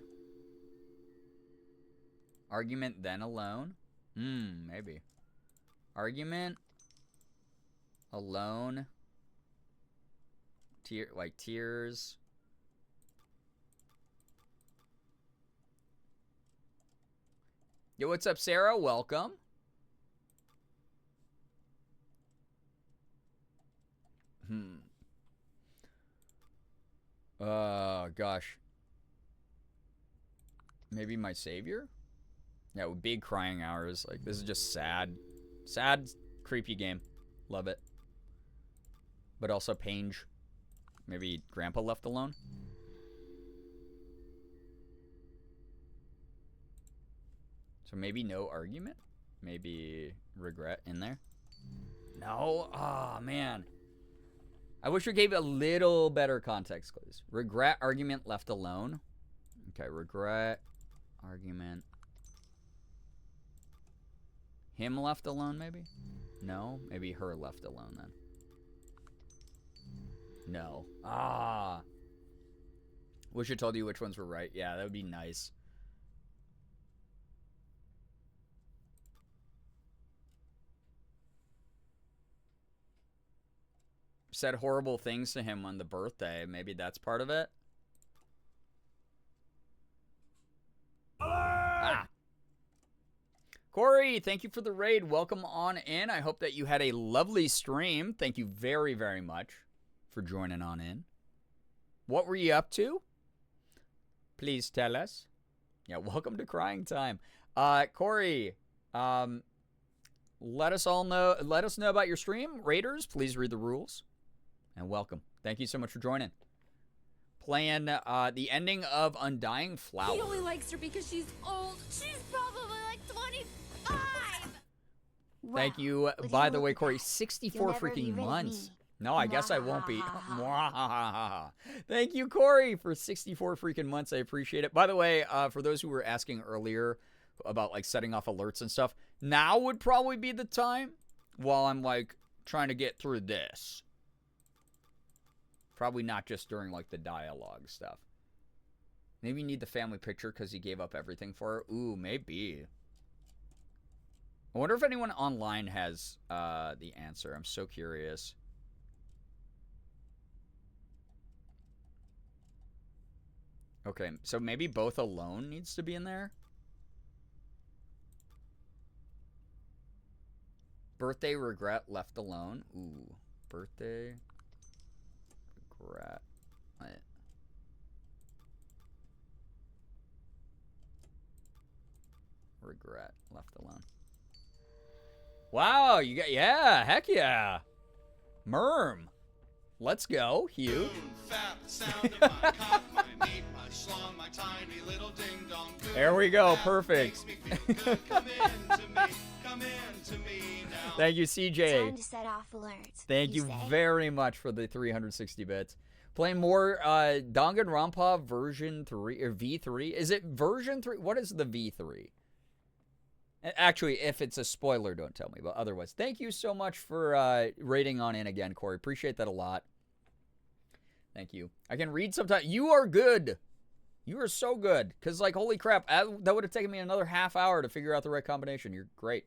Argument, then alone. Maybe. Argument. Alone. Tears. Yo, what's up, Sarah? Welcome. Gosh. Maybe my savior? Yeah, with big crying hours. Like, this is just sad. Sad, creepy game. Love it. But also Pange. Maybe Grandpa left alone? So maybe no argument? Maybe regret in there? No? Oh, man. I wish we gave a little better context clues. Regret, argument, left alone. Okay, regret, argument. Him left alone, maybe? No? Maybe her left alone, then. No. Ah. Wish I told you which ones were right. Yeah, that would be nice. Said horrible things to him on the birthday. Maybe that's part of it. Ah. Corey, thank you for the raid. Welcome on in. I hope that you had a lovely stream. Thank you very, very much for joining on in. What were you up to? Please tell us. Yeah, welcome to Crying Time. Corey, let us know about your stream. Raiders, please read the rules. And welcome. Thank you so much for joining. Playing the ending of Undying Flower. He only likes her because she's old. She's probably like 25. Thank you, by the way, Corey. 64 freaking months. No, I guess I won't be. Thank you, Corey, for 64 freaking months. I appreciate it. By the way, for those who were asking earlier about like setting off alerts and stuff, now would probably be the time while I'm like trying to get through this. Probably not just during like the dialogue stuff. Maybe you need the family picture because he gave up everything for her. Ooh, maybe. I wonder if anyone online has the answer. I'm so curious. Okay, so maybe both alone needs to be in there. Birthday regret left alone. Ooh, birthday regret. Regret left alone. Wow, you got, yeah, heck yeah. Merm. Let's go, Hugh. There we go, perfect. Thank you, CJ. Time to set off alerts. Thank you very much for the 360 bits. Playing more Danganronpa version 3 or V3. Is it version 3? What is the V3? Actually, if it's a spoiler, don't tell me. But otherwise, thank you so much for rating on in again, Corey. Appreciate that a lot. Thank you. I can read sometimes. You are good. You are so good. Because, like, holy crap, that would have taken me another half hour to figure out the right combination. You're great.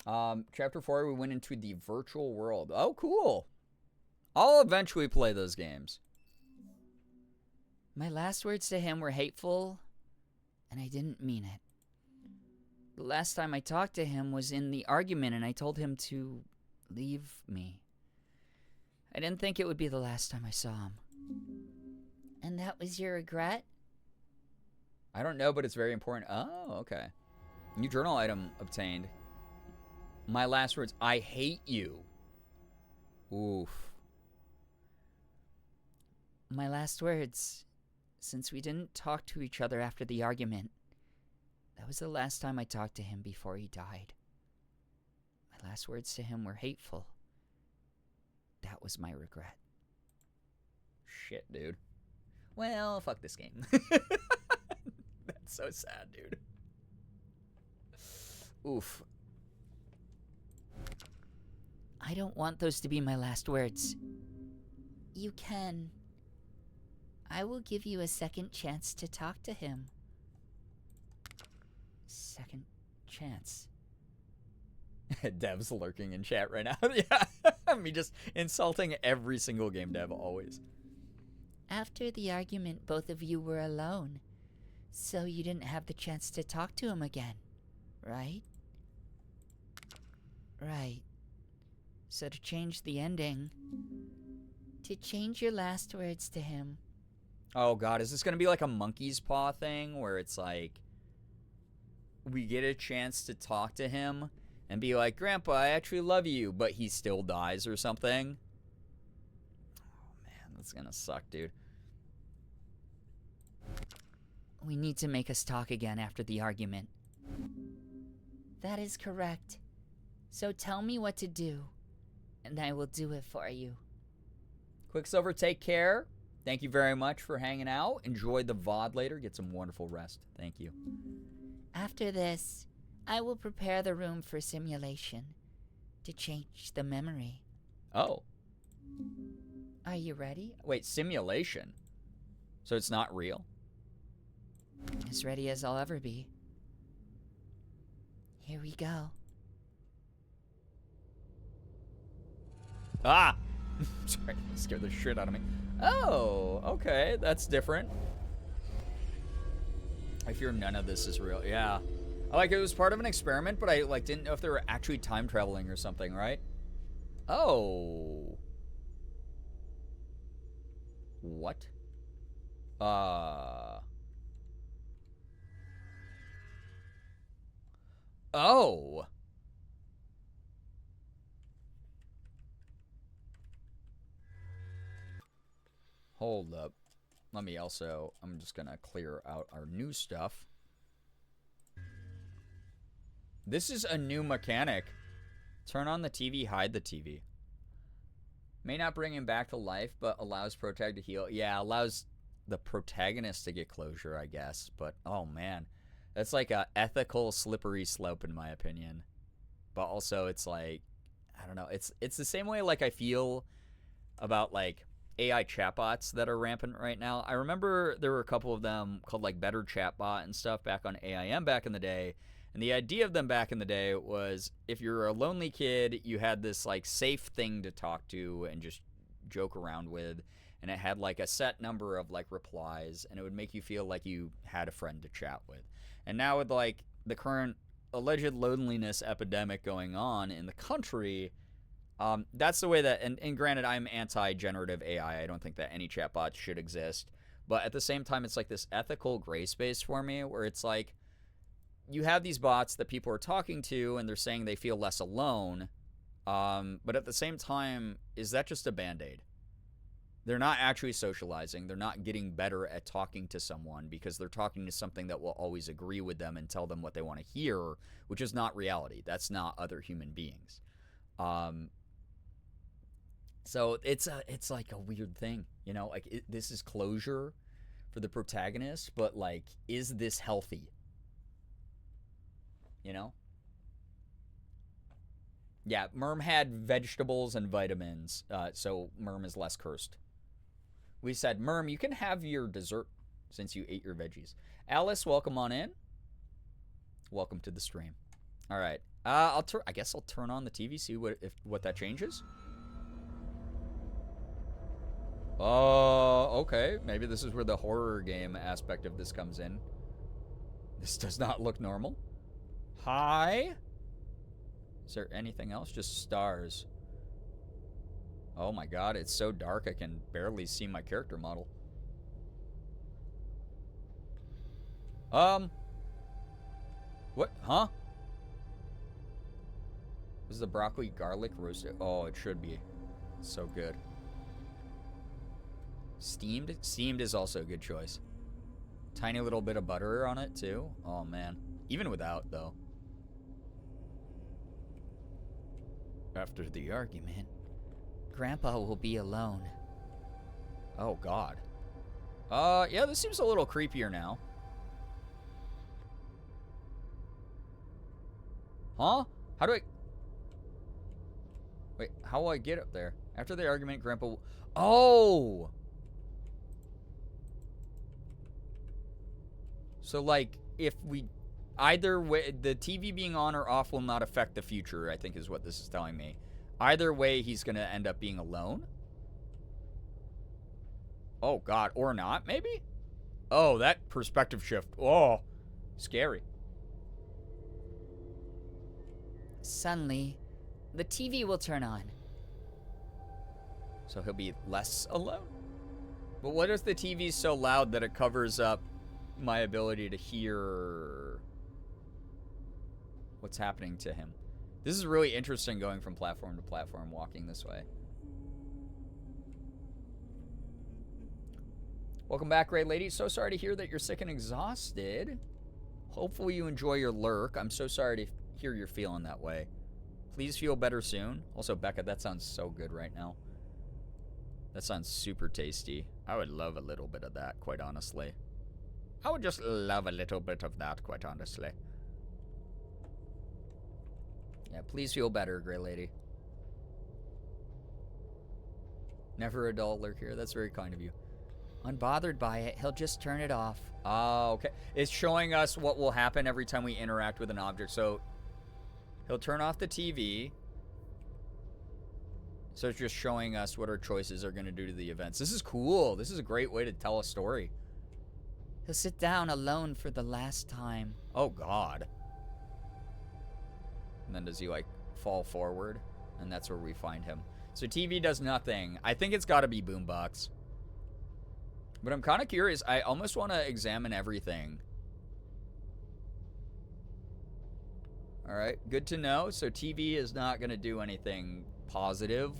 Chapter 4, we went into the virtual world. Oh, cool. I'll eventually play those games. My last words to him were hateful, and I didn't mean it. The last time I talked to him was in the argument, and I told him to leave me. I didn't think it would be the last time I saw him. And that was your regret? I don't know, but it's very important. Oh, okay. New journal item obtained. My last words, I hate you. Oof. My last words, since we didn't talk to each other after the argument, that was the last time I talked to him before he died. My last words to him were hateful. That was my regret. Shit, dude. Well, fuck this game. That's so sad, dude. Oof. I don't want those to be my last words. You can. I will give you a second chance to talk to him. Second chance. Dev's lurking in chat right now. Yeah, me just insulting every single game dev always. After the argument, both of you were alone, so you didn't have the chance to talk to him again, right? Right. So to change the ending, to change your last words to him. Oh god, is this gonna be like a monkey's paw thing where it's like we get a chance to talk to him and be like, Grandpa, I actually love you, but he still dies or something? Oh man, that's gonna suck, dude. We need to make us talk again after the argument. That is correct. So tell me what to do, and I will do it for you. Quicksilver, take care. Thank you very much for hanging out. Enjoy the VOD later. Get some wonderful rest. Thank you. After this, I will prepare the room for simulation to change the memory. Oh. Are you ready? Wait, simulation? So it's not real? As ready as I'll ever be. Here we go. Ah! Sorry, that scared the shit out of me. Oh, okay, that's different. I fear none of this is real. Yeah. Like, it was part of an experiment, but I, like, didn't know if they were actually time traveling or something, right? Oh. What? Oh. Hold up. Let me also, I'm just gonna clear out our new stuff. This is a new mechanic. Turn on the TV, hide the TV. May not bring him back to life, but allows protag to heal. Yeah, allows the protagonist to get closure, I guess. But, oh man. That's like a ethical slippery slope in my opinion. But also it's like, I don't know. It's the same way like I feel about like AI chatbots that are rampant right now. I remember there were a couple of them called like Better Chatbot and stuff back on AIM back in the day. And the idea of them back in the day was if you're a lonely kid, you had this like safe thing to talk to and just joke around with. And it had like a set number of like replies and it would make you feel like you had a friend to chat with. And now with like the current alleged loneliness epidemic going on in the country, that's the way that, and granted, I'm anti-generative AI. I don't think that any chatbots should exist. But at the same time, it's like this ethical gray space for me where it's like you have these bots that people are talking to and they're saying they feel less alone. But at the same time, is that just a Band-Aid? They're not actually socializing. They're not getting better at talking to someone because they're talking to something that will always agree with them and tell them what they want to hear, which is not reality. That's not other human beings. So it's like a weird thing, you know, like this is closure for the protagonist, but like, is this healthy? You know? Yeah, Merm had vegetables and vitamins, so Merm is less cursed. We said, Merm, you can have your dessert since you ate your veggies. Alice, welcome on in. Welcome to the stream. All right, I guess I'll turn on the TV, see what that changes. Okay. Maybe this is where the horror game aspect of this comes in. This does not look normal. Hi? Is there anything else? Just stars. Oh my god, it's so dark I can barely see my character model. What? Huh? This is the broccoli garlic roasted. Oh, it should be. It's so good. Steamed? Steamed is also a good choice. Tiny little bit of butter on it, too. Oh, man. Even without, though. After the argument, Grandpa will be alone. Oh, God. Yeah, this seems a little creepier now. Huh? How do I... Wait, how will I get up there? After the argument, Grandpa will... Oh! So, like, if we... either way, the TV being on or off will not affect the future, I think is what this is telling me. Either way, he's going to end up being alone. Oh, God. Or not, maybe? Oh, that perspective shift. Oh, scary. Suddenly, the TV will turn on. So he'll be less alone? But what if the TV's so loud that it covers up my ability to hear what's happening to him? This is really interesting going from platform to platform walking this way. Welcome back, Great Lady. So sorry to hear that you're sick and exhausted. Hopefully you enjoy your lurk. I'm so sorry to hear you're feeling that way. Please feel better soon. Also, Becca, that sounds so good right now. That sounds super tasty. I would love a little bit of that, quite honestly. I would just love a little bit of that, quite honestly. Yeah, please feel better, Grey Lady. Never a dull lurk here. That's very kind of you. Unbothered by it, he'll just turn it off. Oh, okay. It's showing us what will happen every time we interact with an object. So he'll turn off the TV. So it's just showing us what our choices are going to do to the events. This is cool. This is a great way to tell a story. He'll sit down alone for the last time. Oh, God. And then does he, like, fall forward? And that's where we find him. So TV does nothing. I think it's got to be Boombox. But I'm kind of curious. I almost want to examine everything. All right, good to know. So TV is not going to do anything positive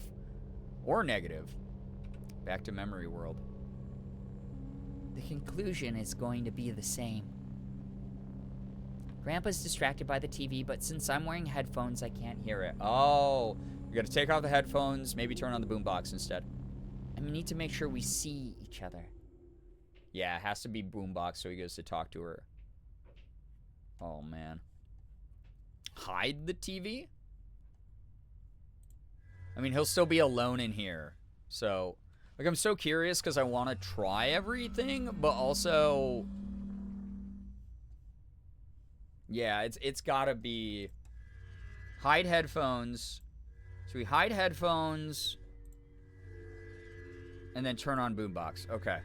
or negative. Back to memory world. The conclusion is going to be the same. Grandpa's distracted by the TV, but since I'm wearing headphones, I can't hear it. Oh, you got to take off the headphones, maybe turn on the boombox instead. And we need to make sure we see each other. Yeah, it has to be boombox so he goes to talk to her. Oh, man. Hide the TV? I mean, he'll still be alone in here. So, like, I'm so curious because I want to try everything, but also... Yeah, it's got to be... Hide headphones. So we hide headphones. And then turn on boombox. Okay.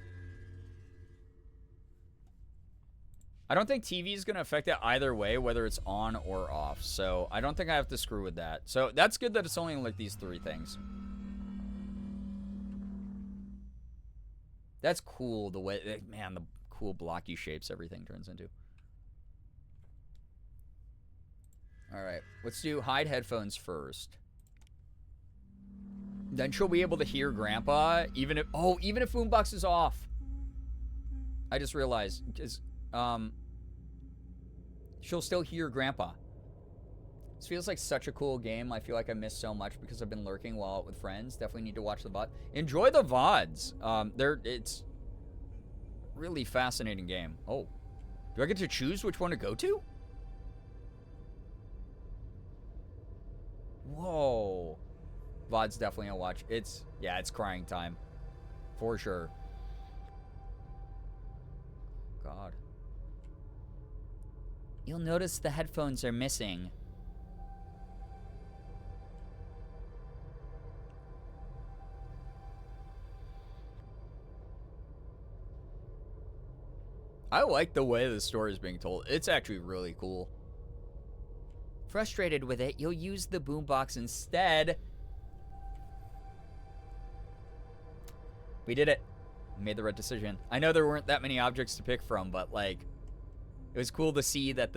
I don't think TV is going to affect it either way, whether it's on or off. So I don't think I have to screw with that. So that's good that it's only like these three things. That's cool, the way, man, the cool blocky shapes everything turns into. All right, let's do hide headphones first. Then she'll be able to hear Grandpa, even if boombox is off. I just realized, because, she'll still hear Grandpa. This feels like such a cool game. I feel like I missed so much because I've been lurking while out with friends. Definitely need to watch the VOD. Enjoy the VODs. It's really fascinating game. Oh, do I get to choose which one to go to? Whoa. VOD's definitely a watch. It's crying time. For sure. God. You'll notice the headphones are missing. I like the way the story is being told. It's actually really cool. Frustrated with it, you'll use the boombox instead. We did it. We made the right decision. I know there weren't that many objects to pick from, but, like, it was cool to see that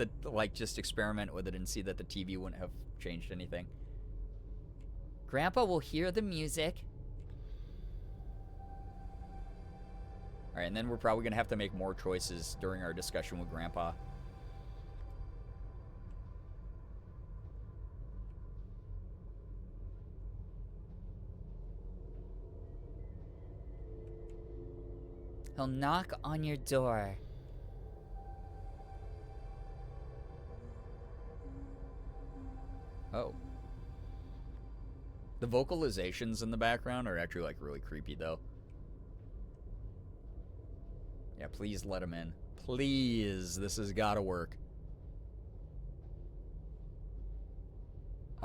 just experiment with it and see that the TV wouldn't have changed anything. Grandpa will hear the music. All right, and then we're probably going to have to make more choices during our discussion with Grandpa. He'll knock on your door. Oh. The vocalizations in the background are actually, like, really creepy, though. Yeah, please let him in. Please. This has got to work.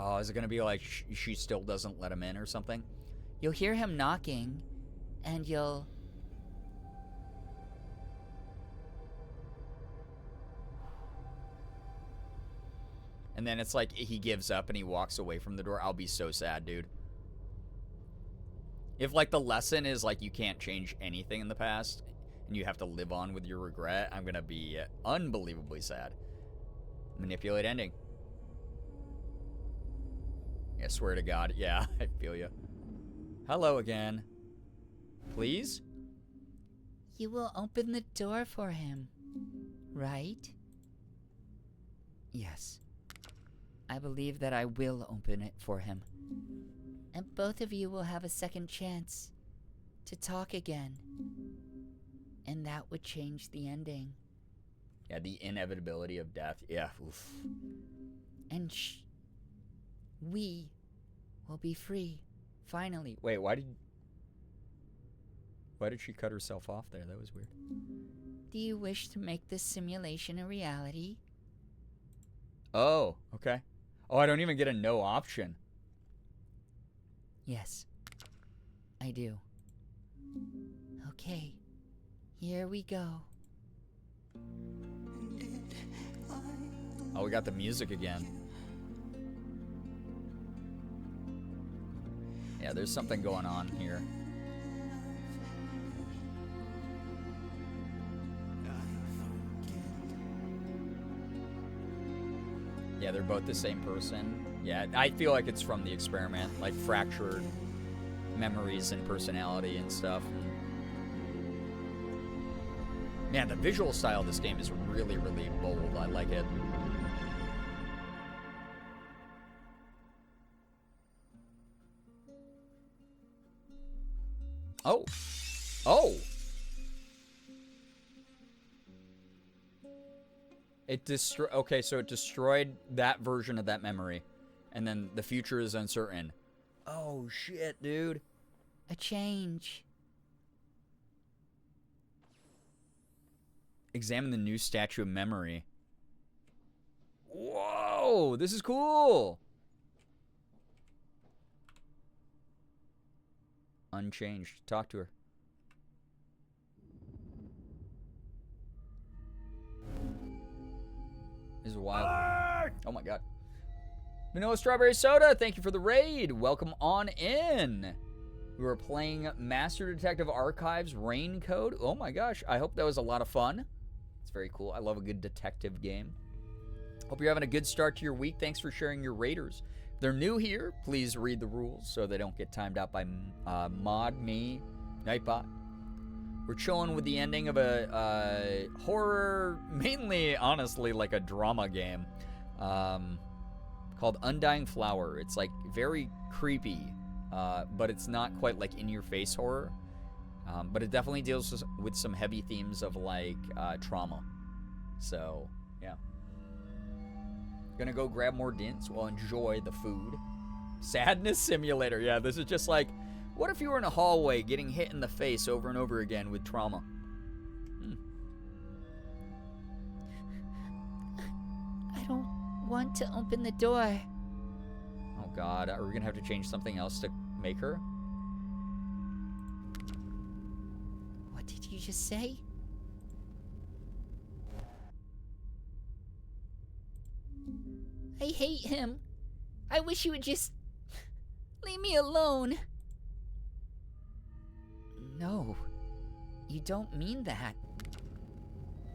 Oh, is it gonna be like she still doesn't let him in or something? You'll hear him knocking, and you'll... And then it's like he gives up and he walks away from the door. I'll be so sad, dude. If, like, the lesson is, like, you can't change anything in the past and you have to live on with your regret, I'm gonna be unbelievably sad. Manipulate ending. Yeah, swear to God. Yeah, I feel you. Hello again. Please? You will open the door for him, right? Yes. I believe that I will open it for him. And both of you will have a second chance to talk again. And that would change the ending. Yeah, the inevitability of death. Yeah, oof. And we will be free, finally. Wait, why did she cut herself off there? That was weird. Do you wish to make this simulation a reality? Oh, okay. Oh, I don't even get a no option. Yes, I do. Okay, here we go. Oh, we got the music again. Yeah, there's something going on here. Yeah, they're both the same person. Yeah, I feel like it's from the experiment, like fractured memories and personality and stuff. Man, the visual style of this game is really, really bold. I like it. Oh. Oh. It okay, so it destroyed that version of that memory. And then the future is uncertain. Oh, shit, dude. A change. Examine the new statue of memory. Whoa, this is cool. Unchanged. Talk to her. This is wild. Oh my god. Vanilla Strawberry Soda, thank you for the raid. Welcome on in. We were playing Master Detective Archives Raincoat. Oh my gosh, I hope that was a lot of fun. It's very cool. I love a good detective game. Hope you're having a good start to your week. Thanks for sharing your raiders. If they're new here, please read the rules so they don't get timed out by Mod, me, Nightbot. We're chilling with the ending of a horror, mainly, honestly, like a drama game called Undying Flower. It's like very creepy, but it's not quite like in-your-face horror. But it definitely deals with some heavy themes of like trauma. So, yeah. Gonna go grab more dints. Well, enjoy the food. Sadness Simulator. Yeah, this is just like, what if you were in a hallway getting hit in the face over and over again with trauma? I don't want to open the door. Oh god, are we gonna have to change something else to make her? What did you just say? I hate him. I wish you would just leave me alone. No, you don't mean that.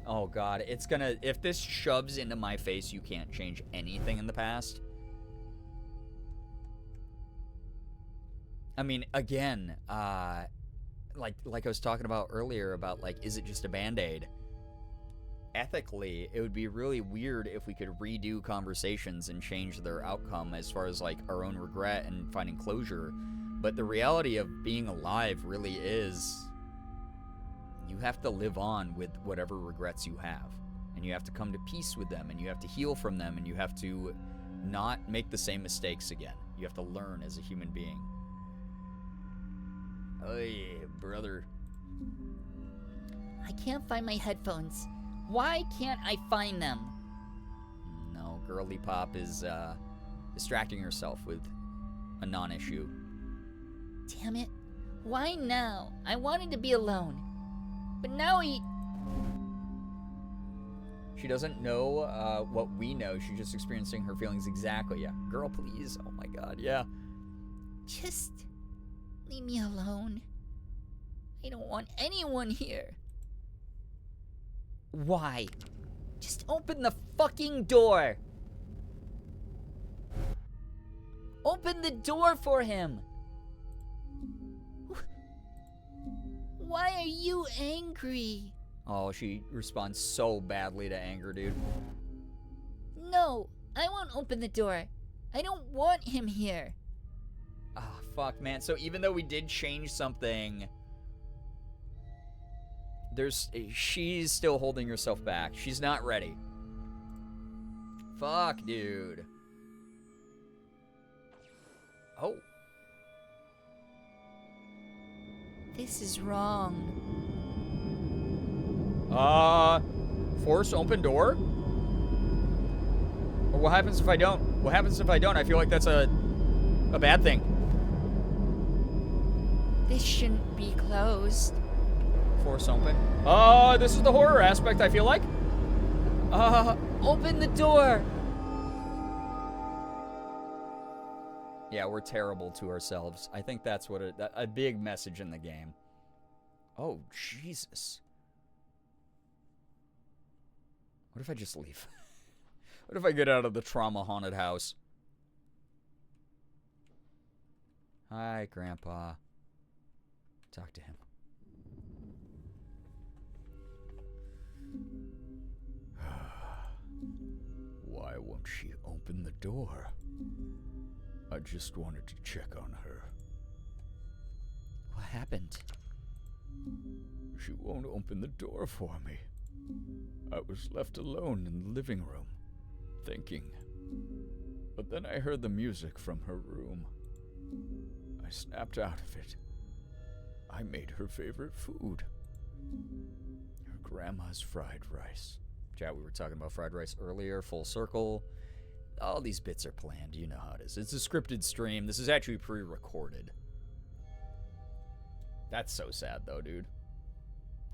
Oh god, it's gonna, if this shoves into my face, you can't change anything in the past. I mean, again, like I was talking about earlier about like, is it just a Band-Aid? Ethically, it would be really weird if we could redo conversations and change their outcome as far as like our own regret and finding closure. But the reality of being alive really is you have to live on with whatever regrets you have. And you have to come to peace with them, and you have to heal from them, and you have to not make the same mistakes again. You have to learn as a human being. Oh yeah, brother. I can't find my headphones. Why can't I find them? No, Girly Pop is distracting herself with a non-issue. Damn it. Why now? I wanted to be alone. But now She doesn't know what we know. She's just experiencing her feelings exactly. Yeah. Girl, please. Oh my god, yeah. Just leave me alone. I don't want anyone here. Why? Just open the fucking door. Open the door for him. Why are you angry? Oh, she responds so badly to anger, dude. No, I won't open the door. I don't want him here. Oh, fuck, man. So even though we did change something, she's still holding herself back. She's not ready. Fuck, dude. Oh. This is wrong. Force open door? Or what happens if I don't? What happens if I don't? I feel like that's a bad thing. This shouldn't be closed. Force open. This is the horror aspect, I feel like. Open the door. Yeah, we're terrible to ourselves. I think that's what a big message in the game. Oh, Jesus. What if I just leave? What if I get out of the trauma-haunted house? Hi, Grandpa. Talk to him. Why won't she open the door? I just wanted to check on her. What happened? She won't open the door for me. I was left alone in the living room, thinking. But then I heard the music from her room. I snapped out of it. I made her favorite food. Her grandma's fried rice. Chat, we were talking about fried rice earlier, full circle. All these bits are planned, you know how it is. It's a scripted stream. This is actually pre-recorded. That's so sad, though, dude.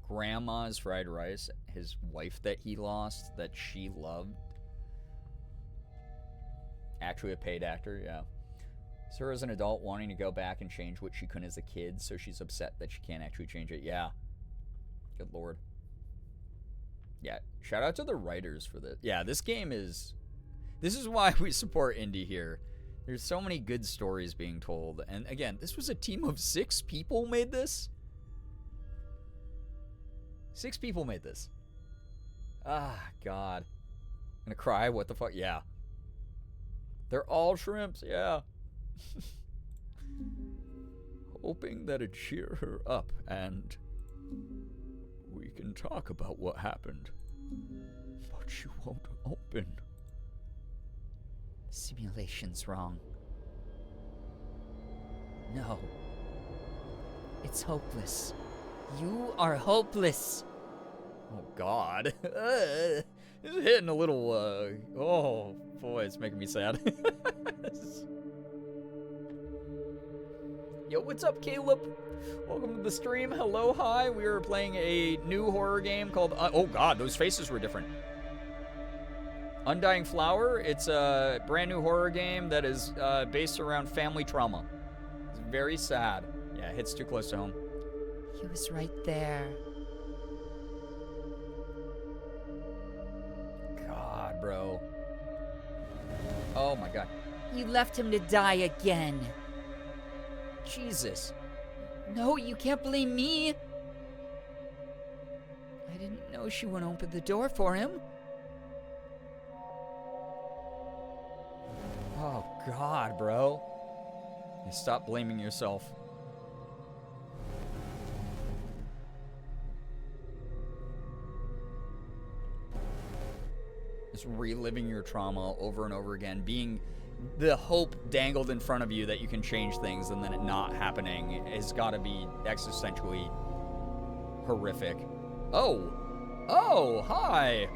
Grandma's fried rice, his wife that he lost, that she loved. Actually a paid actor, yeah. It's her as an adult wanting to go back and change what she couldn't as a kid, so she's upset that she can't actually change it. Yeah. Good lord. Yeah, shout out to the writers for this. Yeah, this game is... This is why we support indie here. There's so many good stories being told. And again, this was a team of 6 people made this? 6 people made this. Ah, God. I'm gonna cry, what the fuck? Yeah. They're all shrimps, yeah. Hoping that it'd cheer her up and we can talk about what happened. But she won't open. Simulation's wrong. No. It's hopeless. You are hopeless. Oh, God. This is hitting a little, oh, boy, it's making me sad. Yo, what's up, Caleb? Welcome to the stream. Hello, hi. We are playing a new horror game called, oh, God, those faces were different. Undying Flower. It's a brand new horror game that is based around family trauma. It's very sad. Yeah, it hits too close to home. He was right there. God, bro. Oh my God. You left him to die again. Jesus. No, you can't blame me. I didn't know she wouldn't open the door for him. Oh, God, bro. You stop blaming yourself. Just reliving your trauma over and over again, being the hope dangled in front of you that you can change things and then it not happening has got to be existentially horrific. Oh! Oh, hi!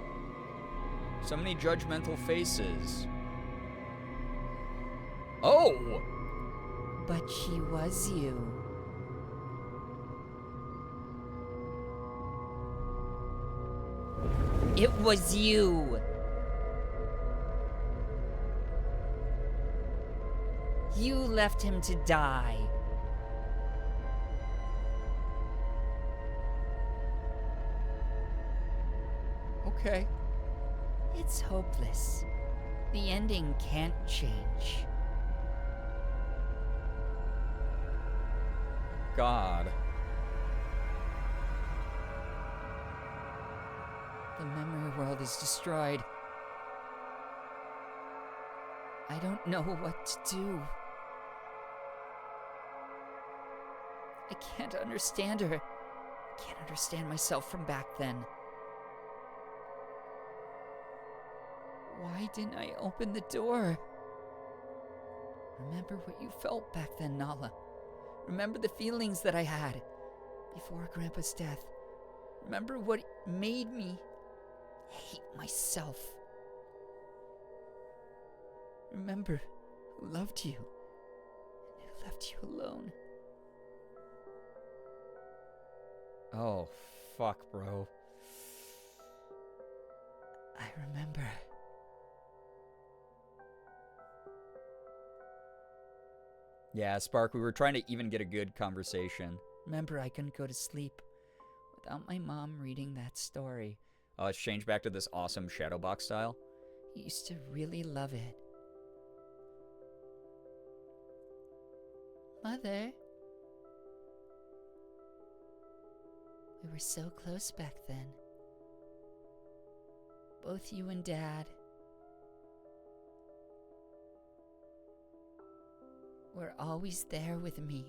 So many judgmental faces. Oh! But she was you. It was you. You left him to die. Okay. It's hopeless. The ending can't change. God. The memory world is destroyed. I don't know what to do. I can't understand her. I can't understand myself from back then. Why didn't I open the door? Remember what you felt back then, Nala. Remember the feelings that I had before Grandpa's death. Remember what made me hate myself. Remember who loved you and who left you alone. Oh, fuck, bro. I remember. Yeah, Spark, we were trying to even get a good conversation. Remember, I couldn't go to sleep without my mom reading that story. Oh, it's changed back to this awesome Shadowbox style. I used to really love it. Mother. We were so close back then. Both you and Dad. Were always there with me.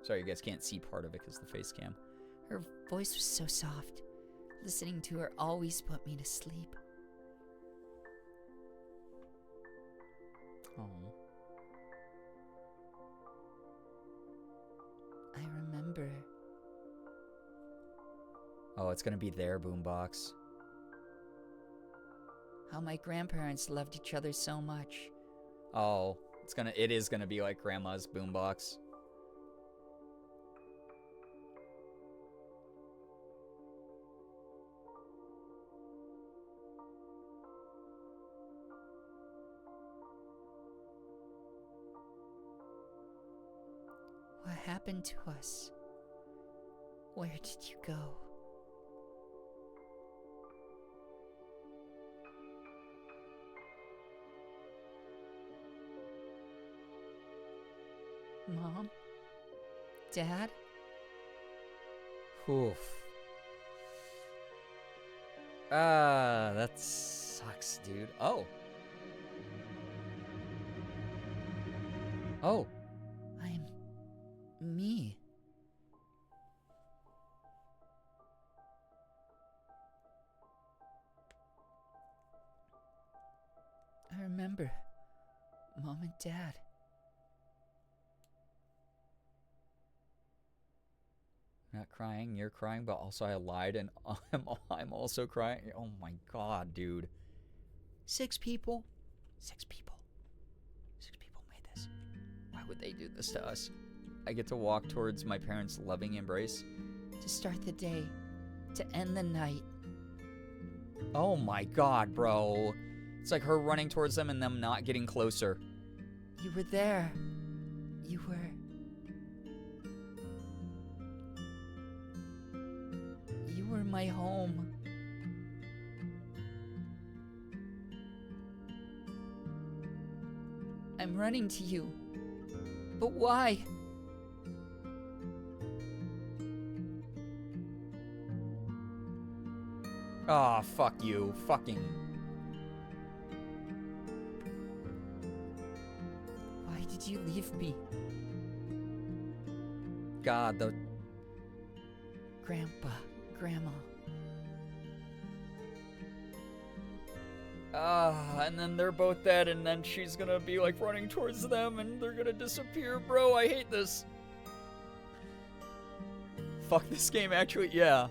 Sorry, you guys can't see part of it because the face cam. Her voice was so soft. Listening to her always put me to sleep. Oh. I remember. Oh, it's gonna be their boombox. How my grandparents loved each other so much. Oh, it is gonna be like Grandma's boombox. What happened to us? Where did you go? Mom? Dad? Oof. Ah, that sucks, dude. Oh. Oh. I'm me. I remember Mom and Dad. Not crying, you're crying, but also I lied and I'm also crying. Oh my god, dude. 6 people. 6 people. 6 people made this. Why would they do this to us? I get to walk towards my parents' loving embrace. To start the day. To end the night. Oh my god, bro. It's like her running towards them and them not getting closer. You were there. You were... You were my home. I'm running to you. But why? Ah, oh, fuck you. Fucking... Why did you leave me? God, the... Grandpa, Grandma. And then they're both dead, and then she's gonna be like running towards them, and they're gonna disappear. Bro, I hate this. Fuck this game, actually, yeah.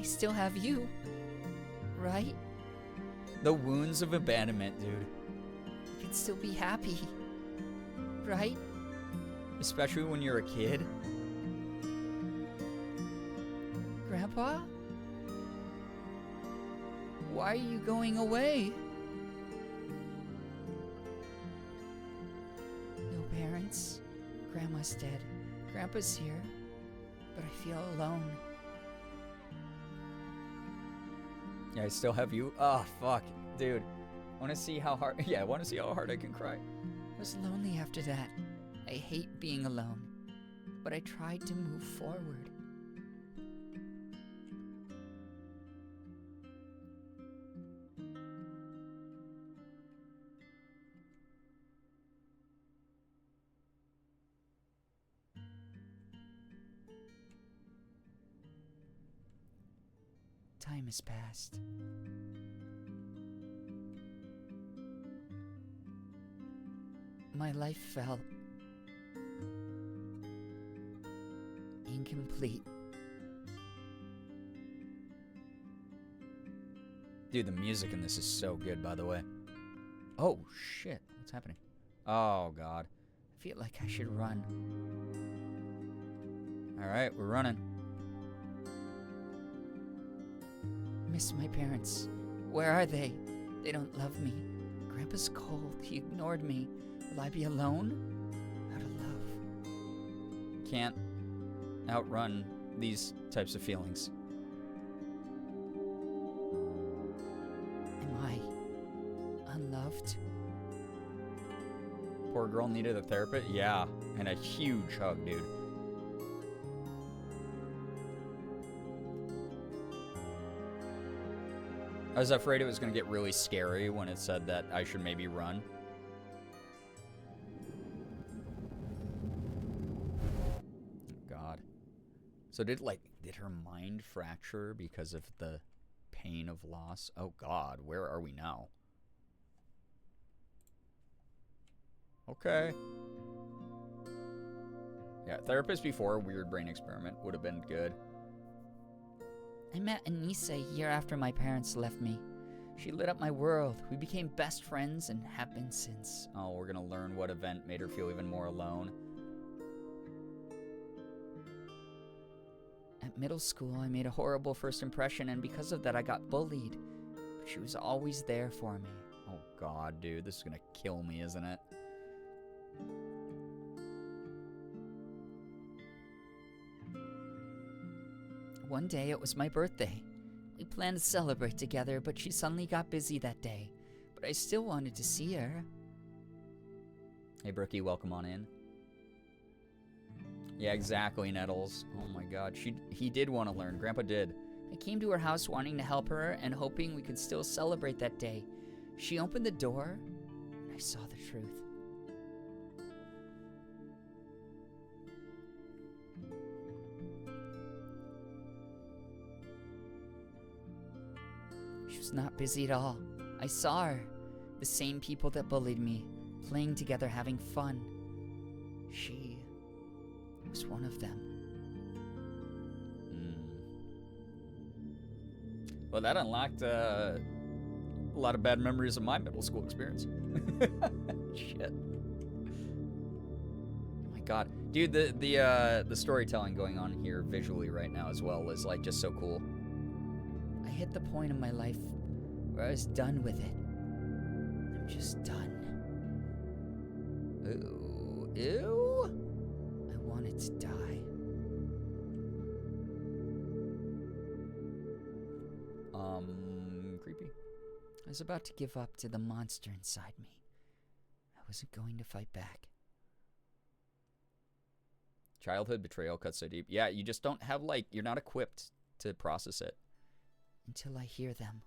still have you, right? The wounds of abandonment, dude. You can still be happy, right? Especially when you're a kid. Grandpa? Why are you going away? No parents. Grandma's dead. Grandpa's here. But I feel alone. Yeah, I still have you. Oh, fuck. Dude. I want to see how hard... Yeah, I want to see how hard I can cry. I was lonely after that. I hate being alone. But I tried to move forward. Time has passed. My life felt incomplete. Dude, the music in this is so good, by the way. Oh, shit. What's happening? Oh, God. I feel like I should run. All right, we're running. Miss my parents. Where are they? They don't love me. Grandpa's cold. He ignored me. Will I be alone? Out of love. Can't outrun these types of feelings. Am I unloved? Poor girl needed a therapist? Yeah, and a huge hug, dude. I was afraid it was going to get really scary when it said that I should maybe run. God. So did her mind fracture because of the pain of loss? Oh God, where are we now? Okay. Yeah, therapist before, weird brain experiment would have been good. I met Anissa a year after my parents left me. She lit up my world. We became best friends and have been since. Oh, we're gonna learn what event made her feel even more alone. At middle school, I made a horrible first impression, and because of that, I got bullied. But she was always there for me. Oh God, dude, this is gonna kill me, isn't it? One day, it was my birthday. We planned to celebrate together, but she suddenly got busy that day. But I still wanted to see her. Hey, Brookie, welcome on in. Yeah, exactly, Nettles. Oh my God, he did want to learn. Grandpa did. I came to her house wanting to help her and hoping we could still celebrate that day. She opened the door, and I saw the truth. She was not busy at all. I saw her. The same people that bullied me, playing together, having fun. She was one of them. Well, that unlocked a lot of bad memories of my middle school experience. Shit. Oh my God, dude, the storytelling going on here visually right now as well is like just so cool. I hit the point in my life where I was done with it. I'm just done. Ooh, ew. I wanted to die. Creepy. I was about to give up to the monster inside me. I wasn't going to fight back. Childhood betrayal cuts so deep. Yeah, you just don't have you're not equipped to process it. Until I hear them.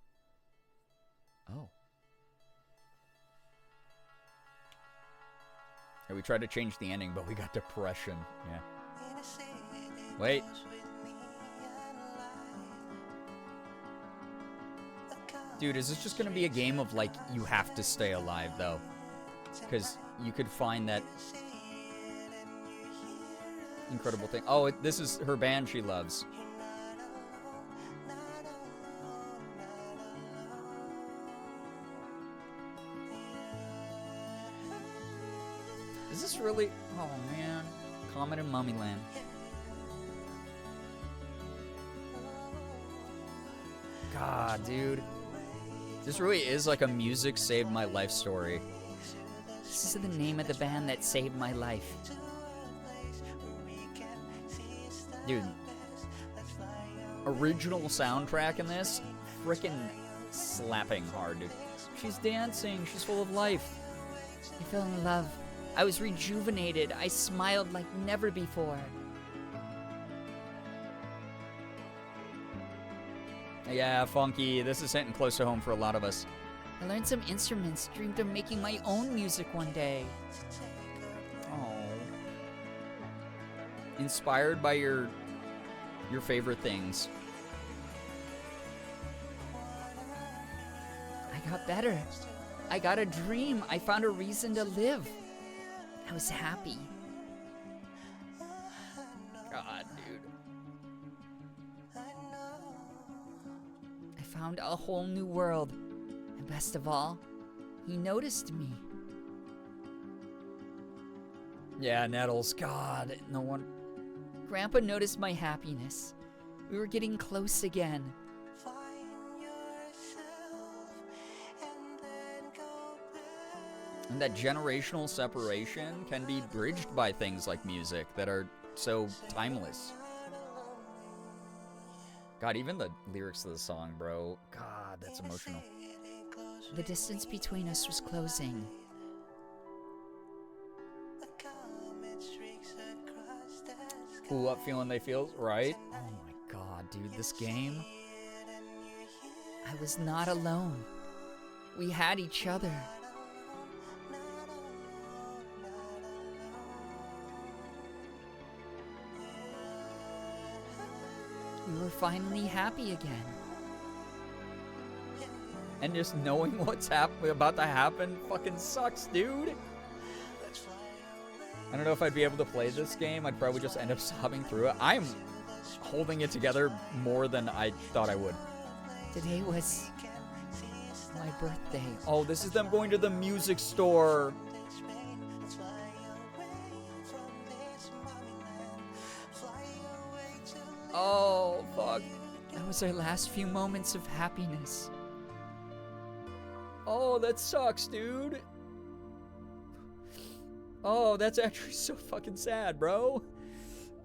Oh. Yeah, we tried to change the ending, but we got depression. Yeah. Wait. Dude, is this just gonna be a game of you have to stay alive though? Because you could find that incredible thing. Oh, this is her band she loves. Is this really? Oh man, Comet in Mummyland. God, dude, this really is like a music saved my life story. This is the name of the band that saved my life. Dude, original soundtrack in this, frickin' slapping hard, dude. She's dancing, she's full of life. I fell in love. I was rejuvenated. I smiled like never before. Yeah, funky, this is hitting close to home for a lot of us. I learned some instruments, dreamed of making my own music one day. Oh. Inspired by your favorite things. I got better. I got a dream. I found a reason to live. I was happy. God, dude. I found a whole new world. And best of all, he noticed me. Yeah, Nettles, God, no one. Grandpa noticed my happiness. We were getting close again. And that generational separation can be bridged by things like music that are so timeless. God, even the lyrics of the song, bro. God, that's emotional. The distance between us was closing. Ooh, what feeling they feel, right? Oh my God, dude, this game. I was not alone. We had each other. We were finally happy again. And just knowing what's about to happen fucking sucks, dude. I don't know if I'd be able to play this game. I'd probably just end up sobbing through it. I'm holding it together more than I thought I would. Today was my birthday. Oh, this is them going to the music store. Oh, fuck. That was our last few moments of happiness. Oh, that sucks, dude. Oh, that's actually so fucking sad, bro.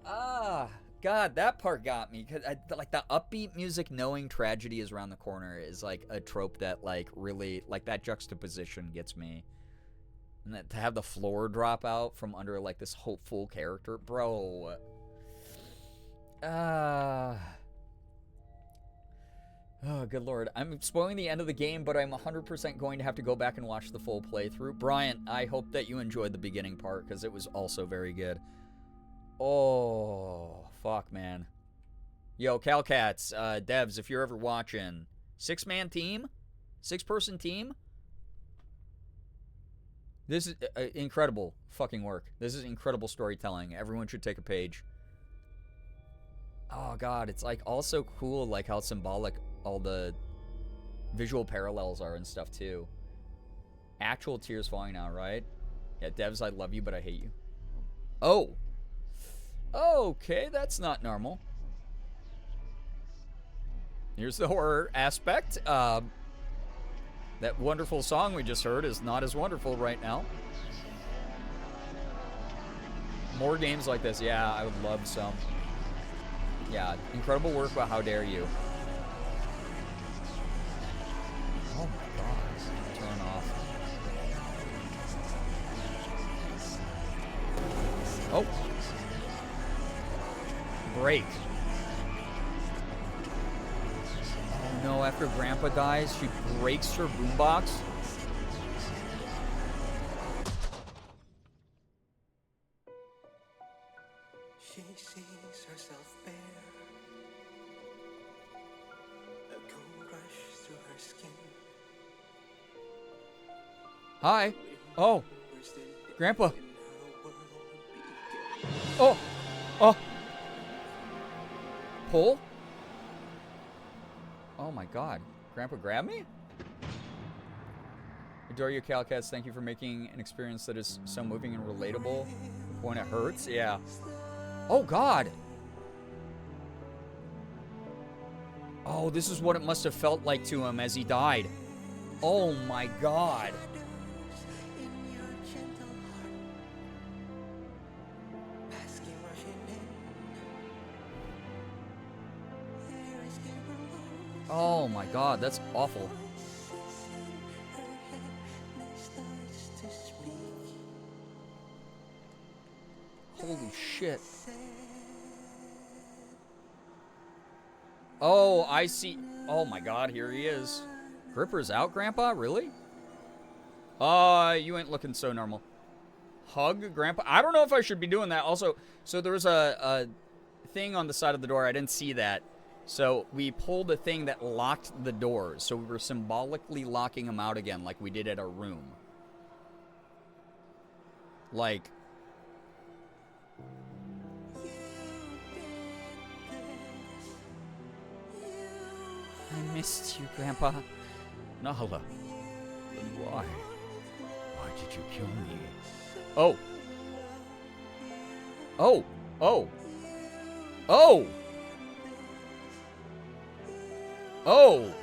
Ah, God, that part got me. Cause like the upbeat music knowing tragedy is around the corner is like a trope that like really, like that juxtaposition gets me. And that, to have the floor drop out from under like this hopeful character, bro. Oh, good lord. I'm spoiling the end of the game, but I'm 100% going to have to go back and watch the full playthrough. Bryant, I hope that you enjoyed the beginning part, because it was also very good. Oh, fuck, man. Yo, Calcats, devs, if you're ever watching, 6-man team? 6-person team? This is incredible fucking work. This is incredible storytelling. Everyone should take a page. Oh, God, it's, like, also cool, like, how symbolic all the visual parallels are and stuff, too. Actual tears falling now, right? Yeah, devs, I love you, but I hate you. Oh. Okay, that's not normal. Here's the horror aspect. That wonderful song we just heard is not as wonderful right now. More games like this. Yeah, I would love some. Yeah, incredible work by How Dare You. Oh my god. Turn off. Oh. Break. Oh no, after Grandpa dies, she breaks her boombox. She sees herself bare. A cold rush through her skin. Hi. Oh. Grandpa. Oh. Oh. Pull? Oh my god. Grandpa grabbed me? Adore you, Calcats. Thank you for making an experience that is so moving and relatable when it hurts. Yeah. Oh, God. Oh, this is what it must have felt like to him as he died. Oh, my God. Oh, my God. That's awful. Holy shit. Oh, I see. Oh my God, here he is. Gripper's out, Grandpa? Really? You ain't looking so normal. Hug, Grandpa? I don't know if I should be doing that. Also, so there was a thing on the side of the door. I didn't see that. So we pulled a thing that locked the doors. So we were symbolically locking them out again like we did at our room. Like... I missed you, Grandpa. Nala, then why? Why did you kill me? Oh. Oh. Oh. Oh. Oh.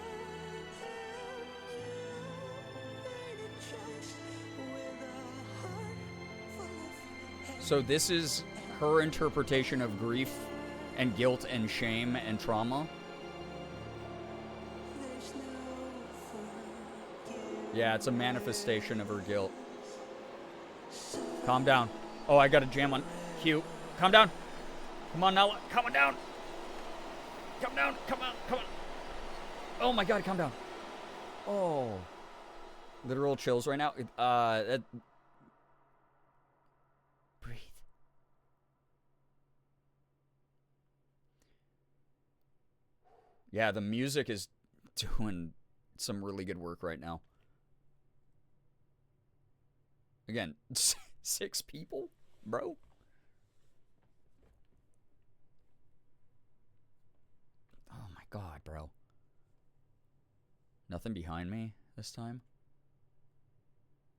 So this is her interpretation of grief and guilt and shame and trauma? Yeah, it's a manifestation of her guilt. Calm down. Oh, I got a jam on Q. Calm down. Come on, Nala. Calm on down. Come down. Come on. Come on. Oh, my God. Calm down. Oh. Literal chills right now. Breathe. Yeah, the music is doing some really good work right now. Again, 6 people, bro? Oh my God, bro. Nothing behind me this time?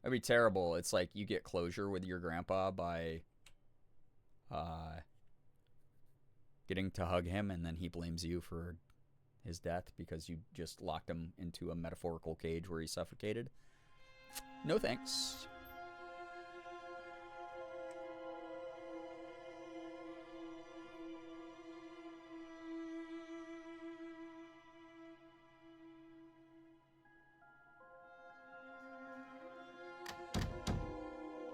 That'd be terrible. It's like you get closure with your grandpa by getting to hug him, and then he blames you for his death because you just locked him into a metaphorical cage where he suffocated. No thanks.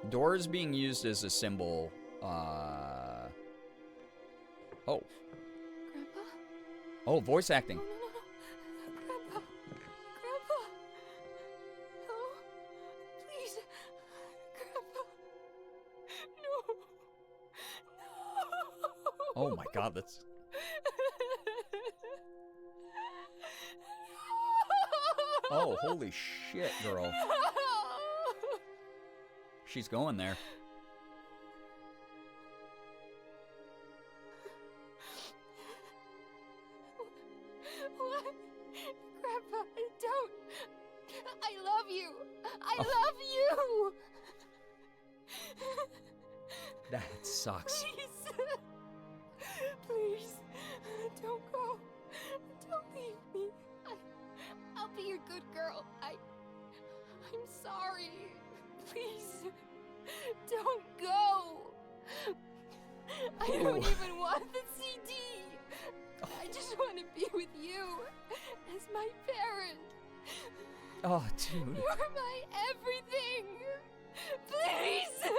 Door is being used as a symbol. Oh. Grandpa? Oh, voice acting. No. Grandpa. Grandpa. Hello? Please. Grandpa. No. Oh my God, that's... Oh, holy shit, girl. She's going there. What? Grandpa, don't. I love you. I love you. That sucks. Please. Please. Don't go. Don't leave me. I'll be your good girl. I'm sorry. Please. Don't go. I don't even want the CD. I just want to be with you as my parent. Oh, dude. You're my everything. Please.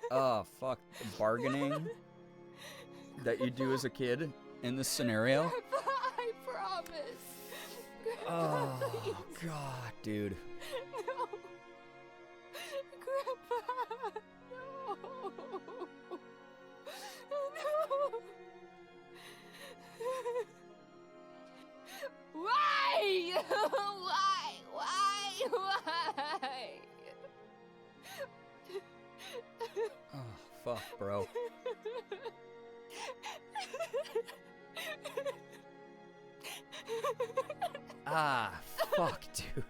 Oh, fuck. Bargaining that you do as a kid in this scenario. Grandpa, I promise. Oh, Please. God, dude. No. Grandpa. No. No. Why? Why? Oh, fuck, bro. Ah, Fuck, dude.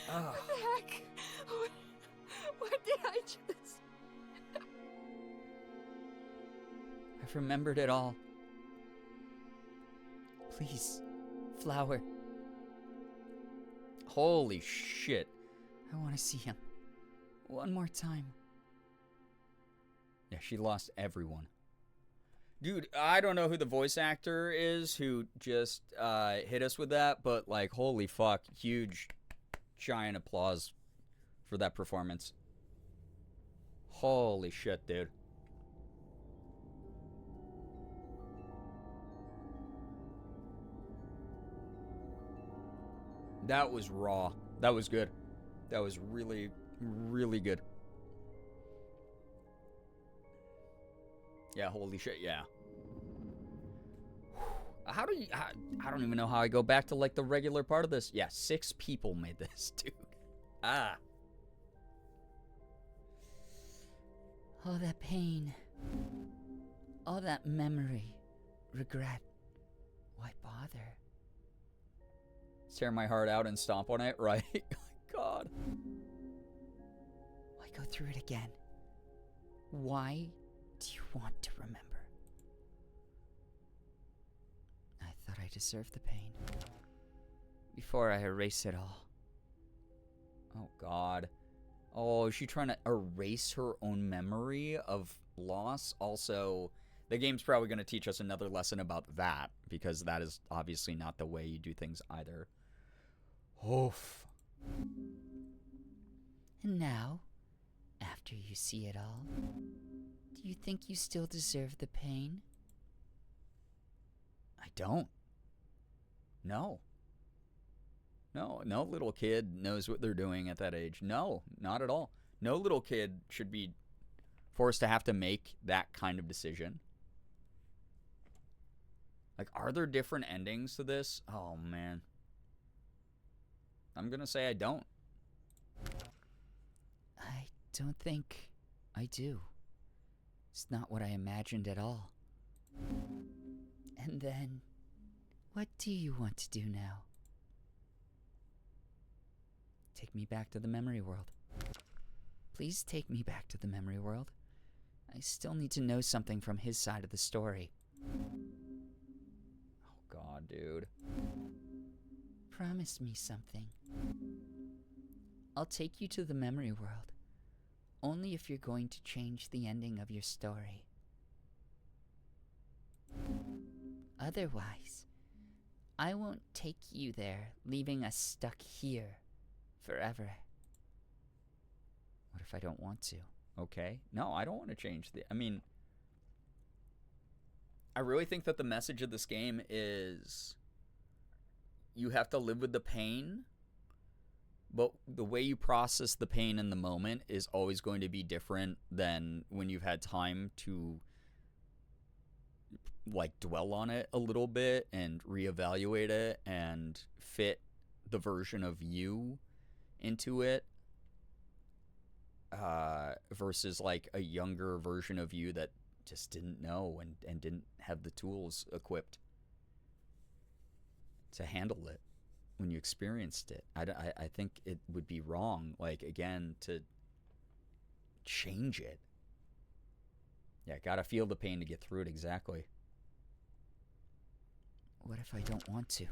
What the heck? What did I just... I've remembered it all. Please, Flower. Holy shit. I want to see him. One more time. Yeah, she lost everyone. Dude, I don't know who the voice actor is who just hit us with that, but like, holy fuck, huge, giant applause for that performance. Holy shit, dude. That was raw. That was good. That was really, really good. Yeah, holy shit, yeah. How do you... I don't even know how I go back to, like, the regular part of this. Yeah, 6 people made this, dude. Ah. All that pain. All that memory. Regret. Why bother? Tear my heart out and stomp on it, right? God. Why go through it again? Why do you want to remember? I thought I deserved the pain. Before I erase it all. Oh, God. Oh, is she trying to erase her own memory of loss? Also, the game's probably going to teach us another lesson about that, because that is obviously not the way you do things either. Oof. And now, after you see it all, do you think you still deserve the pain? I don't. No. No little kid knows what they're doing at that age. No, not at all. No little kid should be forced to have to make that kind of decision. Like, are there different endings to this? Oh, man. I'm gonna say I don't. I don't think I do. It's not what I imagined at all. And then, what do you want to do now? Take me back to the memory world. Please take me back to the memory world. I still need to know something from his side of the story. Oh, God, dude. Promise me something. I'll take you to the memory world, only if you're going to change the ending of your story. Otherwise, I won't take you there, leaving us stuck here forever. What if I don't want to? Okay. No, I don't want to change the... I mean, I really think that the message of this game is you have to live with the pain, but the way you process the pain in the moment is always going to be different than when you've had time to, like, dwell on it a little bit and reevaluate it and fit the version of you into it, versus, like, a younger version of you that just didn't know and didn't have the tools equipped to handle it when you experienced it. I think it would be wrong, like, again, to change it. Yeah, gotta feel the pain to get through it, exactly. What if I don't want to?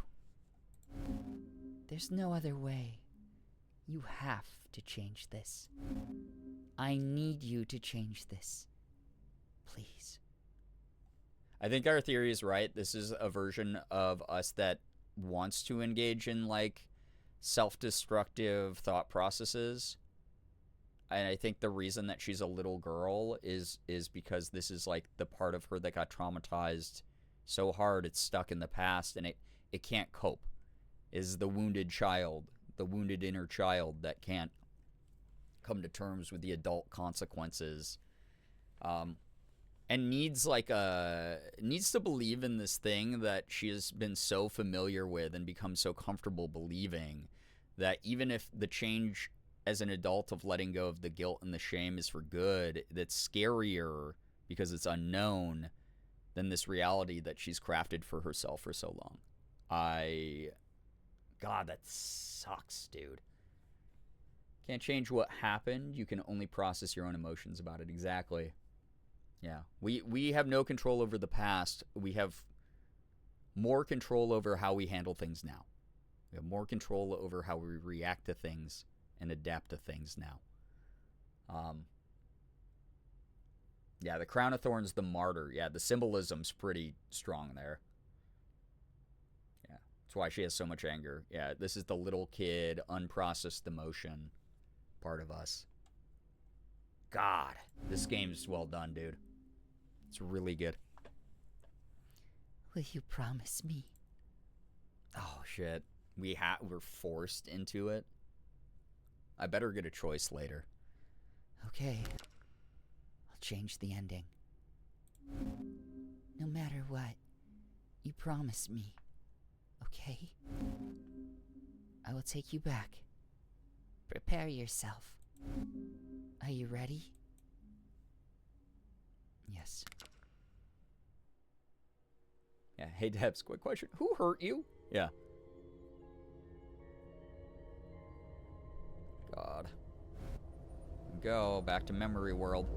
There's no other way. You have to change this. I need you to change this. Please. I think our theory is right. This is a version of us that wants to engage in, like, self-destructive thought processes. And I think the reason that she's a little girl is because this is, like, the part of her that got traumatized so hard it's stuck in the past and it can't cope. Is the wounded child, the wounded inner child that can't come to terms with the adult consequences, and needs to believe in this thing that she has been so familiar with and become so comfortable believing, that even if the change as an adult of letting go of the guilt and the shame is for good, that's scarier because it's unknown than this reality that she's crafted for herself for so long. God, that sucks, dude. Can't change what happened. You can only process your own emotions about it. Exactly. Yeah. We have no control over the past. We have more control over how we handle things now. We have more control over how we react to things and adapt to things now. Yeah, the crown of thorns, the martyr. Yeah, the symbolism's pretty strong there. Yeah, that's why she has so much anger. Yeah, this is the little kid, unprocessed emotion part of us. God, this game's well done, dude. It's really good. Will you promise me? Oh, shit. We're forced into it. I better get a choice later. Okay. I'll change the ending. No matter what, you promise me. Okay? I will take you back. Prepare yourself. Are you ready? Yes. Yeah, hey Debs, quick question. Who hurt you? Yeah. God. Go back to memory world.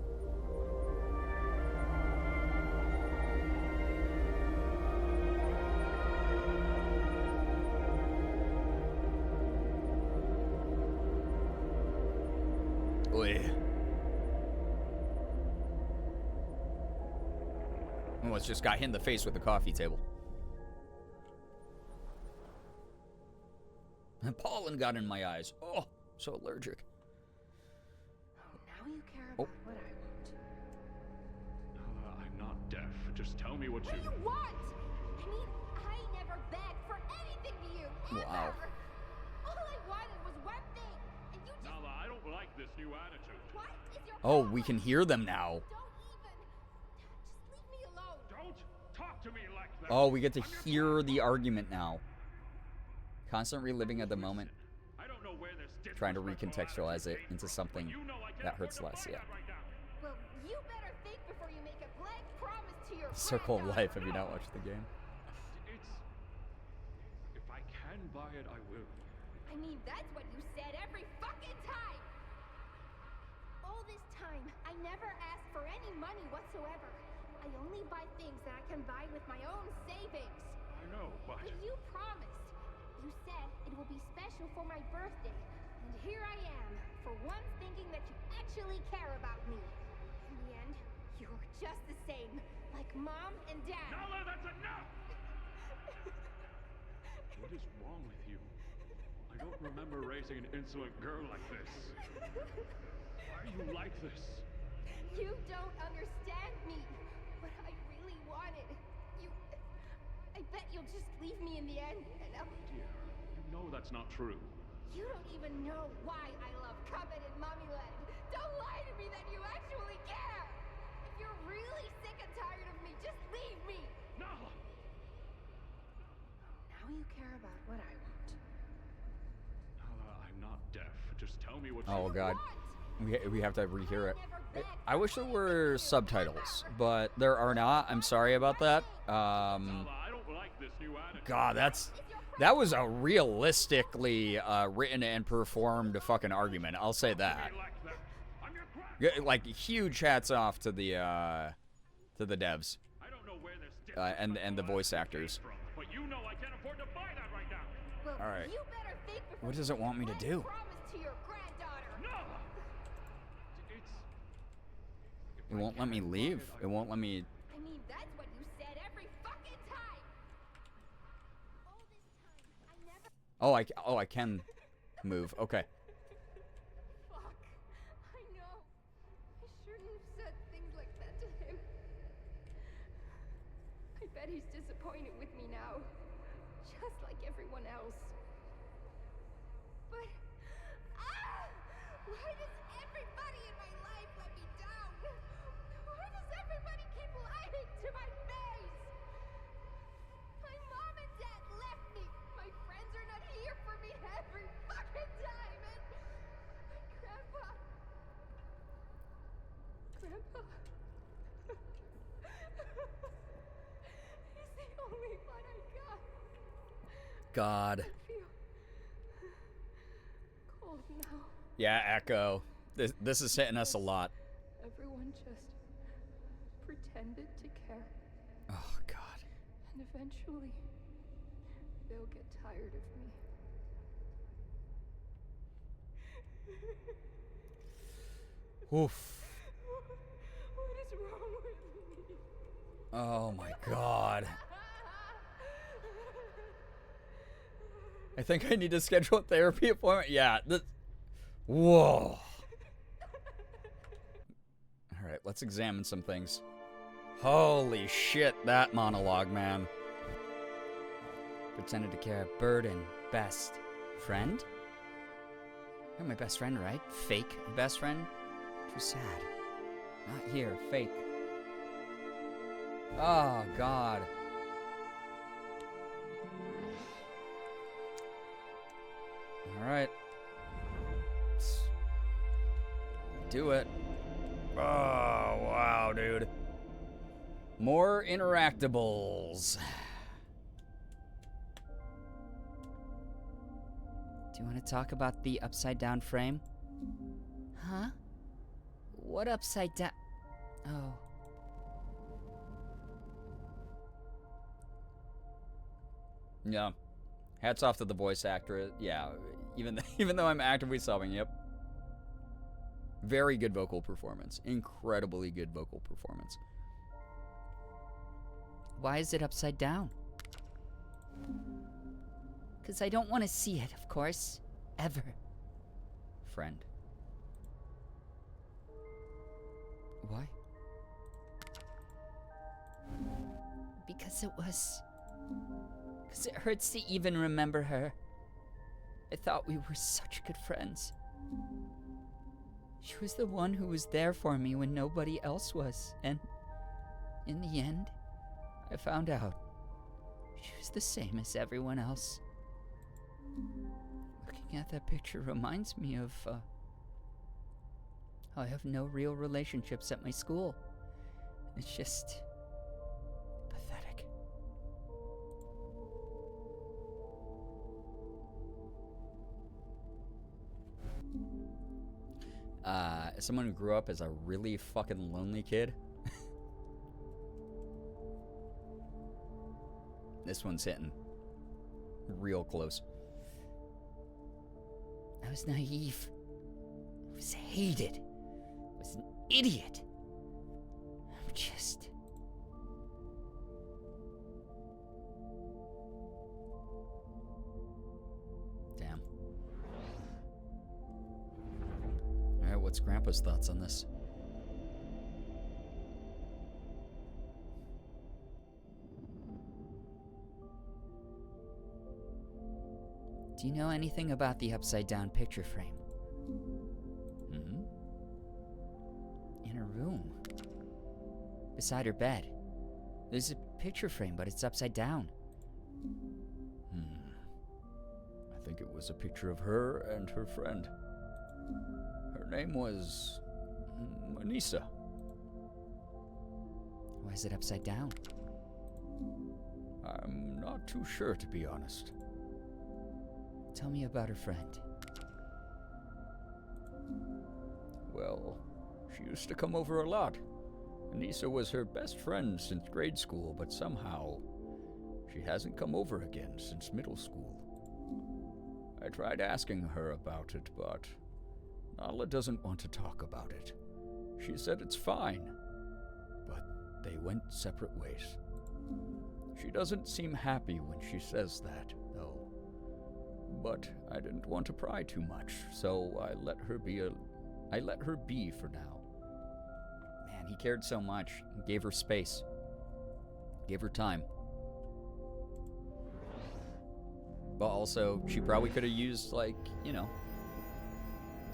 Oy. Almost just got hit in the face with the coffee table. And pollen got in my eyes. Oh, so allergic. Now you care about what I want. I'm not deaf. Just tell me what What do you want? I mean, I never begged for anything to you, ever. Wow. All I wanted was one thing, and you just... Nala, I don't like this new attitude. What is your Oh, problem? we can hear them now. Don't even... Just leave me alone. Don't talk to me like that. Oh, we get to hear the argument now. Constant reliving of the moment. I don't know where this Trying to disrespectful recontextualize it attitude came into from, something but you know I can't that afford hurts to less, buy yeah. that right now. Well, you better think before you make a blank promise to your Circle of granddaughter. life, have you not watched the game? It's... If I can buy it, I will. I mean, that's what you said every fucking time! All this time, I never asked for any money whatsoever. I only buy things that I can buy with my own savings. I know, but... But you promised. You said it will be special for my birthday. And here I am, for once thinking that you actually care about me. In the end, you're just the same, like Mom and Dad. Nala, that's enough! What is wrong with you? I don't remember raising an insolent girl like this. Why are you like this? You don't understand me. What I really wanted. I bet you'll just leave me in the end, and Dear, you know that's not true. you don't even know why I love Covet and Mommyland. Don't lie to me that you actually care. If you're really sick and tired of me, just leave me. Nala! Now you care about what I want. Nala, I'm not deaf. Just tell me what Oh you god. What? We have to rehear it. Never begged I wish there were subtitles, but there are not. I'm sorry about that. Nala, I don't like this new attitude. God, that was a realistically written and performed fucking argument. I'll say that. Like that. I'm your grand- Like huge hats off to the devs I don't know where this and the voice actors. from, but you know I can't afford to buy that right now. Well, All right. you better think before What does it want me to you do? promise to your granddaughter. Nala! It won't let me leave. It won't let me. I mean, that's what you said every fucking time. All this time, I never... Oh, I can move. Okay. Fuck. I know. I shouldn't have said things like that to him. I bet he's disappointed with me now. Just like everyone else. But... Why does everybody in my life let me down? Why does everybody keep lying to my face? My mom and dad left me. My friends are not here for me every fucking time. God. I feel cold now. Yeah, Echo. This is hitting us a lot. Everyone just pretended to care, Oh, God. and eventually they'll get tired of me. Oof. What is wrong with me? Oh, my God. I think I need to schedule a therapy appointment. Yeah. Whoa. All right, let's examine some things. Holy shit, that monologue, man. Pretended to care. Burden. Best. Friend? You're my best friend, right? Fake best friend? Too sad. Not here. Fake. Oh, God. All right. Let's do it. Oh, wow, dude. More interactables. Do you want to talk about the upside down frame? Huh? What upside down? Oh. Yeah. Hats off to the voice actor. Yeah, even though I'm actively subbing, yep. Very good vocal performance. Incredibly good vocal performance. Why is it upside down? Because I don't want to see it, of course. Ever. Friend. Why? Because it was... Because it hurts to even remember her. I thought we were such good friends. She was the one who was there for me when nobody else was. And in the end, I found out she was the same as everyone else. Looking at that picture reminds me of how I have no real relationships at my school. It's just pathetic. As someone who grew up as a really fucking lonely kid, this one's hitting real close. I was naive. I was hated. I was an idiot. I'm just... Damn. Alright, what's Grandpa's thoughts on this? Do you know anything about the upside-down picture frame? Mm-hmm. In her room. Beside her bed. There's a picture frame, but it's upside down. I think it was a picture of her and her friend. Her name was... Manisa. Why is it upside down? I'm not too sure, to be honest. Tell me about her friend. Well, she used to come over a lot. Anissa was her best friend since grade school, but somehow she hasn't come over again since middle school. I tried asking her about it, but Nala doesn't want to talk about it. She said it's fine, but they went separate ways. She doesn't seem happy when she says that, though. But I didn't want to pry too much, so I let her be for now. Man, he cared so much. He gave her space. Gave her time. But also, she probably could have used, like, you know,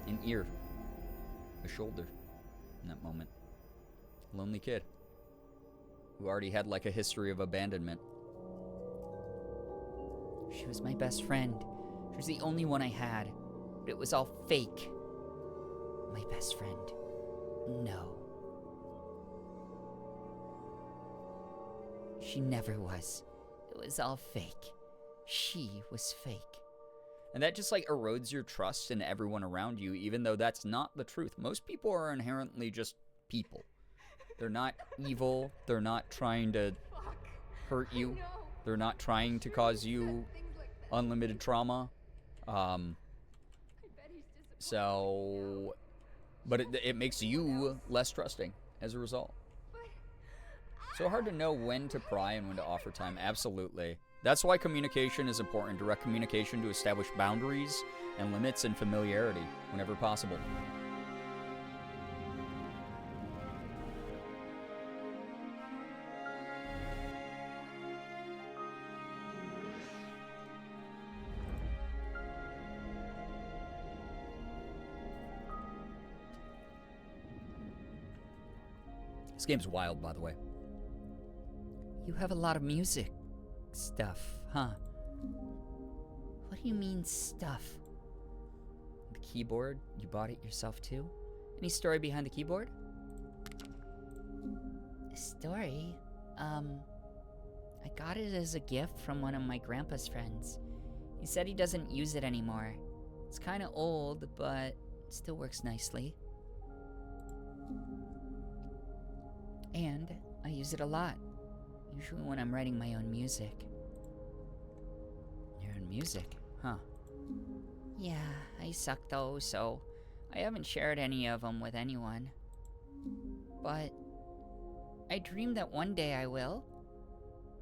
an ear. A shoulder. In that moment. Lonely kid. Who already had, like, a history of abandonment. She was my best friend. She was the only one I had. But it was all fake. My best friend. No. She never was. It was all fake. she was fake. And that just like erodes your trust in everyone around you, even though that's not the truth. Most people are inherently just people. They're not evil. They're not trying to hurt you. They're not trying to cause you unlimited trauma. So, but it makes you less trusting as a result. So hard to know when to pry and when to offer time. Absolutely. That's why communication is important. Direct communication to establish boundaries and limits and familiarity whenever possible. This game's wild, by the way. You have a lot of music stuff, huh? What do you mean, stuff? The keyboard? You bought it yourself, too? Any story behind the keyboard? A story? I got it as a gift from one of my grandpa's friends. He said he doesn't use it anymore. It's kind of old, but it still works nicely. And I use it a lot. Usually when I'm writing my own music. Your own music? Huh. Yeah, I suck though, so I haven't shared any of them with anyone. But I dream that one day I will.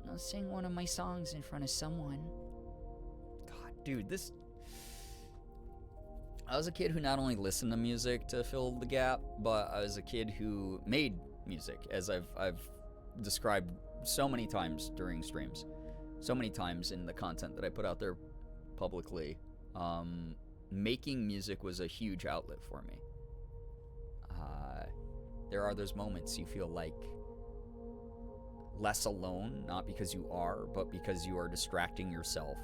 I'll sing one of my songs in front of someone. God, dude, this... I was a kid who not only listened to music to fill the gap, but I was a kid who made music, as I've described so many times during streams, so many times in the content that I put out there publicly. Making music was a huge outlet for me. There are those moments you feel like less alone, not because you are, but because you are distracting yourself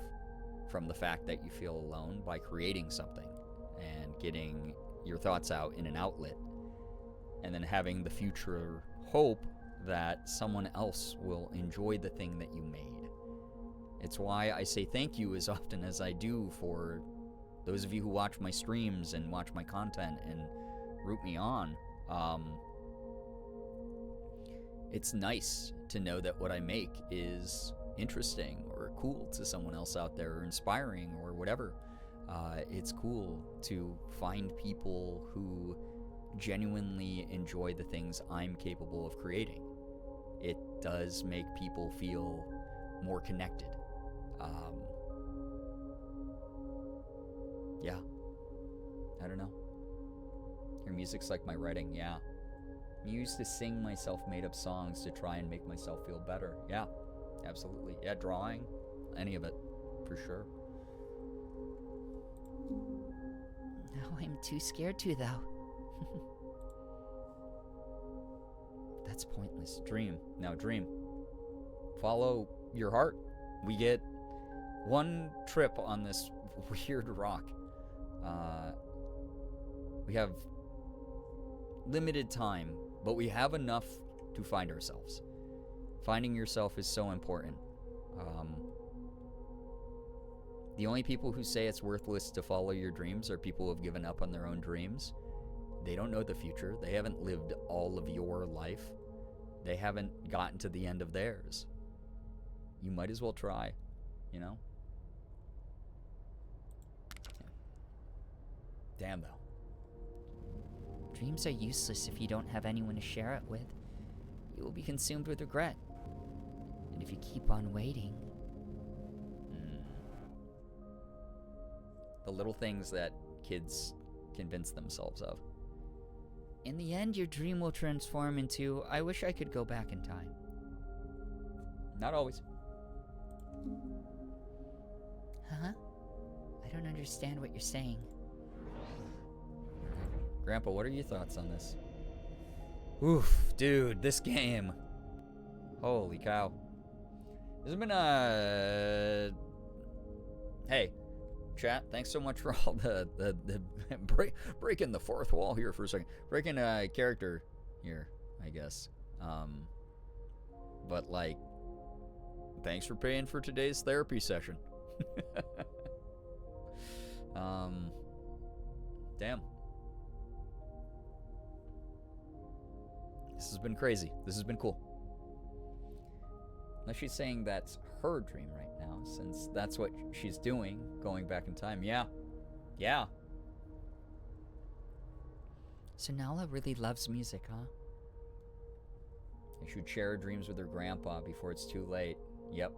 from the fact that you feel alone by creating something and getting your thoughts out in an outlet, and then having the future hope that someone else will enjoy the thing that you made. It's why I say thank you as often as I do for those of you who watch my streams and watch my content and root me on. It's nice to know that what I make is interesting or cool to someone else out there, or inspiring or whatever. It's cool to find people who genuinely enjoy the things I'm capable of creating. It does make people feel more connected. Yeah. I don't know. Your music's like my writing, yeah. I used to sing myself made-up songs to try and make myself feel better. Yeah, absolutely. Yeah, drawing, any of it, for sure. Now I'm too scared to, though. That's pointless. Dream. Now dream. Follow your heart. We get one trip on this weird rock. We have limited time, but we have enough to find ourselves. Finding yourself is so important. The only people who say it's worthless to follow your dreams are people who have given up on their own dreams. They don't know the future. They haven't lived all of your life. They haven't gotten to the end of theirs. You might as well try, you know? Yeah. Damn, though. Dreams are useless if you don't have anyone to share it with. You will be consumed with regret. And if you keep on waiting... The little things that kids convince themselves of. In the end, your dream will transform into, I wish I could go back in time. Not always. Huh? I don't understand what you're saying. Grandpa, what are your thoughts on this? Oof, dude, this game. Holy cow. This has been Hey, chat, thanks so much for all the breaking the fourth wall here for a second. Breaking character here, I guess. But like, thanks for paying for today's therapy session. Damn. This has been crazy. This has been cool. Unless she's saying that's her dream right now, since that's what she's doing, going back in time. Yeah. Yeah. So Nala really loves music, huh? She should share her dreams with her grandpa before it's too late. Yep.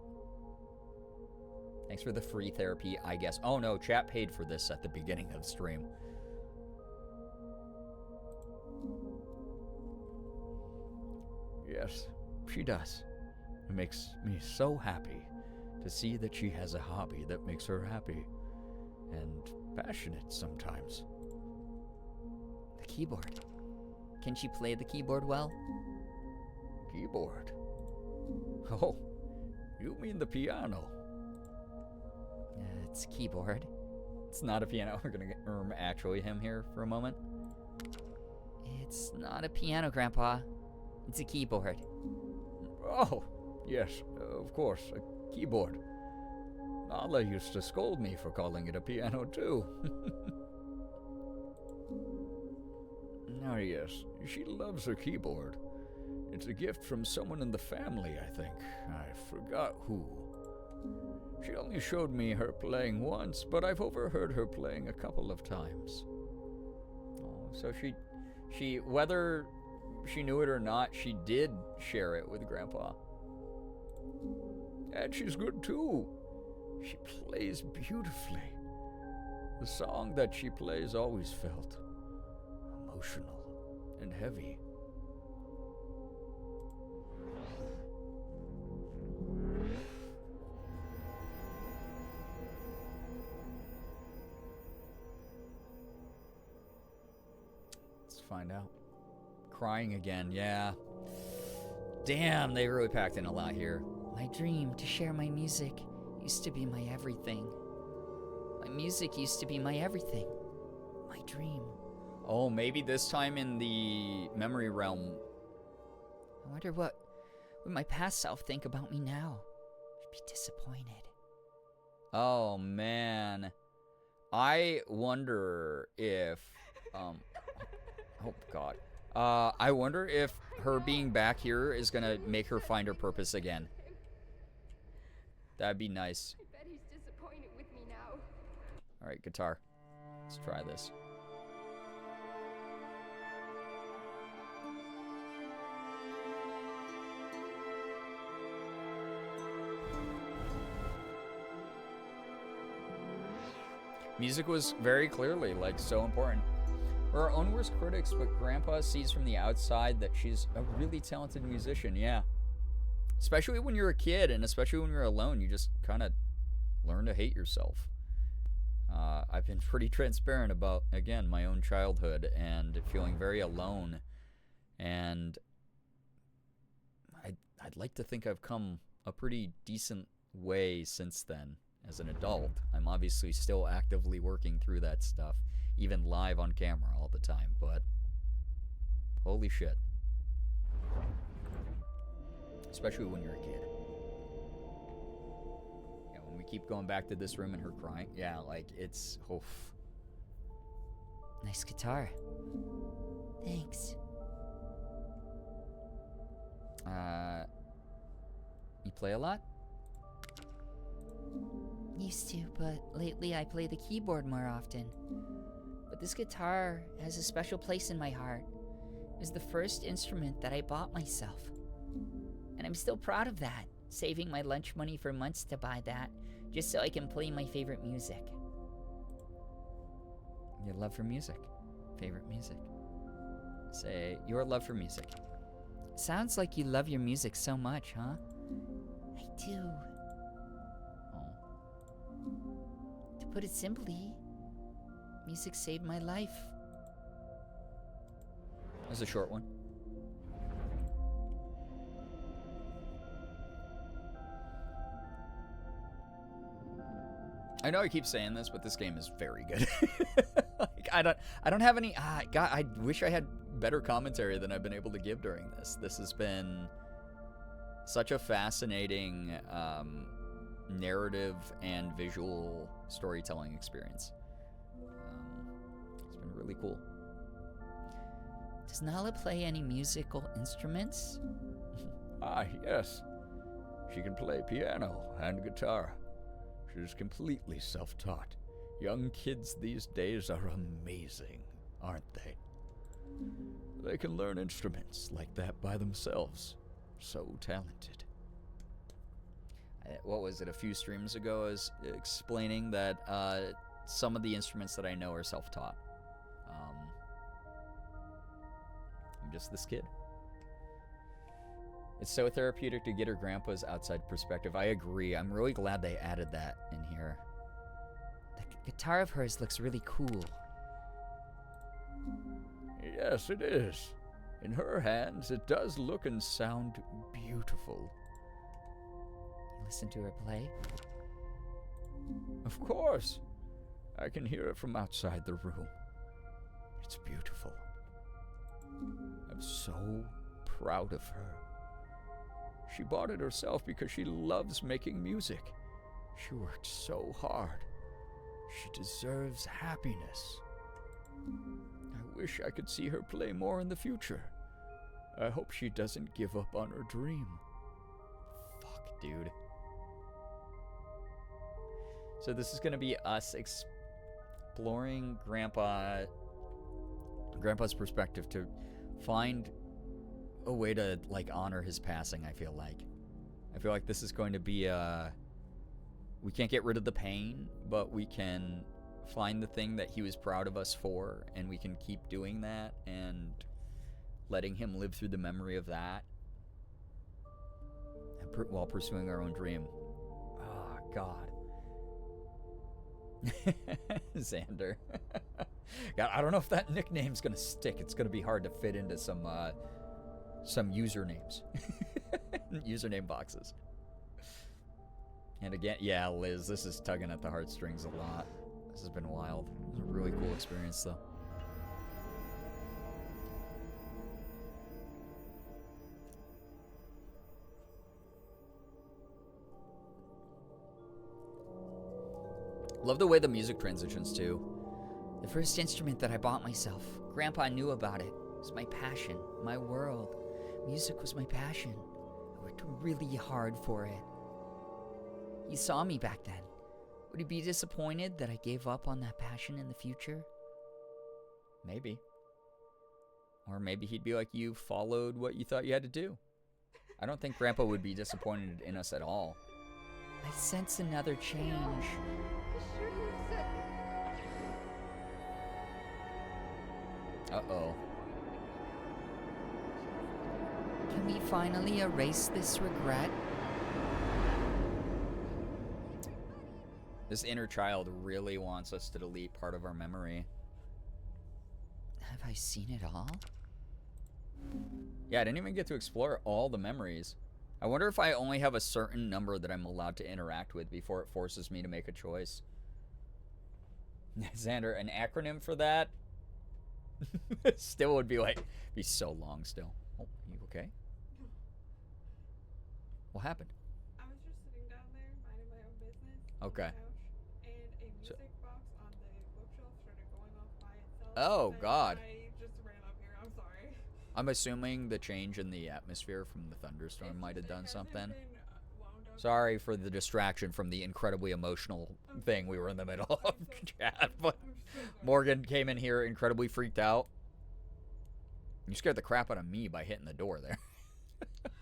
Thanks for the free therapy, I guess. Oh no, chat paid for this at the beginning of the stream. Yes, she does. It makes me so happy to see that she has a hobby that makes her happy and passionate sometimes. The keyboard. Can she play the keyboard well? Keyboard? Oh, you mean the piano? It's keyboard. It's not a piano. We're gonna get actually him here for a moment. It's not a piano, Grandpa. It's a keyboard. Oh, yes, of course, a keyboard. Nala used to scold me for calling it a piano, too. Oh, yes, she loves her keyboard. It's a gift from someone in the family, I think. I forgot who. She only showed me her playing once, but I've overheard her playing a couple of times. Oh, so she, whether she knew it or not, she did share it with Grandpa. And she's good too. She plays beautifully. The song that she plays always felt emotional and heavy. Let's find out. Crying again, yeah. Damn, they really packed in a lot here. My dream to share my music used to be my everything. My music used to be my everything. My dream. Oh, maybe this time in the memory realm. I wonder what would my past self think about me now. She'd be disappointed. Oh, man. I wonder if... oh, God. I wonder if her being back here is gonna make her find her purpose again. That'd be nice. I bet he's disappointed with me now. Alright, guitar. Let's try this. Music was very clearly, like, so important. We're our own worst critics, but Grandpa sees from the outside that she's a really talented musician, yeah. Especially when you're a kid, and especially when you're alone, you just kind of learn to hate yourself. I've been pretty transparent about, again, my own childhood and feeling very alone. And I'd like to think I've come a pretty decent way since then as an adult. I'm obviously still actively working through that stuff, even live on camera all the time, but holy shit. Especially when you're a kid. Yeah, when we keep going back to this room and her crying, yeah, like, it's, oof. Nice guitar. Thanks. You play a lot? Used to, but lately I play the keyboard more often. But this guitar has a special place in my heart. It was the first instrument that I bought myself. And I'm still proud of that, saving my lunch money for months to buy that, just so I can play my favorite music. Your love for music. Favorite music. Say, your love for music. Sounds like you love your music so much, huh? I do. To put it simply, music saved my life. That was a short one. I know I keep saying this, but this game is very good. Like, I don't have any. God, I wish I had better commentary than I've been able to give during this. This has been such a fascinating narrative and visual storytelling experience. It's been really cool. Does Nala play any musical instruments? Ah, yes. She can play piano and guitar. She's completely self-taught. Young kids these days are amazing, aren't they? They can learn instruments like that by themselves. So talented. What was it, a few streams ago? I was explaining that some of the instruments that I know are self-taught. I'm just this kid. It's so therapeutic to get her grandpa's outside perspective. I agree. I'm really glad they added that in here. The guitar of hers looks really cool. Yes, it is. In her hands, it does look and sound beautiful. You listen to her play? Of course. I can hear it from outside the room. It's beautiful. I'm so proud of her. She bought it herself because she loves making music. She worked so hard. She deserves happiness. I wish I could see her play more in the future. I hope she doesn't give up on her dream. Fuck, dude. So this is going to be us exploring Grandpa's perspective to find a way to, like, honor his passing, I feel like this is going to be we can't get rid of the pain, but we can find the thing that he was proud of us for, and we can keep doing that and letting him live through the memory of that and while pursuing our own dream. Oh, God. Xander. God, I don't know if that nickname's gonna stick. It's gonna be hard to fit into some usernames. Username boxes. And again, yeah, Liz, this is tugging at the heartstrings a lot. This has been wild. It was a really cool experience, though. Love the way the music transitions, too. The first instrument that I bought myself. Grandpa knew about it. It was my passion, my world. Music was my passion. I worked really hard for it. He saw me back then. Would he be disappointed that I gave up on that passion in the future? Maybe. Or maybe he'd be like, you followed what you thought you had to do. I don't think Grandpa would be disappointed in us at all. I sense another change. Uh-oh. Can we finally erase this regret? This inner child really wants us to delete part of our memory. Have I seen it all? Yeah, I didn't even get to explore all the memories. I wonder if I only have a certain number that I'm allowed to interact with before it forces me to make a choice. Xander, an acronym for that still would be like, be so long still. Oh, you okay? What happened? I was just sitting down there, minding my own business. Okay. On the couch, and a music box on the bookshelf started going off by itself. Oh, and God. I just ran up here. I'm sorry. I'm assuming the change in the atmosphere from the thunderstorm might have done something. Sorry for the distraction from the incredibly emotional thing we were in the middle of chat, but Morgan came in here incredibly freaked out. You scared the crap out of me by hitting the door there. Sorry.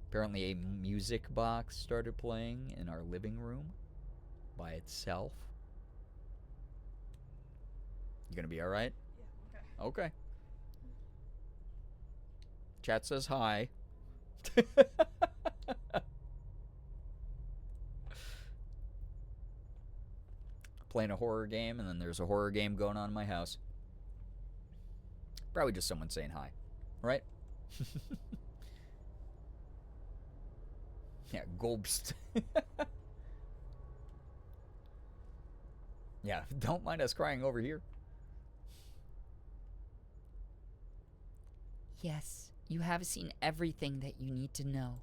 Apparently a music box started playing in our living room by itself. You gonna be alright? Yeah, okay. Okay. Chat says hi. Playing a horror game, and then there's a horror game going on in my house. Probably just someone saying hi, right? Yeah, Golbst. Yeah, don't mind us crying over here. Yes, you have seen everything that you need to know.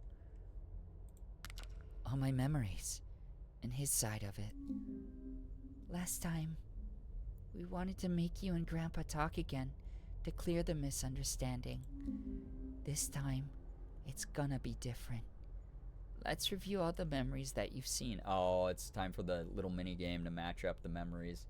all my memories and his side of it. Last time, we wanted to make you and Grandpa talk again to clear the misunderstanding. This time, it's gonna be different. Let's review all the memories that you've seen. Oh, it's time for the little mini game to match up the memories.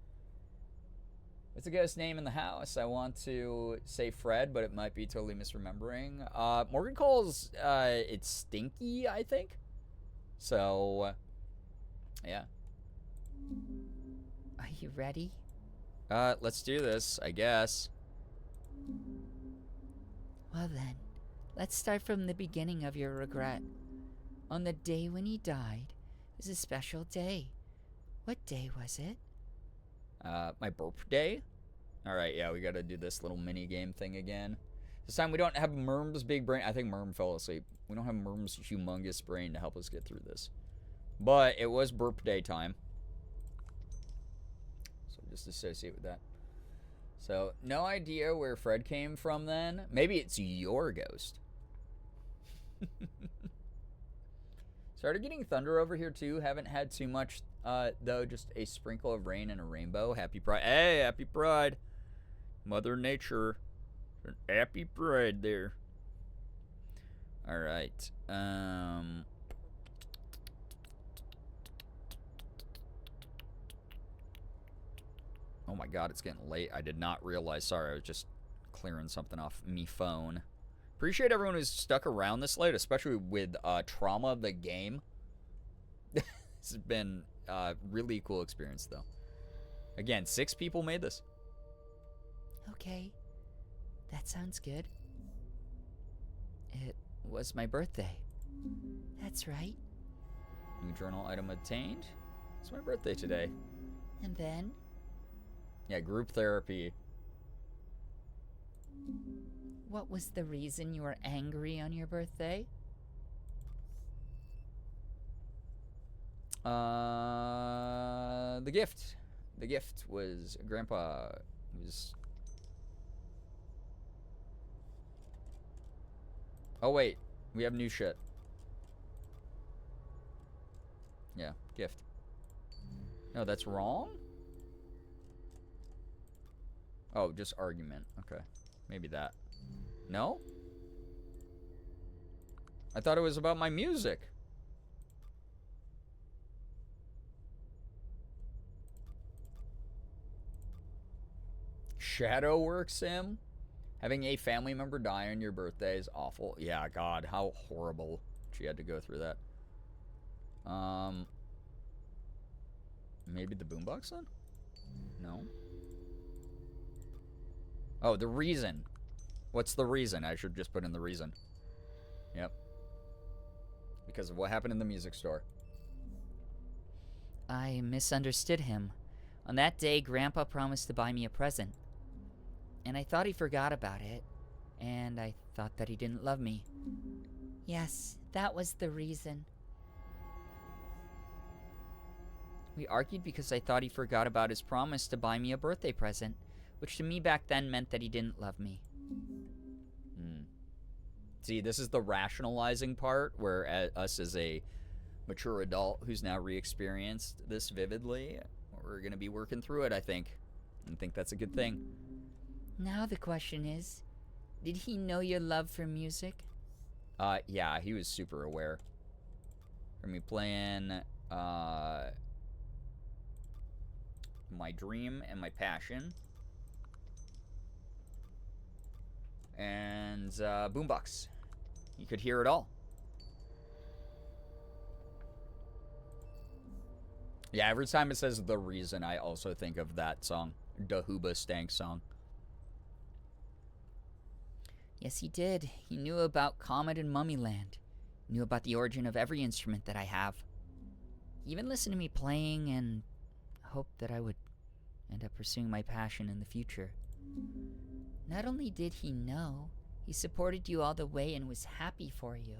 What's the ghost name in the house? I want to say Fred, but it might be totally misremembering. Morgan calls it Stinky, I think. So, yeah. Are you ready? Let's do this, I guess. Well then, let's start from the beginning of your regret. On the day when he died was a special day. What day was it? My birthday? Alright, yeah, we gotta do this little mini game thing again. This time we don't have Merm's big brain. I think Merm fell asleep. We don't have Merm's humongous brain to help us get through this. But it was birthday time. So just associate with that. So, no idea where Fred came from then. Maybe it's your ghost. Started getting thunder over here too. Haven't had too much though. Just a sprinkle of rain and a rainbow. Happy Pride. Hey, happy Pride. Mother Nature. Happy Pride there. All right. Oh my God, it's getting late. I did not realize. Sorry, I was just clearing something off me phone. Appreciate everyone who's stuck around this late, especially with Trauma the game. This has been a really cool experience, though. Again, 6 people made this. Okay, that sounds good. It was my birthday. That's right. New journal item obtained. It's my birthday today. And then? Yeah, group therapy. What was the reason you were angry on your birthday? The gift. The gift was Grandpa was. Oh wait, we have new shit. Yeah, gift. No, that's wrong? Oh, just argument. Okay. Maybe that. No? I thought it was about my music. Shadow work sim? Having a family member die on your birthday is awful. Yeah, God, how horrible she had to go through that. Maybe the boombox then? No. Oh, the reason. What's the reason? I should just put in the reason. Yep. Because of what happened in the music store. I misunderstood him. On that day, Grandpa promised to buy me a present. And I thought he forgot about it. And I thought that he didn't love me. Yes, that was the reason. We argued because I thought he forgot about his promise to buy me a birthday present, which to me back then meant that he didn't love me. See, this is the rationalizing part where us as a mature adult who's now re-experienced this vividly, we're going to be working through it, I think. And think that's a good thing. Now the question is, did he know your love for music? Yeah, he was super aware. From me playing My Dream and My Passion. And Boombox. You could hear it all. Yeah, every time it says The Reason, I also think of that song. The Hooba Stank song. Yes, he did. He knew about Comet and Mummyland. Knew about the origin of every instrument that I have. He even listened to me playing and hoped that I would end up pursuing my passion in the future. Not only did he know, he supported you all the way and was happy for you.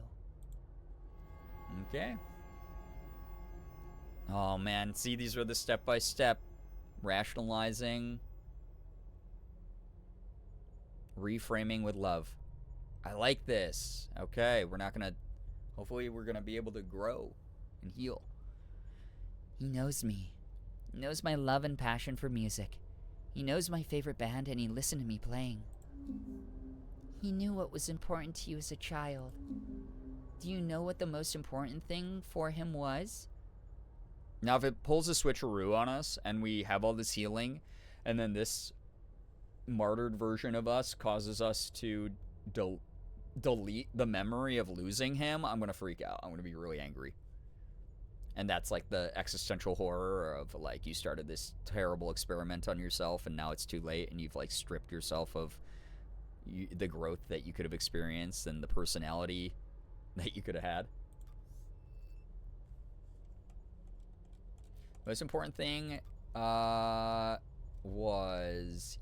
Okay. Oh man, see, these are the step-by-step rationalizing, reframing with love. I like this. Okay, we're not gonna, hopefully we're gonna be able to grow and heal. He knows me. He knows my love and passion for music. He knows my favorite band, and he listened to me playing. He knew what was important to you as a child. Do you know what the most important thing for him was? Now, if it pulls a switcheroo on us and we have all this healing, and then this martyred version of us causes us to delete the memory of losing him, I'm going to freak out. I'm going to be really angry. And that's like the existential horror of like you started this terrible experiment on yourself and now it's too late and you've like stripped yourself of the growth that you could have experienced and the personality that you could have had. Most important thing was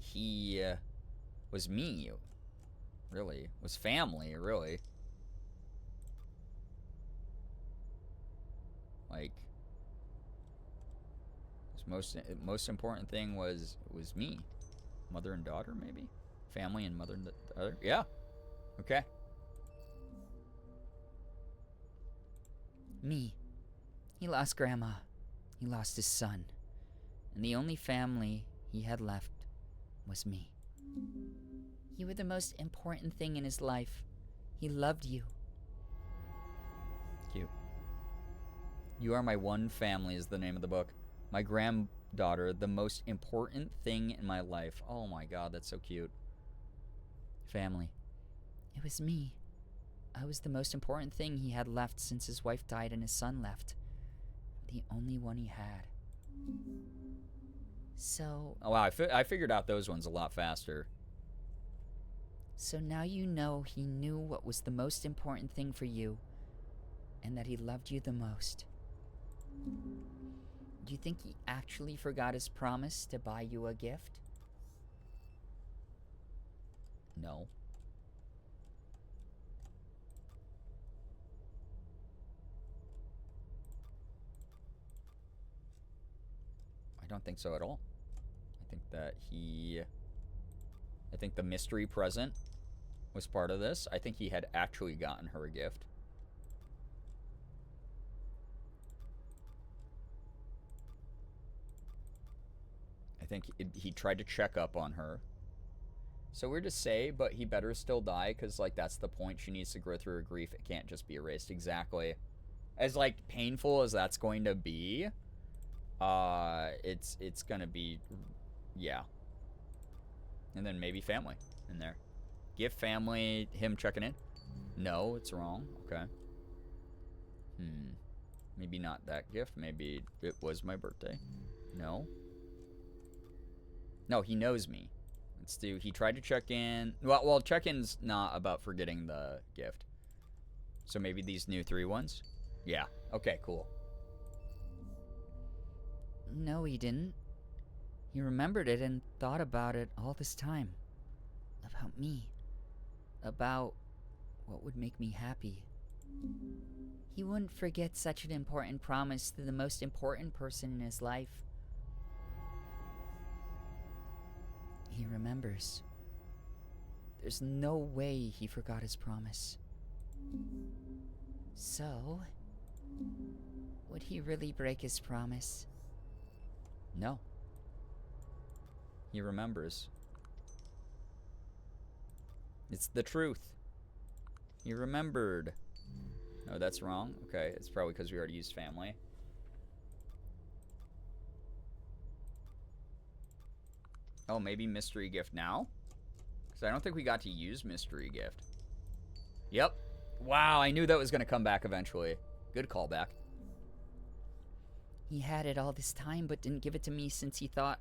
me, really. Was family, really. Like, his most important thing was me. Mother and daughter, maybe? Family and mother and daughter? Yeah. Okay. Me. He lost Grandma. He lost his son. And the only family he had left was me. You were the most important thing in his life. He loved you. Cute. You Are My One Family is the name of the book. My granddaughter, the most important thing in my life. Oh my god, that's so cute. Family. It was me. I was the most important thing he had left since his wife died and his son left. The only one he had. So... Oh wow, I figured out those ones a lot faster. So now you know he knew what was the most important thing for you, and that he loved you the most. Do you think he actually forgot his promise to buy you a gift? No. I don't think so at all. I think that I think the mystery present was part of this. I think he had actually gotten her a gift. I think he tried to check up on her. So weird to say, but he better still die, because, like, that's the point. She needs to grow through her grief. It can't just be erased. Exactly. As, like, painful as that's going to be, it's gonna be, yeah. And then maybe family in there. Gift, family, him checking in. No, it's wrong. Okay. Maybe not that gift. Maybe it was my birthday. No. No, he knows me. Let's do, he tried to check in. Well, check-in's not about forgetting the gift. So maybe these new 3 ones? Yeah. Okay, cool. No, he didn't. He remembered it and thought about it all this time. About me. About what would make me happy. He wouldn't forget such an important promise to the most important person in his life. He remembers. There's no way he forgot his promise. So, would he really break his promise? No. He remembers. It's the truth. He remembered. No, that's wrong. Okay, it's probably because we already used family. Oh, maybe mystery gift now? Because I don't think we got to use mystery gift. Yep. Wow, I knew that was going to come back eventually. Good callback. He had it all this time, but didn't give it to me since he thought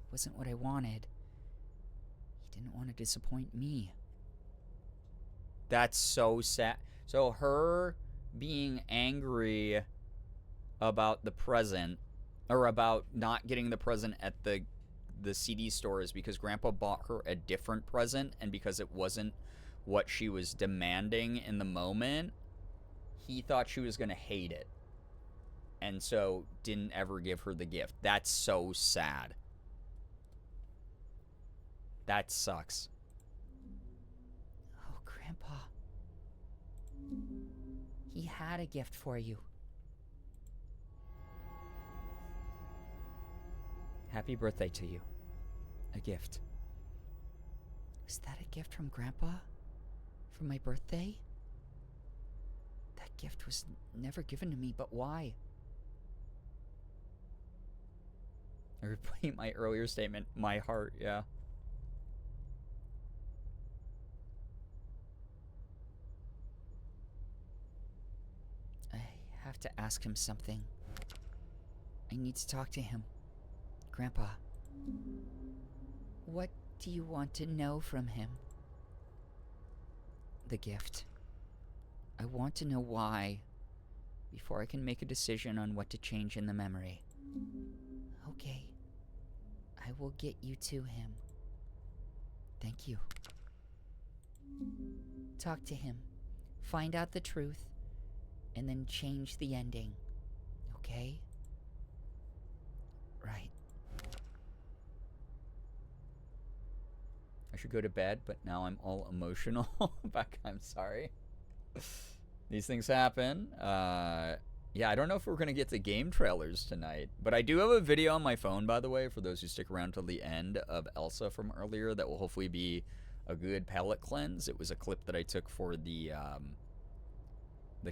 it wasn't what I wanted. He didn't want to disappoint me. That's so sad. So her being angry about the present, or about not getting the present at the CD store, is because Grandpa bought her a different present, and because it wasn't what she was demanding in the moment, he thought she was going to hate it. And so didn't ever give her the gift. That's so sad. That sucks. Oh, Grandpa. He had a gift for you. Happy birthday to you. A gift. Was that a gift from Grandpa? For my birthday? That gift was never given to me, but why? I repeat my earlier statement. My heart, yeah. I have to ask him something. I need to talk to him. Grandpa, what do you want to know from him? The gift. I want to know why before I can make a decision on what to change in the memory. Okay. I will get you to him. Thank you. Talk to him. Find out the truth. And then change the ending. Okay? Right. I should go to bed, but now I'm all emotional. I'm sorry. These things happen. Yeah, I don't know if we're going to get to game trailers tonight, but I do have a video on my phone, by the way, for those who stick around till the end, of Elsa from earlier that will hopefully be a good palate cleanse. It was a clip that I took for the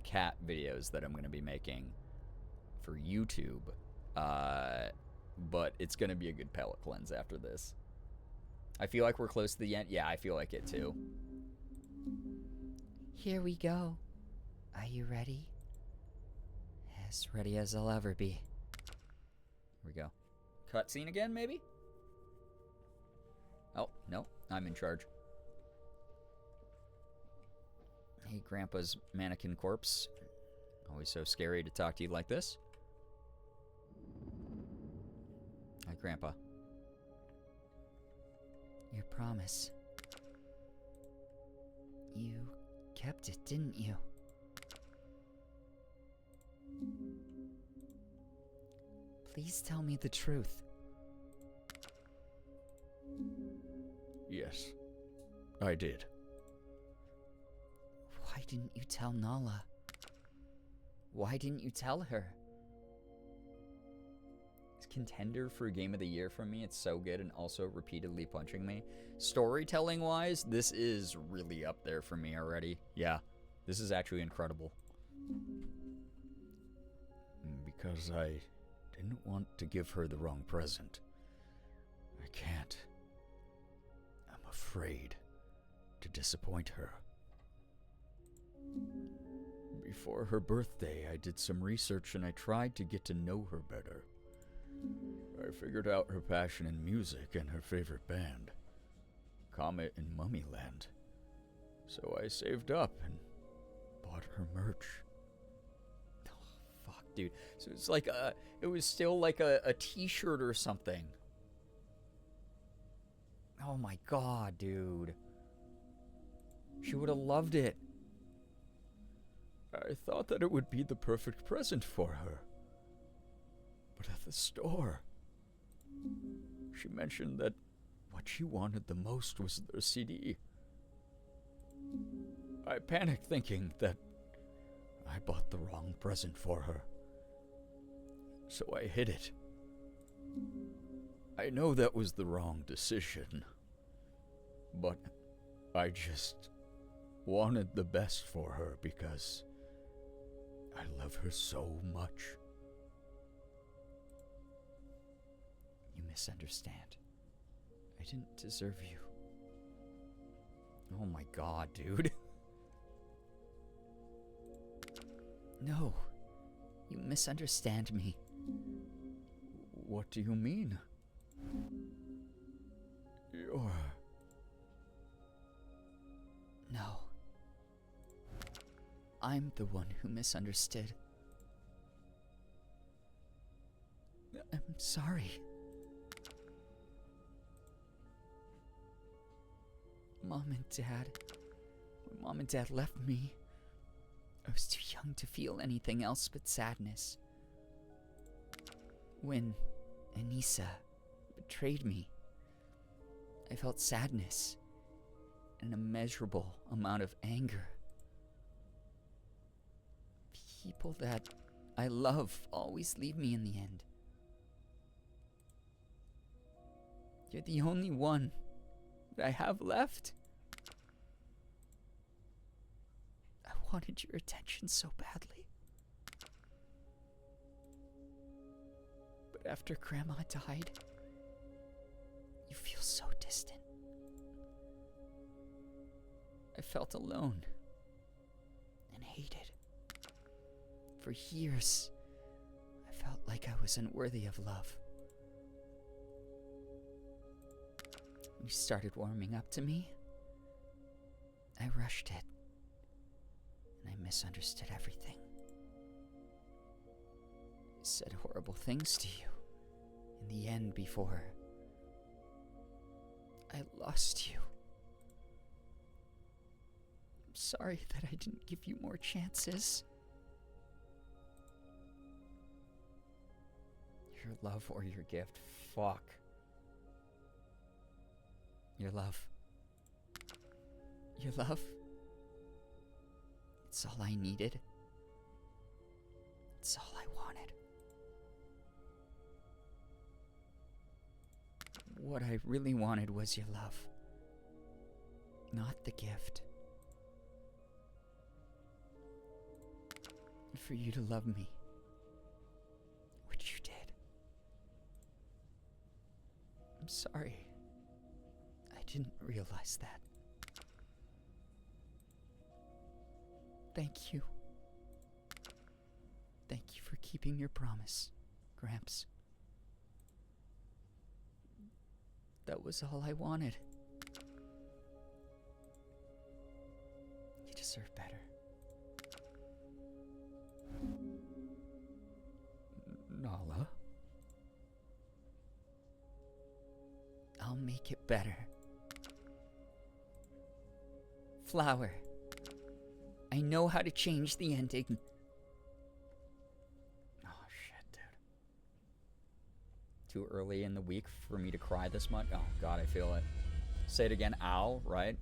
cat videos that I'm going to be making for YouTube. But it's going to be a good palate cleanse after this. I feel like we're close to the end. Yeah, I feel like it too. Here we go. Are you ready? As ready as I'll ever be. Here we go. Cutscene again, maybe? Oh, no. I'm in charge. Hey, Grandpa's mannequin corpse. Always so scary to talk to you like this. Hi, Grandpa. Your promise. You kept it, didn't you? Please tell me the truth. Yes, I did. Why didn't you tell Nala? Why didn't you tell her? It's contender for Game of the Year from me. It's so good and also repeatedly punching me. Storytelling-wise, this is really up there for me already. Yeah, this is actually incredible. Because I didn't want to give her the wrong present. I can't. I'm afraid to disappoint her. Before her birthday, I did some research and I tried to get to know her better. I figured out her passion in music and her favorite band, Comet and Mummyland. So I saved up and bought her merch. Fuck, dude. So it's like it was still like a t-shirt or something. Oh my god, dude. She would have loved it. I thought that it would be the perfect present for her. But at the store, she mentioned that what she wanted the most was their CD. I panicked thinking that I bought the wrong present for her. So I hid it. I know that was the wrong decision, but I just wanted the best for her because I love her so much. You misunderstand. I didn't deserve you. Oh my god, dude. No, you misunderstand me. What do you mean? You're... No. I'm the one who misunderstood. I'm sorry. Mom when Mom and Dad left me, I was too young to feel anything else but sadness. When Anissa betrayed me, I felt sadness and an immeasurable amount of anger. People that I love always leave me in the end. You're the only one that I have left. I wanted your attention so badly. But after Grandma died, you feel so distant. I felt alone and hated. For years, I felt like I was unworthy of love. You started warming up to me. I rushed it, and I misunderstood everything. I said horrible things to you in the end before I lost you. I'm sorry that I didn't give you more chances. Your love or your gift? Fuck. Your love. Your love? It's all I needed. It's all I wanted. What I really wanted was your love, not the gift. And for you to love me, which you did. I'm sorry. I didn't realize that. Thank you. Thank you for keeping your promise, Gramps. That was all I wanted. You deserve better. Nala? I'll make it better. Flower. I know how to change the ending. Oh, shit, dude. Too early in the week for me to cry this much? Oh, God, I feel it. Say it again. Ow, right?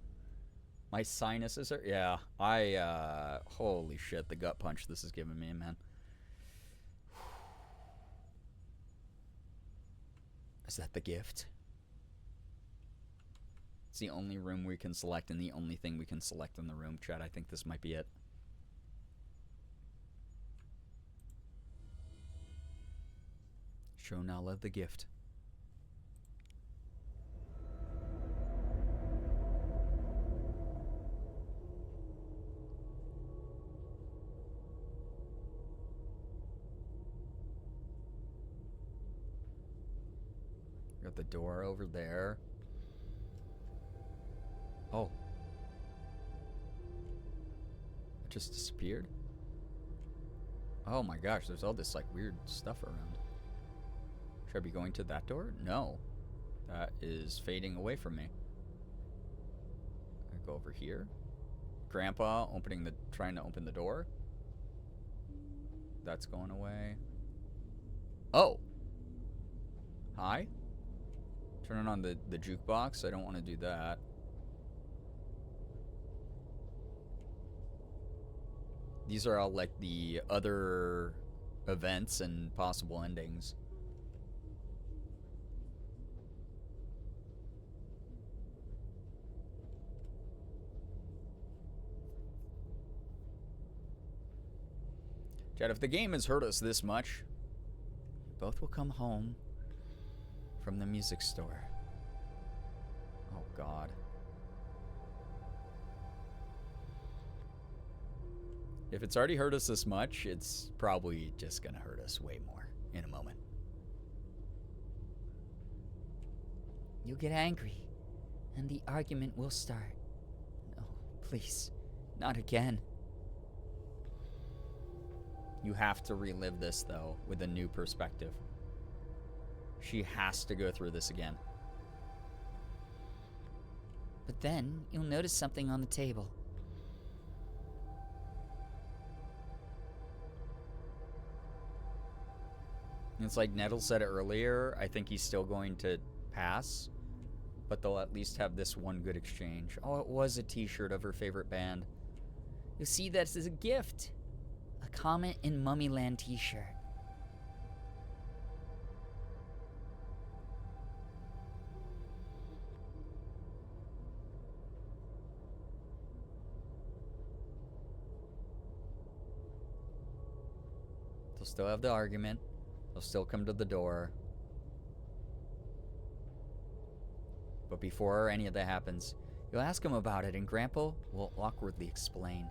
My sinuses are... Yeah, holy shit, the gut punch this is giving me, man. Is that the gift? It's the only room we can select and the only thing we can select in the room, chat. I think this might be it. Show Nala the gift. Got the door over there. Oh. It just disappeared? Oh my gosh, there's all this like weird stuff around. Should I be going to that door? No. That is fading away from me. I go over here. Grandpa trying to open the door. That's going away. Oh. Hi. Turning on the jukebox. I don't want to do that. These are all like the other events and possible endings. Chad, if the game has hurt us this much, both will come home from the music store. Oh, God. If it's already hurt us this much, it's probably just gonna hurt us way more in a moment. You'll get angry, and the argument will start. No, please, not again. You have to relive this, though, with a new perspective. She has to go through this again. But then, you'll notice something on the table. It's like Nettle said earlier, I think he's still going to pass, but they'll at least have this one good exchange. Oh, it was a t-shirt of her favorite band. You'll see this as a gift. A Comet in Mummyland t-shirt. They'll still have the argument. They'll still come to the door. But before any of that happens, you'll ask him about it, and Grandpa will awkwardly explain.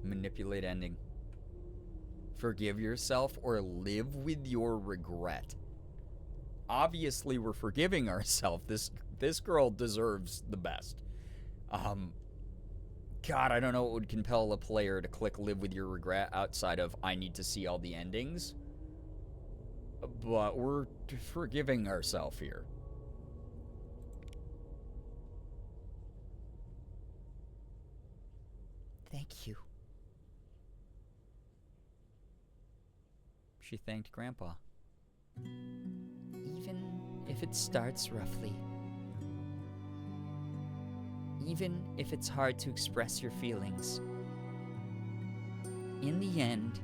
Manipulate ending. Forgive yourself or live with your regret. Obviously, we're forgiving ourselves. This girl deserves the best. God, I don't know what would compel a player to click live with your regret outside of I need to see all the endings. But we're forgiving ourselves here. Thank you. She thanked Grandpa. Even if it starts roughly. Even if it's hard to express your feelings. In the end,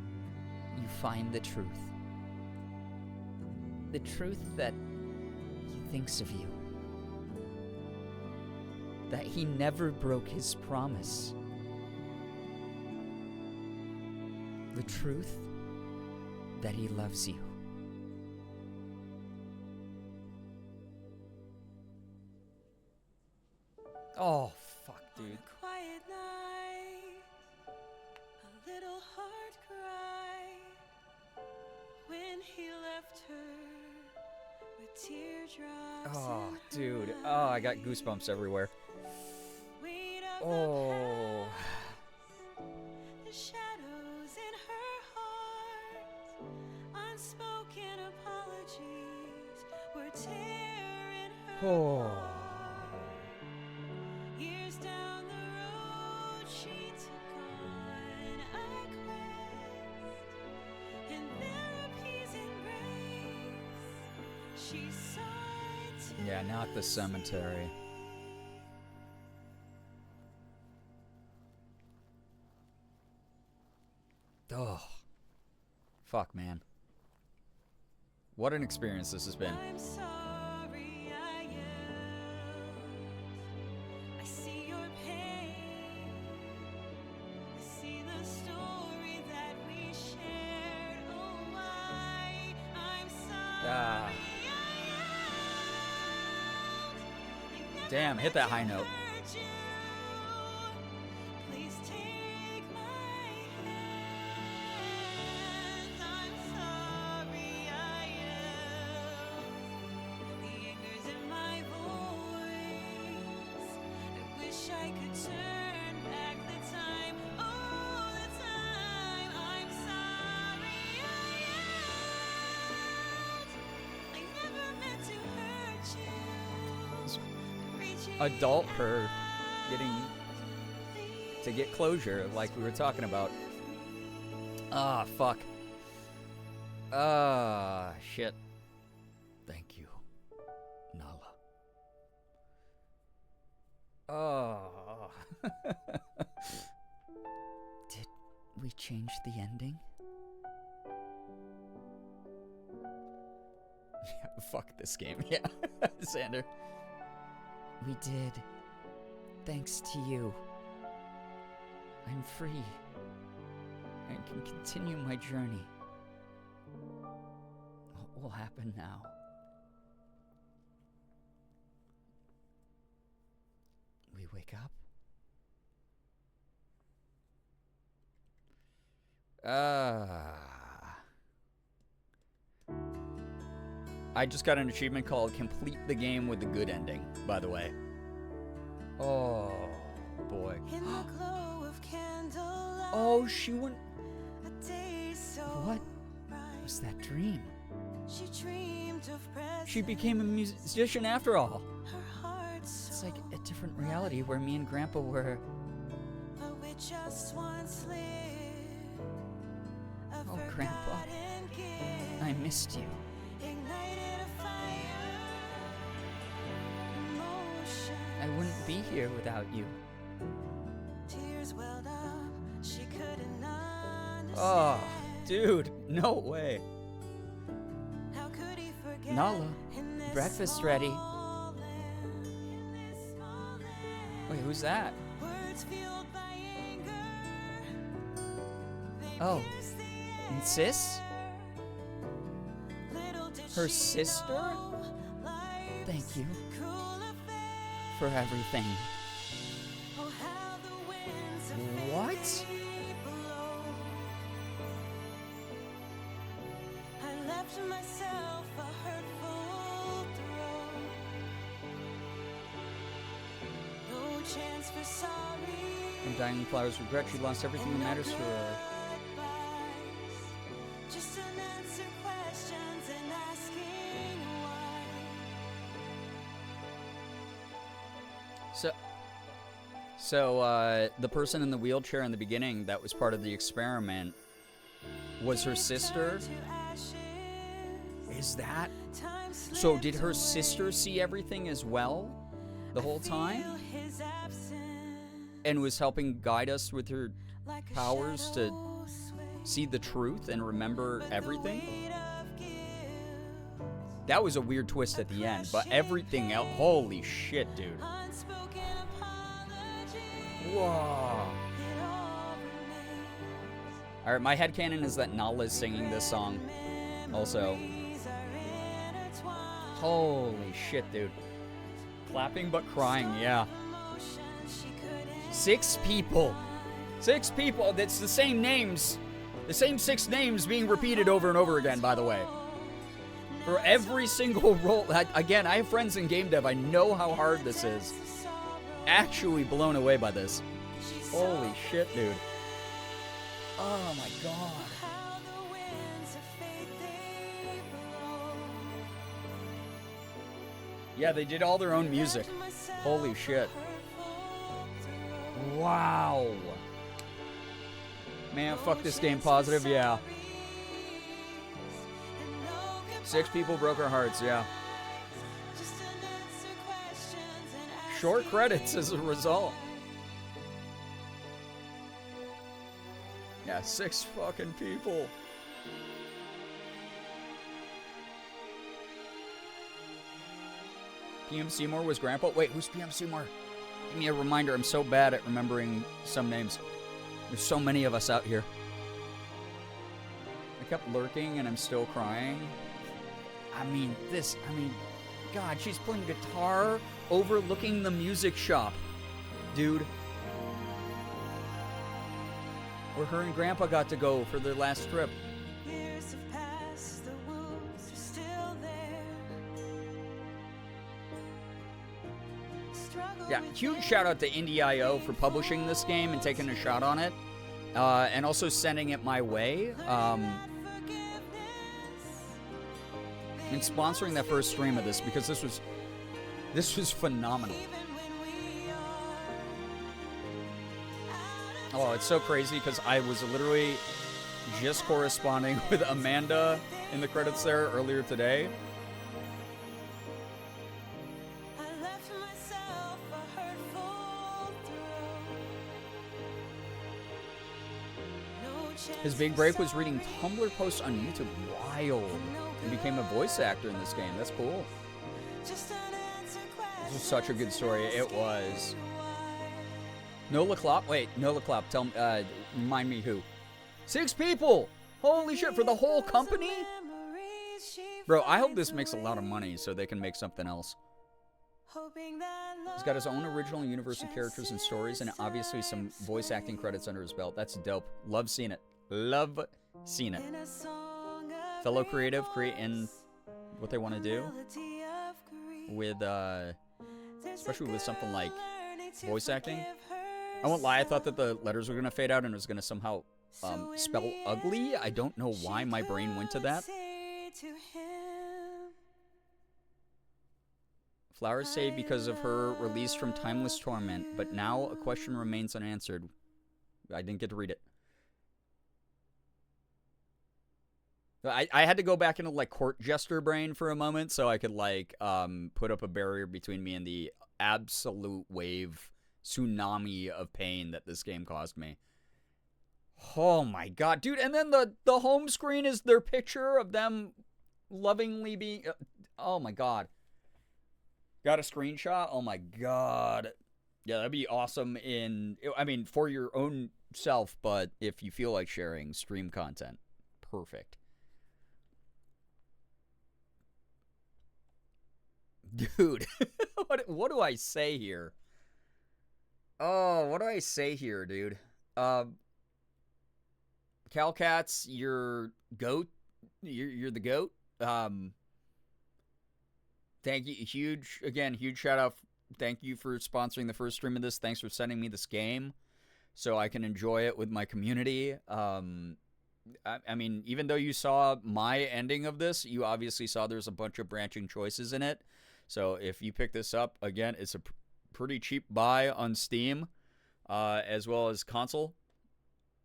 you find the truth. The truth that he thinks of you. That he never broke his promise. The truth that he loves you. Oh, fuck, dude. Quiet night, a little heart cry when he left her with teardrops. Oh, in dude. her Oh, I got goosebumps everywhere. weight of Oh. the shadows in her heart, unspoken apologies were tearing her Oh. apart. Years down the road, she took on a quest, and their appeasing grace, she sighed to Yeah, not the cemetery. Oh. Fuck, man. What an experience this has been. I'm sorry I yelled. I see your pain. I see the story that we shared. Oh, I'm sorry Ah. I yelled. I never Damn, hit that high meant to note. hurt you. Please take my hand. I'm sorry I yelled. The anger's in my voice. I wish I could turn back the time. Oh, the time. I'm sorry I yelled. I never meant to hurt you. Reaching Adult her out, getting to get closure like we were talking about. Ah, fuck. Ah, shit. Thank you, Nala. Oh. Did we change the ending? Fuck this game. Yeah. Xander. We did. Thanks to you. I'm free. I can continue my journey. What will happen now? We wake up? I just got an achievement called Complete the Game with the Good Ending, by the way. Oh, boy. in the glow of candlelight. Oh, she went... A day so What bright. was that dream? She dreamed of presents. She became a musician after all. Her heart It's so like a different reality where me and Grandpa were... but with just one slip of Oh, Grandpa. forgotten gift. I missed you. Ignited a fire. Emotion. I wouldn't be here without you. Tears welled up. She Oh, dude, no way. Nala, breakfast ready. Wait, who's that? Oh, and sis? Her sister? Thank you for everything. What? Undying Flowers regret she lost everything that matters to her. So the person in the wheelchair in the beginning that was part of the experiment was her sister? Is that? So did her sister see everything as well the whole time? And was helping guide us with her powers to see the truth and remember everything? That was a weird twist at the end, but everything else, holy shit, dude. Whoa. Alright, my headcanon is that Nala is singing this song also. Holy shit, dude. Clapping but crying, yeah. 6 people. 6 people. That's the same names. The same 6 names being repeated over and over again, by the way. For every single role. Again, I have friends in game dev. I know how hard this is. Actually blown away by this. Holy shit, dude. Oh my god. Yeah, they did all their own music. Holy shit. Wow. Man, fuck this game positive, yeah. 6 people broke our hearts, yeah. Short credits as a result. Yeah, 6 fucking people. PM Seymour was Grandpa. Wait, who's PM Seymour? Give me a reminder. I'm so bad at remembering some names. There's so many of us out here. I kept lurking and I'm still crying. I mean, God, she's playing guitar overlooking the music shop. Dude. Where her and Grandpa got to go for their last trip. Yeah, huge shout out to Indie.io for publishing this game and taking a shot on it. And also sending it my way. And sponsoring that first stream of this, because this was phenomenal. Oh, it's so crazy because I was literally just corresponding with Amanda in the credits there earlier today. His big break was reading Tumblr posts on YouTube. Wild. He became a voice actor in this game. That's cool. This was such a good story. It was. Nola Klopp? Wait, Nola Klopp. Tell me, remind me who. 6 people! Holy shit, for the whole company? Bro, I hope this makes a lot of money so they can make something else. He's got his own original universe of characters and stories, and obviously some voice acting credits under his belt. That's dope. Love seeing it. Love seeing it. Fellow creative creating what they want to do with, especially with something like voice acting. I won't lie, I thought that the letters were going to fade out and it was going to somehow spell ugly. I don't know why my brain went to that. Flowers say because of her release from Timeless Torment, but now a question remains unanswered. I didn't get to read it. I had to go back into like court jester brain for a moment so I could like put up a barrier between me and the absolute wave tsunami of pain that this game caused me. Oh my god, dude! And then the home screen is their picture of them lovingly being. Oh my god, got a screenshot. Oh my god, yeah, that'd be awesome. For your own self, but if you feel like sharing stream content, perfect. Dude, what do I say here? Oh, what do I say here, dude? Calcats, you're goat. You're the goat. Thank you. Huge shout out. Thank you for sponsoring the first stream of this. Thanks for sending me this game so I can enjoy it with my community. Even though you saw my ending of this, you obviously saw there's a bunch of branching choices in it. So if you pick this up, again, it's a pretty cheap buy on Steam, as well as console.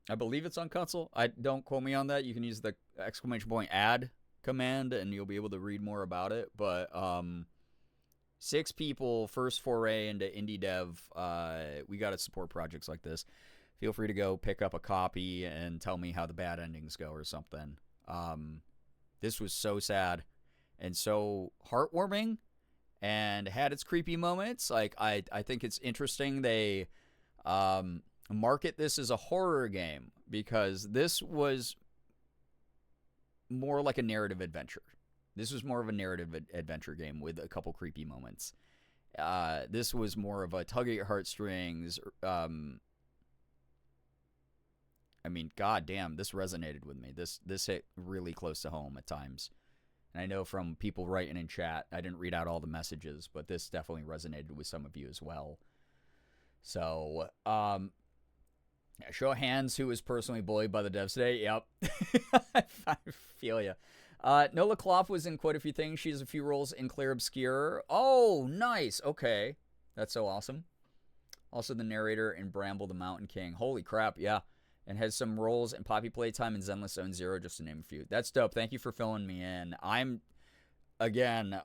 I believe it's on console. Don't quote me on that. You can use the !add command and you'll be able to read more about it. But 6 people, first foray into indie dev. We got to support projects like this. Feel free to go pick up a copy and tell me how the bad endings go or something. This was so sad and so heartwarming and had its creepy moments. Like, I think it's interesting they market this as a horror game because this was more like a narrative adventure. This was more of a narrative adventure game with a couple creepy moments. This was more of a tug at your heartstrings. God damn, this resonated with me. This hit really close to home at times. And I know from people writing in chat, I didn't read out all the messages, but this definitely resonated with some of you as well. So, show of hands who was personally bullied by the devs today. Yep. I feel ya. Nola Klopp was in quite a few things. She has a few roles in Claire Obscure. Oh, nice. Okay. That's so awesome. Also the narrator in Bramble the Mountain King. Holy crap, yeah. And has some roles in Poppy Playtime and Zenless Zone Zero, just to name a few. That's dope. Thank you for filling me in. I'm, again,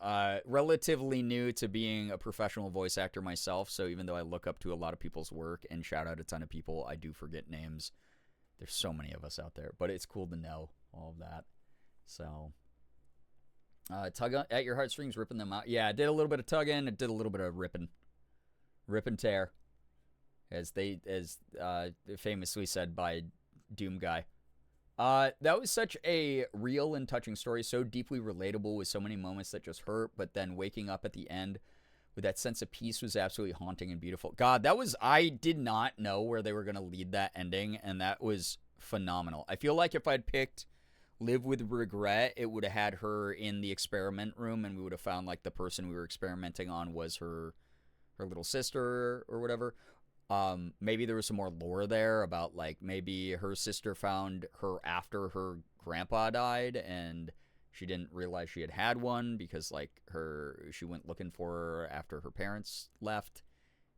relatively new to being a professional voice actor myself, so even though I look up to a lot of people's work and shout out a ton of people, I do forget names. There's so many of us out there, but it's cool to know all of that. So, tug at your heartstrings, ripping them out. Yeah, I did a little bit of tugging. I did a little bit of ripping. Rip and tear. As famously said by Doom Guy. That was such a real and touching story, so deeply relatable with so many moments that just hurt, but then waking up at the end with that sense of peace was absolutely haunting and beautiful. God, I did not know where they were going to lead that ending, and that was phenomenal. I feel like if I'd picked Live with Regret, it would have had her in the experiment room, and we would have found like the person we were experimenting on was her little sister or whatever. Maybe there was some more lore there about like maybe her sister found her after her grandpa died and she didn't realize she had one because like she went looking for her after her parents left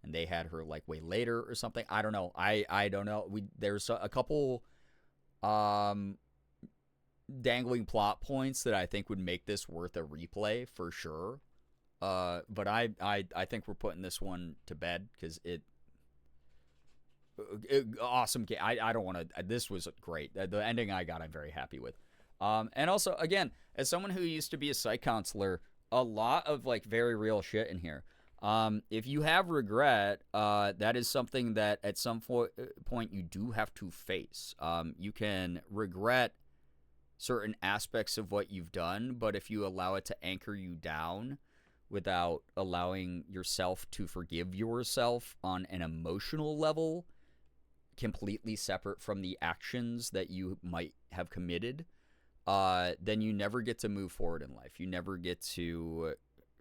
and they had her like way later or something. I don't know. I don't know. There's a couple dangling plot points that I think would make this worth a replay for sure. But I think we're putting this one to bed because awesome game. I don't want to. This was great. The ending I got, I'm very happy with. And also, again, as someone who used to be a psych counselor, a lot of like very real shit in here. If you have regret, that is something that at some point you do have to face. You can regret certain aspects of what you've done, but if you allow it to anchor you down without allowing yourself to forgive yourself on an emotional level, completely separate from the actions that you might have committed, then you never get to move forward in life. You never get to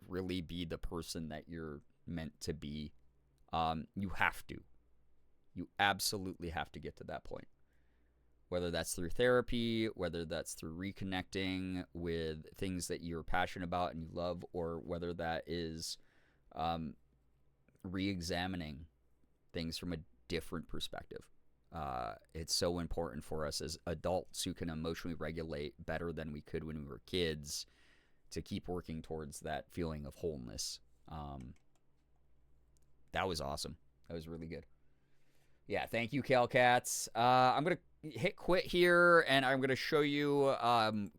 really be the person that you're meant to be. You have to. You absolutely have to get to that point. Whether that's through therapy, whether that's through reconnecting with things that you're passionate about and you love, or whether that is re-examining things from a different perspective. It's so important for us as adults who can emotionally regulate better than we could when we were kids to keep working towards that feeling of wholeness. That was awesome. That was really good. Yeah, thank you, Calcats. I'm going to hit quit here, and I'm going to show you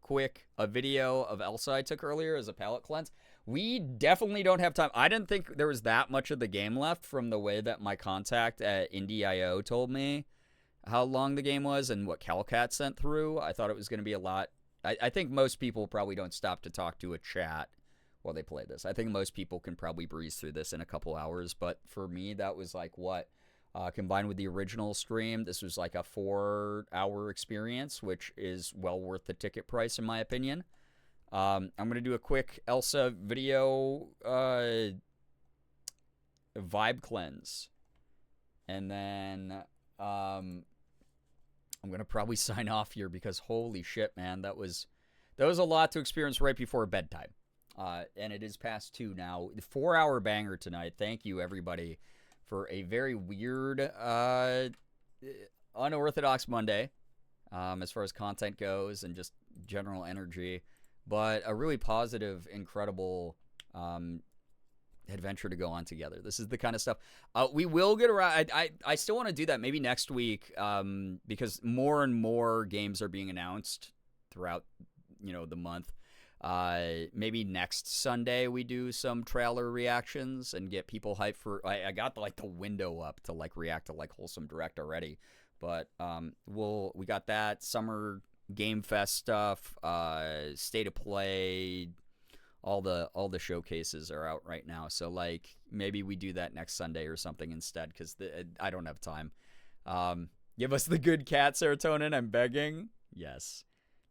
quick a video of Elsa I took earlier as a palate cleanse. We definitely don't have time. I didn't think there was that much of the game left from the way that my contact at Indie.io told me how long the game was and what Calcat sent through. I thought it was going to be a lot. I think most people probably don't stop to talk to a chat while they play this. I think most people can probably breeze through this in a couple hours, but for me, that was like what? Combined with the original stream, this was like a 4-hour experience, which is well worth the ticket price in my opinion. I'm going to do a quick Elsa video vibe cleanse. And then I'm going to probably sign off here because holy shit, man, that was a lot to experience right before bedtime. And it is past 2 now. 4-hour banger tonight. Thank you, everybody, for a very weird, unorthodox Monday as far as content goes and just general energy. But a really positive, incredible adventure to go on together. This is the kind of stuff we will get around. I still want to do that maybe next week because more and more games are being announced throughout, the month. Maybe next Sunday we do some trailer reactions and get people hyped for. I got the window up to react to Wholesome Direct already, but we got that summer Game Fest stuff, State of Play, all the showcases are out right now. So maybe we do that next Sunday or something instead because I don't have time. Give us the good cat serotonin, I'm begging. Yes,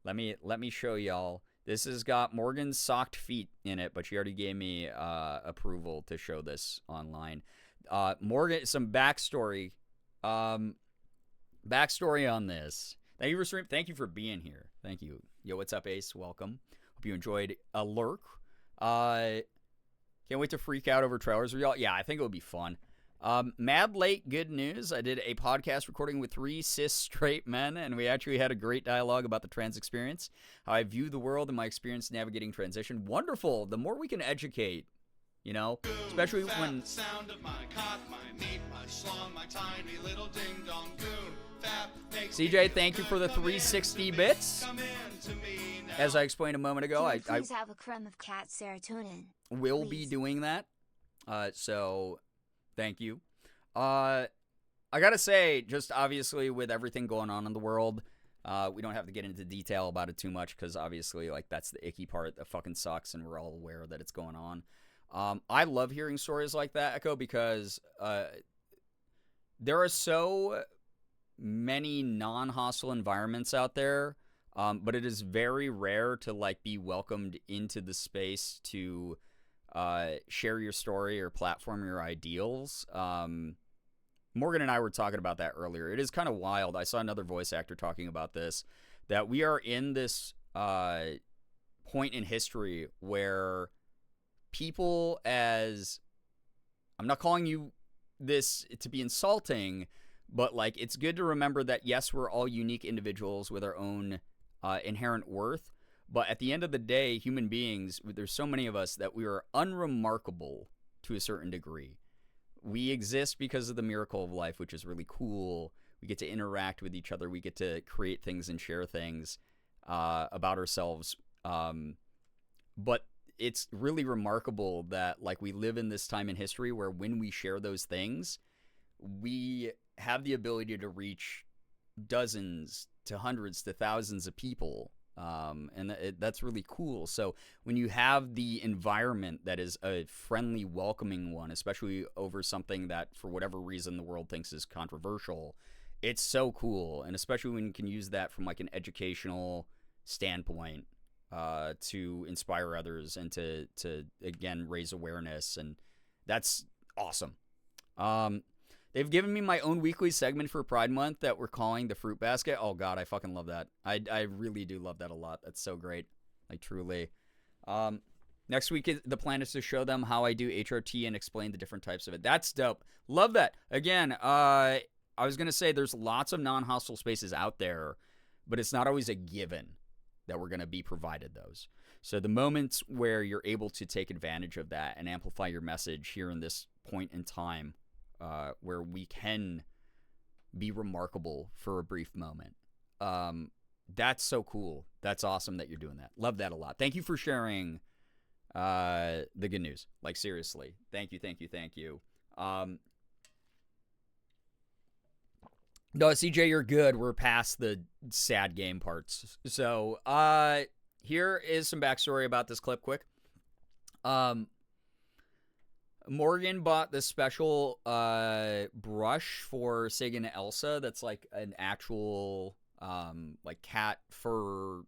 let me show y'all. This has got Morgan's socked feet in it, but she already gave me approval to show this online. Morgan, some backstory. Backstory on this. Thank you for stream. Thank you for being here. Thank you. Yo, what's up, Ace? Welcome. Hope you enjoyed a lurk. Can't wait to freak out over trailers with y'all. Yeah, I think it would be fun. Mad late good news. I did a podcast recording with 3 cis straight men, and we actually had a great dialogue about the trans experience, how I view the world and my experience navigating transition. Wonderful. The more we can educate, especially when sound of my cock, my meat, my schlong, my tiny little ding dong goon. CJ, thank you for the 360 bits. As I explained a moment ago, I please have a crumb of cat serotonin. Will be doing that. So thank you. I gotta say, just obviously with everything going on in the world, we don't have to get into detail about it too much because obviously that's the icky part that fucking sucks and we're all aware that it's going on. I love hearing stories like that, Echo, because there are so many non-hostile environments out there, but it is very rare to be welcomed into the space to share your story or platform your ideals. Morgan and I were talking about that earlier. It is kind of wild. I saw another voice actor talking about this, that we are in this point in history where people, as I'm not calling you this to be insulting, but it's good to remember that yes, we're all unique individuals with our own inherent worth. But at the end of the day, human beings, there's so many of us that we are unremarkable to a certain degree. We exist because of the miracle of life, which is really cool. We get to interact with each other. We get to create things and share things about ourselves. But it's really remarkable that we live in this time in history where when we share those things, we have the ability to reach dozens to hundreds to thousands of people. And that's really cool. So when you have the environment that is a friendly, welcoming one, especially over something that for whatever reason the world thinks is controversial, it's so cool. And especially when you can use that from an educational standpoint to inspire others and to again raise awareness, and that's awesome. They've given me my own weekly segment for Pride Month that we're calling the Fruit Basket. Oh, God, I fucking love that. I really do love that a lot. That's so great. Truly. Next week, the plan is to show them how I do HRT and explain the different types of it. That's dope. Love that. Again, I was going to say there's lots of non-hostile spaces out there, but it's not always a given that we're going to be provided those. So the moments where you're able to take advantage of that and amplify your message here in this point in time, where we can be remarkable for a brief moment, That's so cool. That's awesome that you're doing that. Love that a lot. Thank you for sharing the good news. Like, seriously. Thank you, thank you, thank you. No, CJ, you're good. We're past the sad game parts. So, here is some backstory about this clip quick. Morgan bought this special brush for Sig and Elsa that's like an actual like cat fur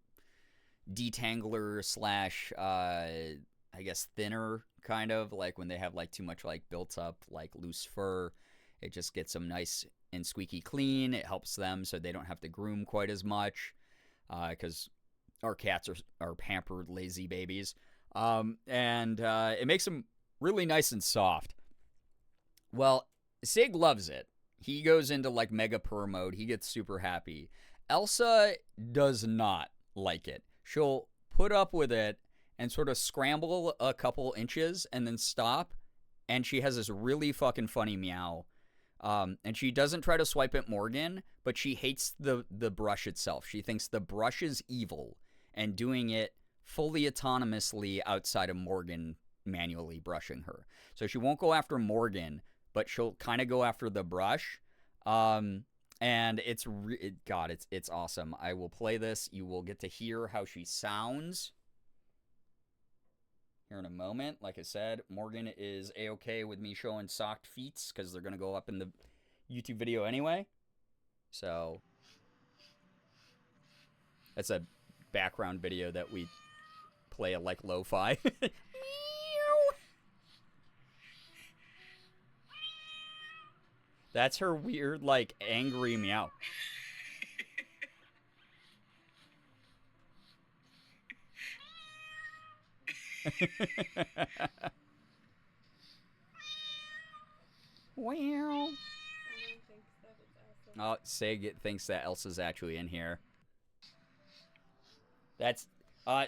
detangler slash I guess thinner, kind of like when they have like too much like built up like loose fur. It just gets them nice and squeaky clean. It helps them so they don't have to groom quite as much because our cats are pampered lazy babies. And it makes them really nice and soft. Well, Sig loves it. He goes into like mega purr mode. He gets super happy. Elsa does not like it. She'll put up with it and sort of scramble a couple inches and then stop. And she has this really fucking funny meow. And she doesn't try to swipe at Morgan, but she hates the brush itself. She thinks the brush is evil and doing it fully autonomously outside of Morgan manually brushing her. So she won't go after Morgan, but she'll kind of go after the brush. And it's it's awesome. I will play this. You will get to hear how she sounds here in a moment. Like I said, Morgan is a-okay with me showing socked feet because they're going to go up in the YouTube video anyway. So that's a background video that we play like lo-fi. That's her weird, like, angry meow. Wow. Oh, Sig thinks that Elsa's actually in here. That's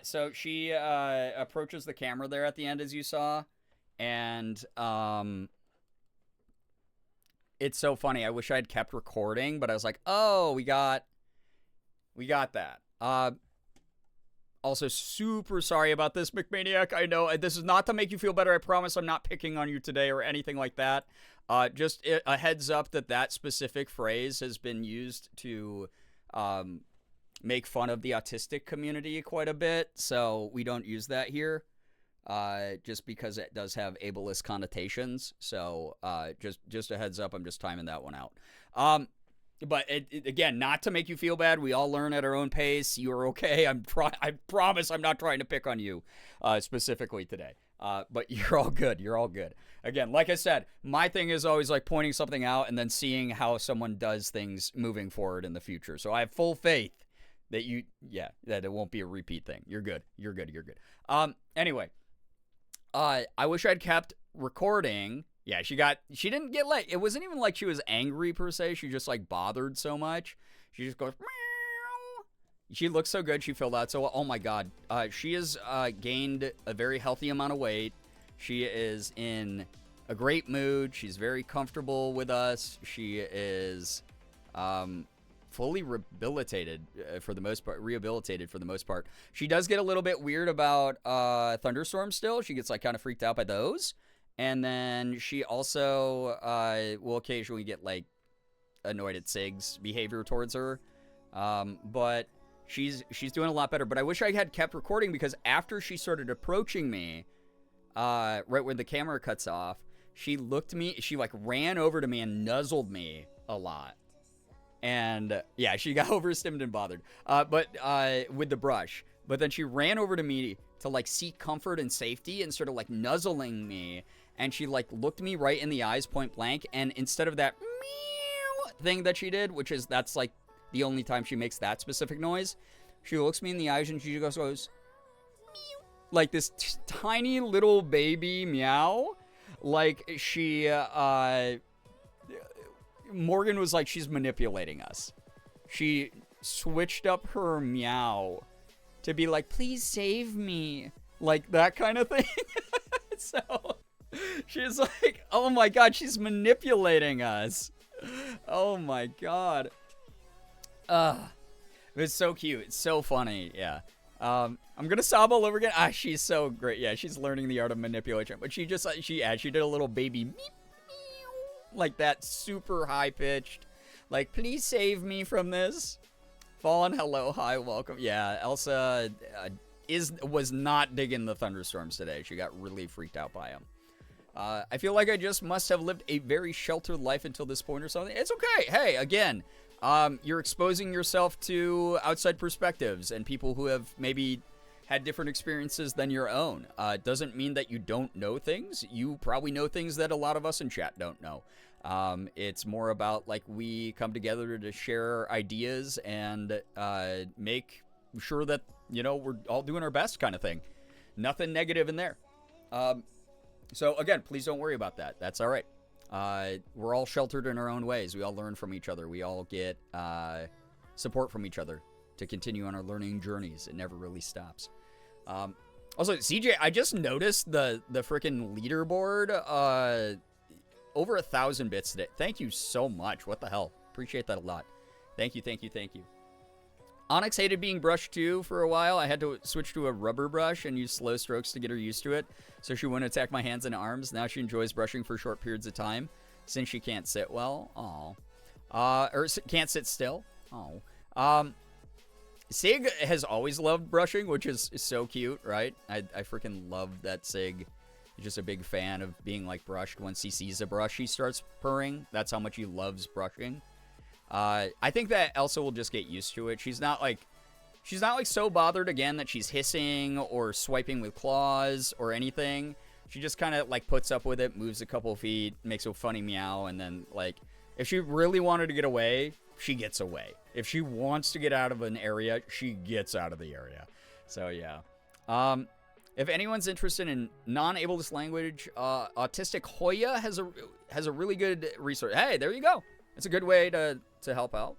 so she approaches the camera there at the end, as you saw, and it's so funny. I wish I had kept recording, but I was like, oh, we got that. Also, super sorry about this, McManiac. I know this is not to make you feel better. I promise I'm not picking on you today or anything like that. Just a heads up that specific phrase has been used to make fun of the autistic community quite a bit, so we don't use that here. Just because it does have ableist connotations. So just a heads up, I'm just timing that one out. But again, not to make you feel bad. We all learn at our own pace. You're okay. I promise I'm not trying to pick on you specifically today. But you're all good. You're all good. Again, like I said, my thing is always like pointing something out and then seeing how someone does things moving forward in the future. So I have full faith that that it won't be a repeat thing. You're good. You're good. You're good. Anyway. I wish I'd kept recording. Yeah, she didn't get like, it wasn't even like she was angry per se. She just like bothered so much. She just goes, meow. She looks so good. She filled out so well. Oh my God. She has gained a very healthy amount of weight. She is in a great mood. She's very comfortable with us. She is, fully rehabilitated for the most part. She does get a little bit weird about thunderstorms still. She gets like kind of freaked out by those. And then she also will occasionally get like annoyed at Sig's behavior towards her. But she's doing a lot better. But I wish I had kept recording because after she started approaching me, right when the camera cuts off, she like ran over to me and nuzzled me a lot. And yeah, she got overstimmed and bothered. But with the brush. But then she ran over to me to like seek comfort and safety and sort of like nuzzling me. And she like looked me right in the eyes point blank. And instead of that meow thing that she did, that's like the only time she makes that specific noise, she looks me in the eyes and she goes meow. Like this tiny little baby meow. Like she, Morgan was like, she's manipulating us. She switched up her meow to be like, please save me. Like that kind of thing. So she's like, oh my God, she's manipulating us. Oh my God. It was so cute. It's so funny. Yeah. I'm gonna sob all over again. She's so great. Yeah, she's learning the art of manipulation. But she just she did a little baby meep, meow, like that, super high pitched. Like, please save me from this. Fallen, hello, hi, welcome. Yeah, Elsa was not digging the thunderstorms today. She got really freaked out by them. I feel like I just must have lived a very sheltered life until this point or something. It's okay. Hey, again, you're exposing yourself to outside perspectives and people who have maybe had different experiences than your own. It doesn't mean that you don't know things. You probably know things that a lot of us in chat don't know. It's more about, like, we come together to share ideas and make sure that, you know, we're all doing our best kind of thing. Nothing negative in there. So, again, please don't worry about that. That's all right. We're all sheltered in our own ways. We all learn from each other. We all get support from each other to continue on our learning journeys. It never really stops. Also, CJ, I just noticed the freaking leaderboard. Over 1,000 bits today. Thank you so much. What the hell? Appreciate that a lot. Thank you, thank you, thank you. Onyx hated being brushed too for a while. I had to switch to a rubber brush and use slow strokes to get her used to it, so she wouldn't attack my hands and arms. Now she enjoys brushing for short periods of time since she can't sit well. Or can't sit still. Sig has always loved brushing, which is so cute, right? I freaking love that Sig is just a big fan of being, like, brushed. Once he sees a brush, he starts purring. That's how much he loves brushing. I think that Elsa will just get used to it. She's not like so bothered again that she's hissing or swiping with claws or anything. She just kind of, like, puts up with it, moves a couple feet, makes a funny meow, and then, like, if she really wanted to get away, she gets away. If she wants to get out of an area, she gets out of the area. So yeah. If anyone's interested in non-ableist language, Autistic Hoya has a really good resource. Hey, there you go. It's a good way to help out.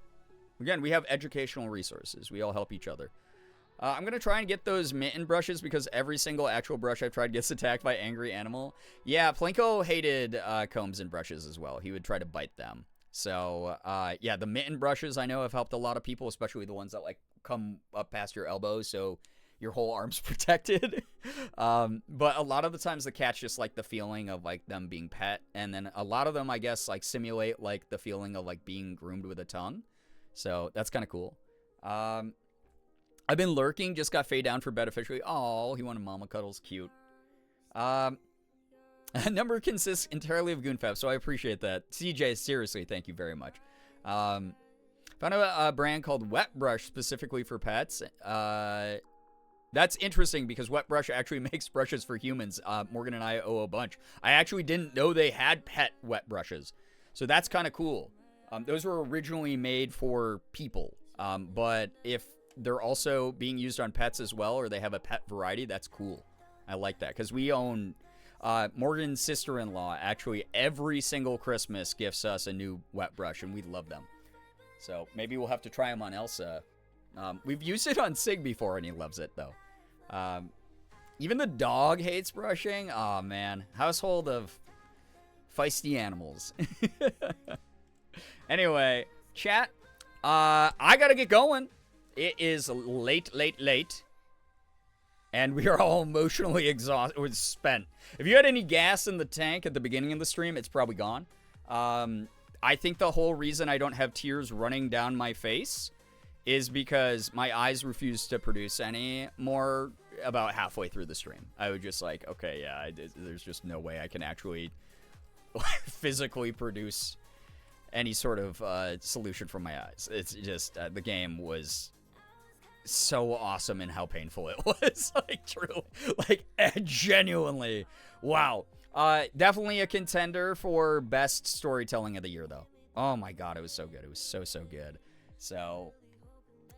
Again, we have educational resources. We all help each other. I'm going to try and get those mitten brushes because every single actual brush I've tried gets attacked by angry animal. Yeah, Plinko hated combs and brushes as well. He would try to bite them. So, yeah, the mitten brushes I know have helped a lot of people, especially the ones that, like, come up past your elbows so your whole arm's protected. But a lot of the times the cats just like the feeling of, like, them being pet. And then a lot of them, I guess, like, simulate, like, the feeling of, like, being groomed with a tongue. So that's kind of cool. I've been lurking, just got Faye down for bed officially. Oh, he wanted mama cuddles. Cute. Number consists entirely of Goonfab, so I appreciate that. CJ, seriously, thank you very much. Found a brand called Wet Brush specifically for pets. That's interesting because Wet Brush actually makes brushes for humans. Morgan and I owe a bunch. I actually didn't know they had pet wet brushes. So that's kind of cool. Those were originally made for people. But if they're also being used on pets as well, or they have a pet variety, that's cool. I like that because we own... Morgan's sister-in-law actually every single Christmas gifts us a new wet brush, and we love them. So maybe we'll have to try them on Elsa. We've used it on Sig before, and he loves it, though. Even the dog hates brushing. Oh, man. Household of feisty animals. Anyway, chat. I gotta get going. It is late. And we are all emotionally exhausted. We're spent. If you had any gas in the tank at the beginning of the stream, it's probably gone. I think the whole reason I don't have tears running down my face is because my eyes refuse to produce any more about halfway through the stream. I would just like, okay, yeah, there's just no way I can actually physically produce any sort of solution for my eyes. It's just, the game was so awesome in how painful it was. Like, truly, like, genuinely, wow. Definitely a contender for best storytelling of the year, though. Oh my god, it was so good. It was so good. So,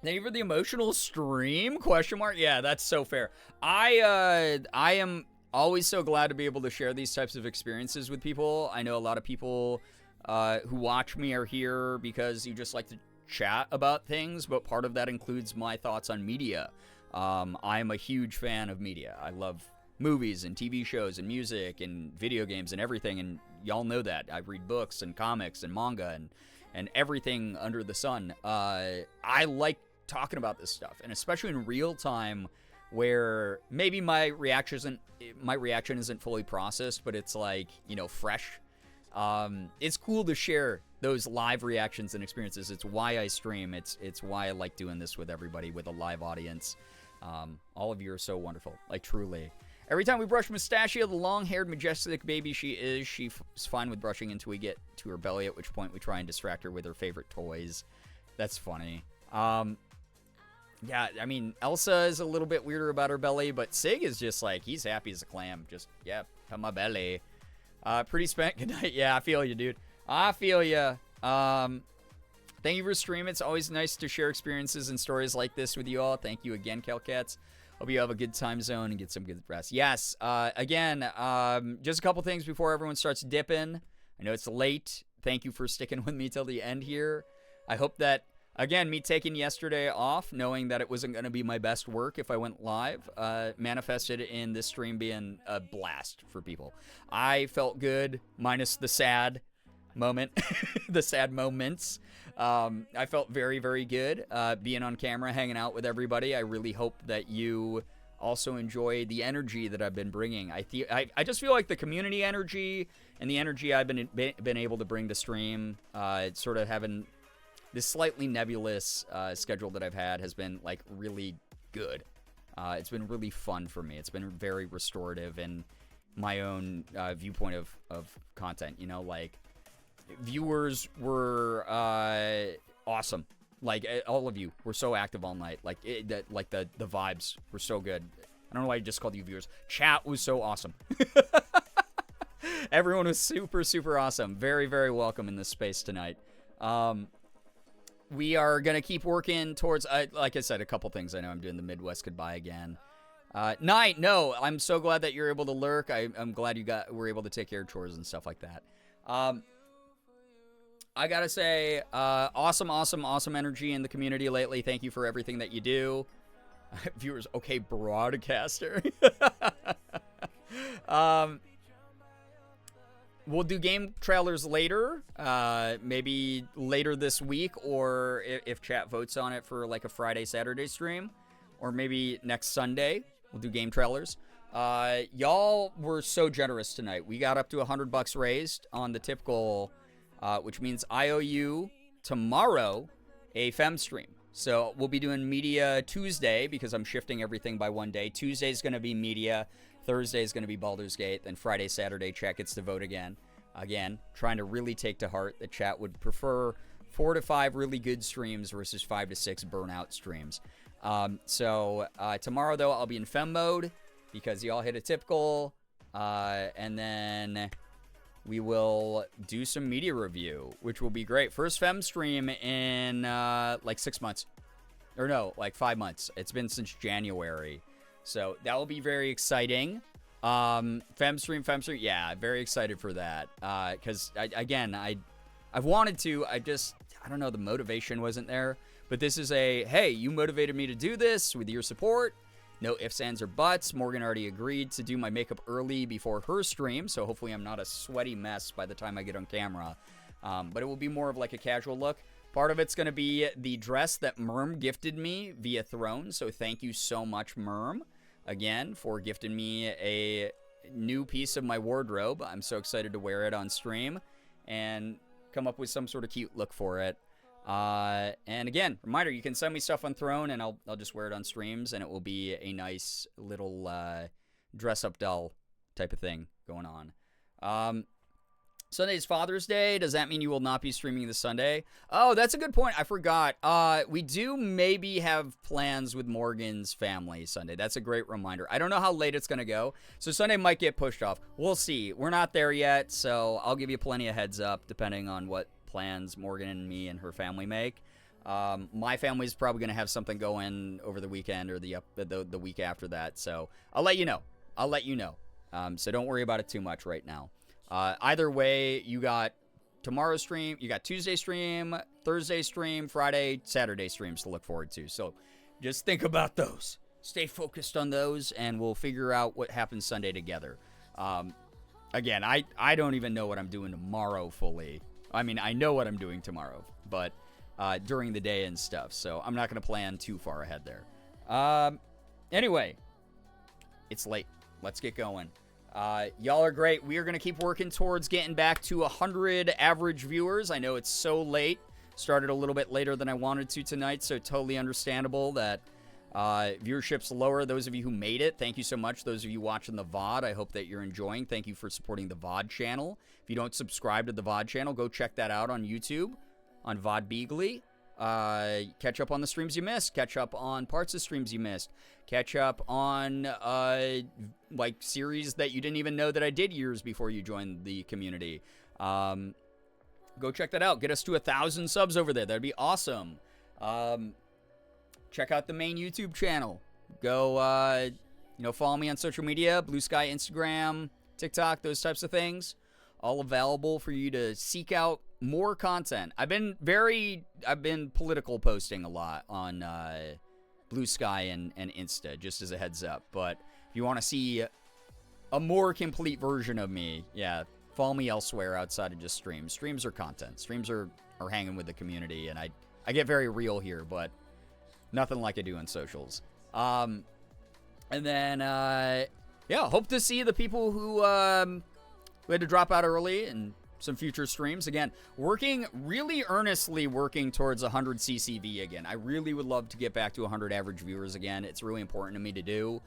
thank you for the emotional stream? Question mark? Yeah, that's so fair. I am always so glad to be able to share these types of experiences with people. I know a lot of people who watch me are here because you just like to chat about things, but part of that includes my thoughts on media. I'm a huge fan of media. I love movies and TV shows and music and video games and everything, and y'all know that. I read books and comics and manga and everything under the sun. I like talking about this stuff, and especially in real time, where maybe my reaction isn't fully processed, but it's like, you know, fresh. It's cool to share those live reactions and experiences. It's why I stream. It's why I like doing this with everybody, with a live audience. All of you are so wonderful, like truly. Every time we brush Mustachio, the long-haired, majestic baby she is, she's fine with brushing until we get to her belly, at which point we try and distract her with her favorite toys. That's funny. Yeah, I mean, Elsa is a little bit weirder about her belly, but Sig is just like, he's happy as a clam. Just, yeah, pet my belly. Pretty spent. Good night. Yeah, I feel you, dude. I feel you. Thank you for streaming. It's always nice to share experiences and stories like this with you all. Thank you again, Kelcats. Hope you have a good time zone and get some good rest. Yes, again, just a couple things before everyone starts dipping. I know it's late. Thank you for sticking with me till the end here. I hope that, again, me taking yesterday off, knowing that it wasn't going to be my best work if I went live, manifested in this stream being a blast for people. I felt good, minus the sad moment, the sad moments. I felt very, very good being on camera, hanging out with everybody. I really hope that you also enjoy the energy that I've been bringing. I just feel like the community energy and the energy I've been able to bring to stream, sort of having this slightly nebulous schedule that I've had has been like really good. It's been really fun for me. It's been very restorative in my own viewpoint of content. You know, like viewers were awesome. Like all of you were so active all night. Like the vibes were so good. I don't know why I just called you viewers. Chat was so awesome. Everyone was super, super awesome. Very, very welcome in this space tonight. We are going to keep working towards, like I said, a couple things. I know I'm doing the Midwest goodbye again. Night, no, I'm so glad that you're able to lurk. I'm glad you were able to take care of chores and stuff like that. I got to say, awesome energy in the community lately. Thank you for everything that you do. Viewers, okay, broadcaster. We'll do game trailers later, maybe later this week, or if chat votes on it for like a Friday, Saturday stream, or maybe next Sunday, we'll do game trailers. Y'all were so generous tonight. We got up to $100 raised on the tip goal, which means I owe you tomorrow a Fem stream. So we'll be doing media Tuesday because I'm shifting everything by one day. Tuesday's going to be media. Thursday is going to be Baldur's Gate. Then Friday, Saturday, chat gets to vote again. Again, trying to really take to heart that chat would prefer 4 to 5 really good streams versus 5 to 6 burnout streams. So tomorrow, though, I'll be in Fem mode because y'all hit a tip goal. And then we will do some media review, which will be great. First Fem stream in like 6 months. Or no, like 5 months. It's been since January. So that will be very exciting. Fem stream, yeah, very excited for that. Because I've wanted to. I don't know, the motivation wasn't there. But this is hey, you motivated me to do this with your support. No ifs, ands, or buts. Morgan already agreed to do my makeup early before her stream, so hopefully I'm not a sweaty mess by the time I get on camera. But it will be more of like a casual look. Part of it's going to be the dress that Merm gifted me via Throne, so thank you so much, Merm, again, for gifting me a new piece of my wardrobe. I'm so excited to wear it on stream and come up with some sort of cute look for it. And again, reminder, you can send me stuff on Throne and I'll just wear it on streams and it will be a nice little dress up doll type of thing going on. Sunday's Father's Day. Does that mean you will not be streaming this Sunday? Oh, that's a good point. I forgot. We do maybe have plans with Morgan's family Sunday. That's a great reminder. I don't know how late it's going to go. So Sunday might get pushed off. We'll see. We're not there yet, so I'll give you plenty of heads up depending on what plans Morgan and me and her family make. My family's probably going to have something going over the weekend or the week after that. So I'll let you know. So don't worry about it too much right now. Either way, you got tomorrow's stream, you got Tuesday stream, Thursday stream, Friday, Saturday streams to look forward to. So just think about those. Stay focused on those, and we'll figure out what happens Sunday together. Again, I don't even know what I'm doing tomorrow fully. I mean, I know what I'm doing tomorrow, but during the day and stuff. So I'm not going to plan too far ahead there. Anyway, it's late. Let's get going. Y'all are great. We are going to keep working towards getting back to 100 average viewers. I know it's so late. Started a little bit later than I wanted to tonight, so totally understandable that viewership's lower. Those of you who made it, thank you so much. Those of you watching the VOD, I hope that you're enjoying. Thank you for supporting the VOD channel. If you don't subscribe to the VOD channel, go check that out on YouTube, on Girbeagly. Catch up on the streams you missed. Catch up on parts of streams you missed. Catch up on, like, series that you didn't even know that I did years before you joined the community. Go check that out. Get us to 1,000 subs over there. That'd be awesome. Check out the main YouTube channel. Go, follow me on social media, Blue Sky, Instagram, TikTok, those types of things. All available for you to seek out more content. I've been political posting a lot on Blue Sky and Insta, just as a heads up. But if you want to see a more complete version of me, yeah, follow me elsewhere outside of just streams. Streams are content. Streams are hanging with the community, and I get very real here, but nothing like I do on socials. And then, hope to see the people who had to drop out early and some future streams. Again, really earnestly working towards 100 CCV again. I really would love to get back to 100 average viewers again. It's really important to me to do.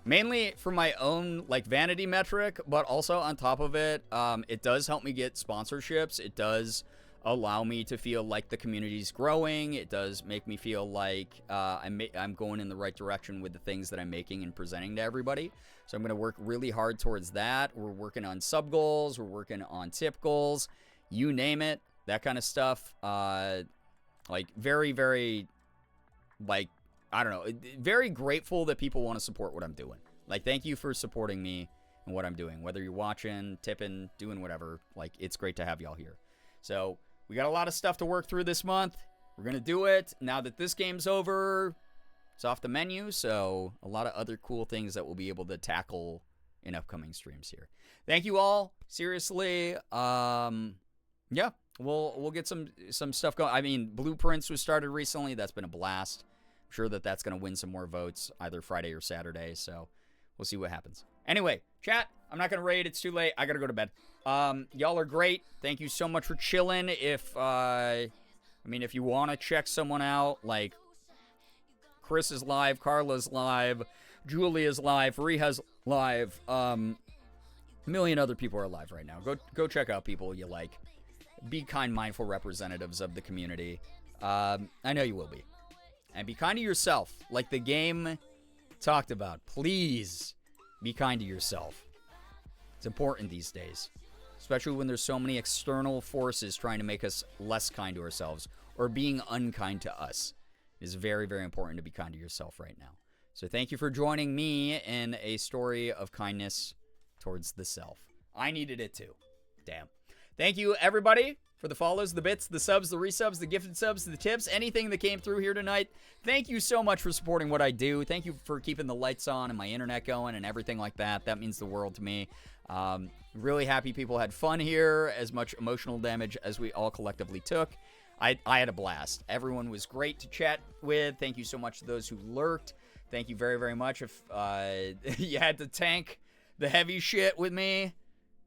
Mainly for my own, like, vanity metric, but also on top of it, it does help me get sponsorships. It does allow me to feel like the community's growing. It does make me feel like I'm going in the right direction with the things that I'm making and presenting to everybody. So I'm going to work really hard towards that. We're working on sub goals. We're working on tip goals. You name it. That kind of stuff. Like, very, very, like, I don't know, very grateful that people want to support what I'm doing. Like, thank you for supporting me and what I'm doing. Whether you're watching, tipping, doing whatever, like, it's great to have y'all here. So we got a lot of stuff to work through this month. We're going to do it. Now that this game's over, it's off the menu. So a lot of other cool things that we'll be able to tackle in upcoming streams here. Thank you all. Seriously. Yeah, we'll get some stuff going. I mean, Blueprints was started recently. That's been a blast. I'm sure that's going to win some more votes either Friday or Saturday, so we'll see what happens. Anyway, chat, I'm not going to raid. It's too late. I got to go to bed. Y'all are great. Thank you so much for chilling. If you want to check someone out, like Chris is live, Carla's live, Julia's live, Riha's live, a million other people are live right now. Go check out people you like. Be kind, mindful representatives of the community. I know you will be. And be kind to yourself, like the game talked about. Please be kind to yourself. It's important these days, especially when there's so many external forces trying to make us less kind to ourselves or being unkind to us. It is very, very important to be kind to yourself right now. So thank you for joining me in a story of kindness towards the self. I needed it too. Damn. Thank you, everybody, for the follows, the bits, the subs, the resubs, the gifted subs, the tips, anything that came through here tonight. Thank you so much for supporting what I do. Thank you for keeping the lights on and my internet going and everything like that. That means the world to me. Really happy people had fun here, as much emotional damage as we all collectively took. I had a blast. Everyone was great to chat with. Thank you so much to those who lurked. Thank you very, very much. If you had to tank the heavy shit with me,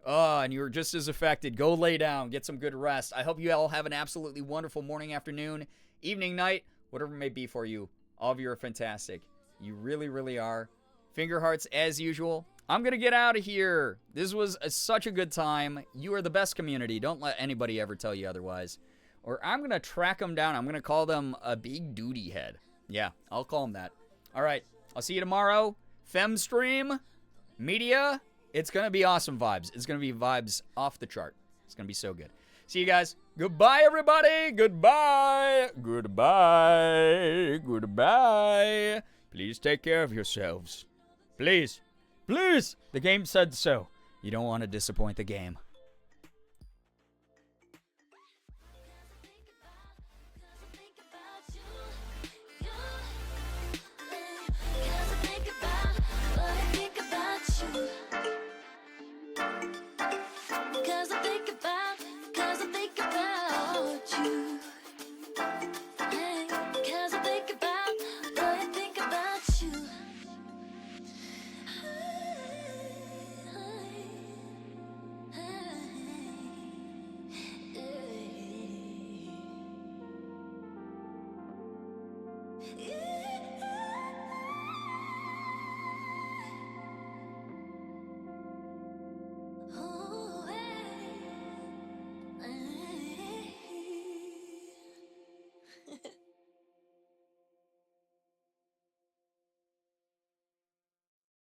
and you were just as affected, go lay down, get some good rest. I hope you all have an absolutely wonderful morning, afternoon, evening, night, whatever it may be for you. All of you are fantastic. You really, really are. Finger hearts as usual. I'm going to get out of here. This was such a good time. You are the best community. Don't let anybody ever tell you otherwise. Or I'm going to track them down. I'm going to call them a big duty head. Yeah, I'll call them that. All right. I'll see you tomorrow. Femstream Media. It's going to be awesome vibes. It's going to be vibes off the chart. It's going to be so good. See you guys. Goodbye, everybody. Goodbye. Goodbye. Goodbye. Please take care of yourselves. Please. Please. The game said so. You don't want to disappoint the game.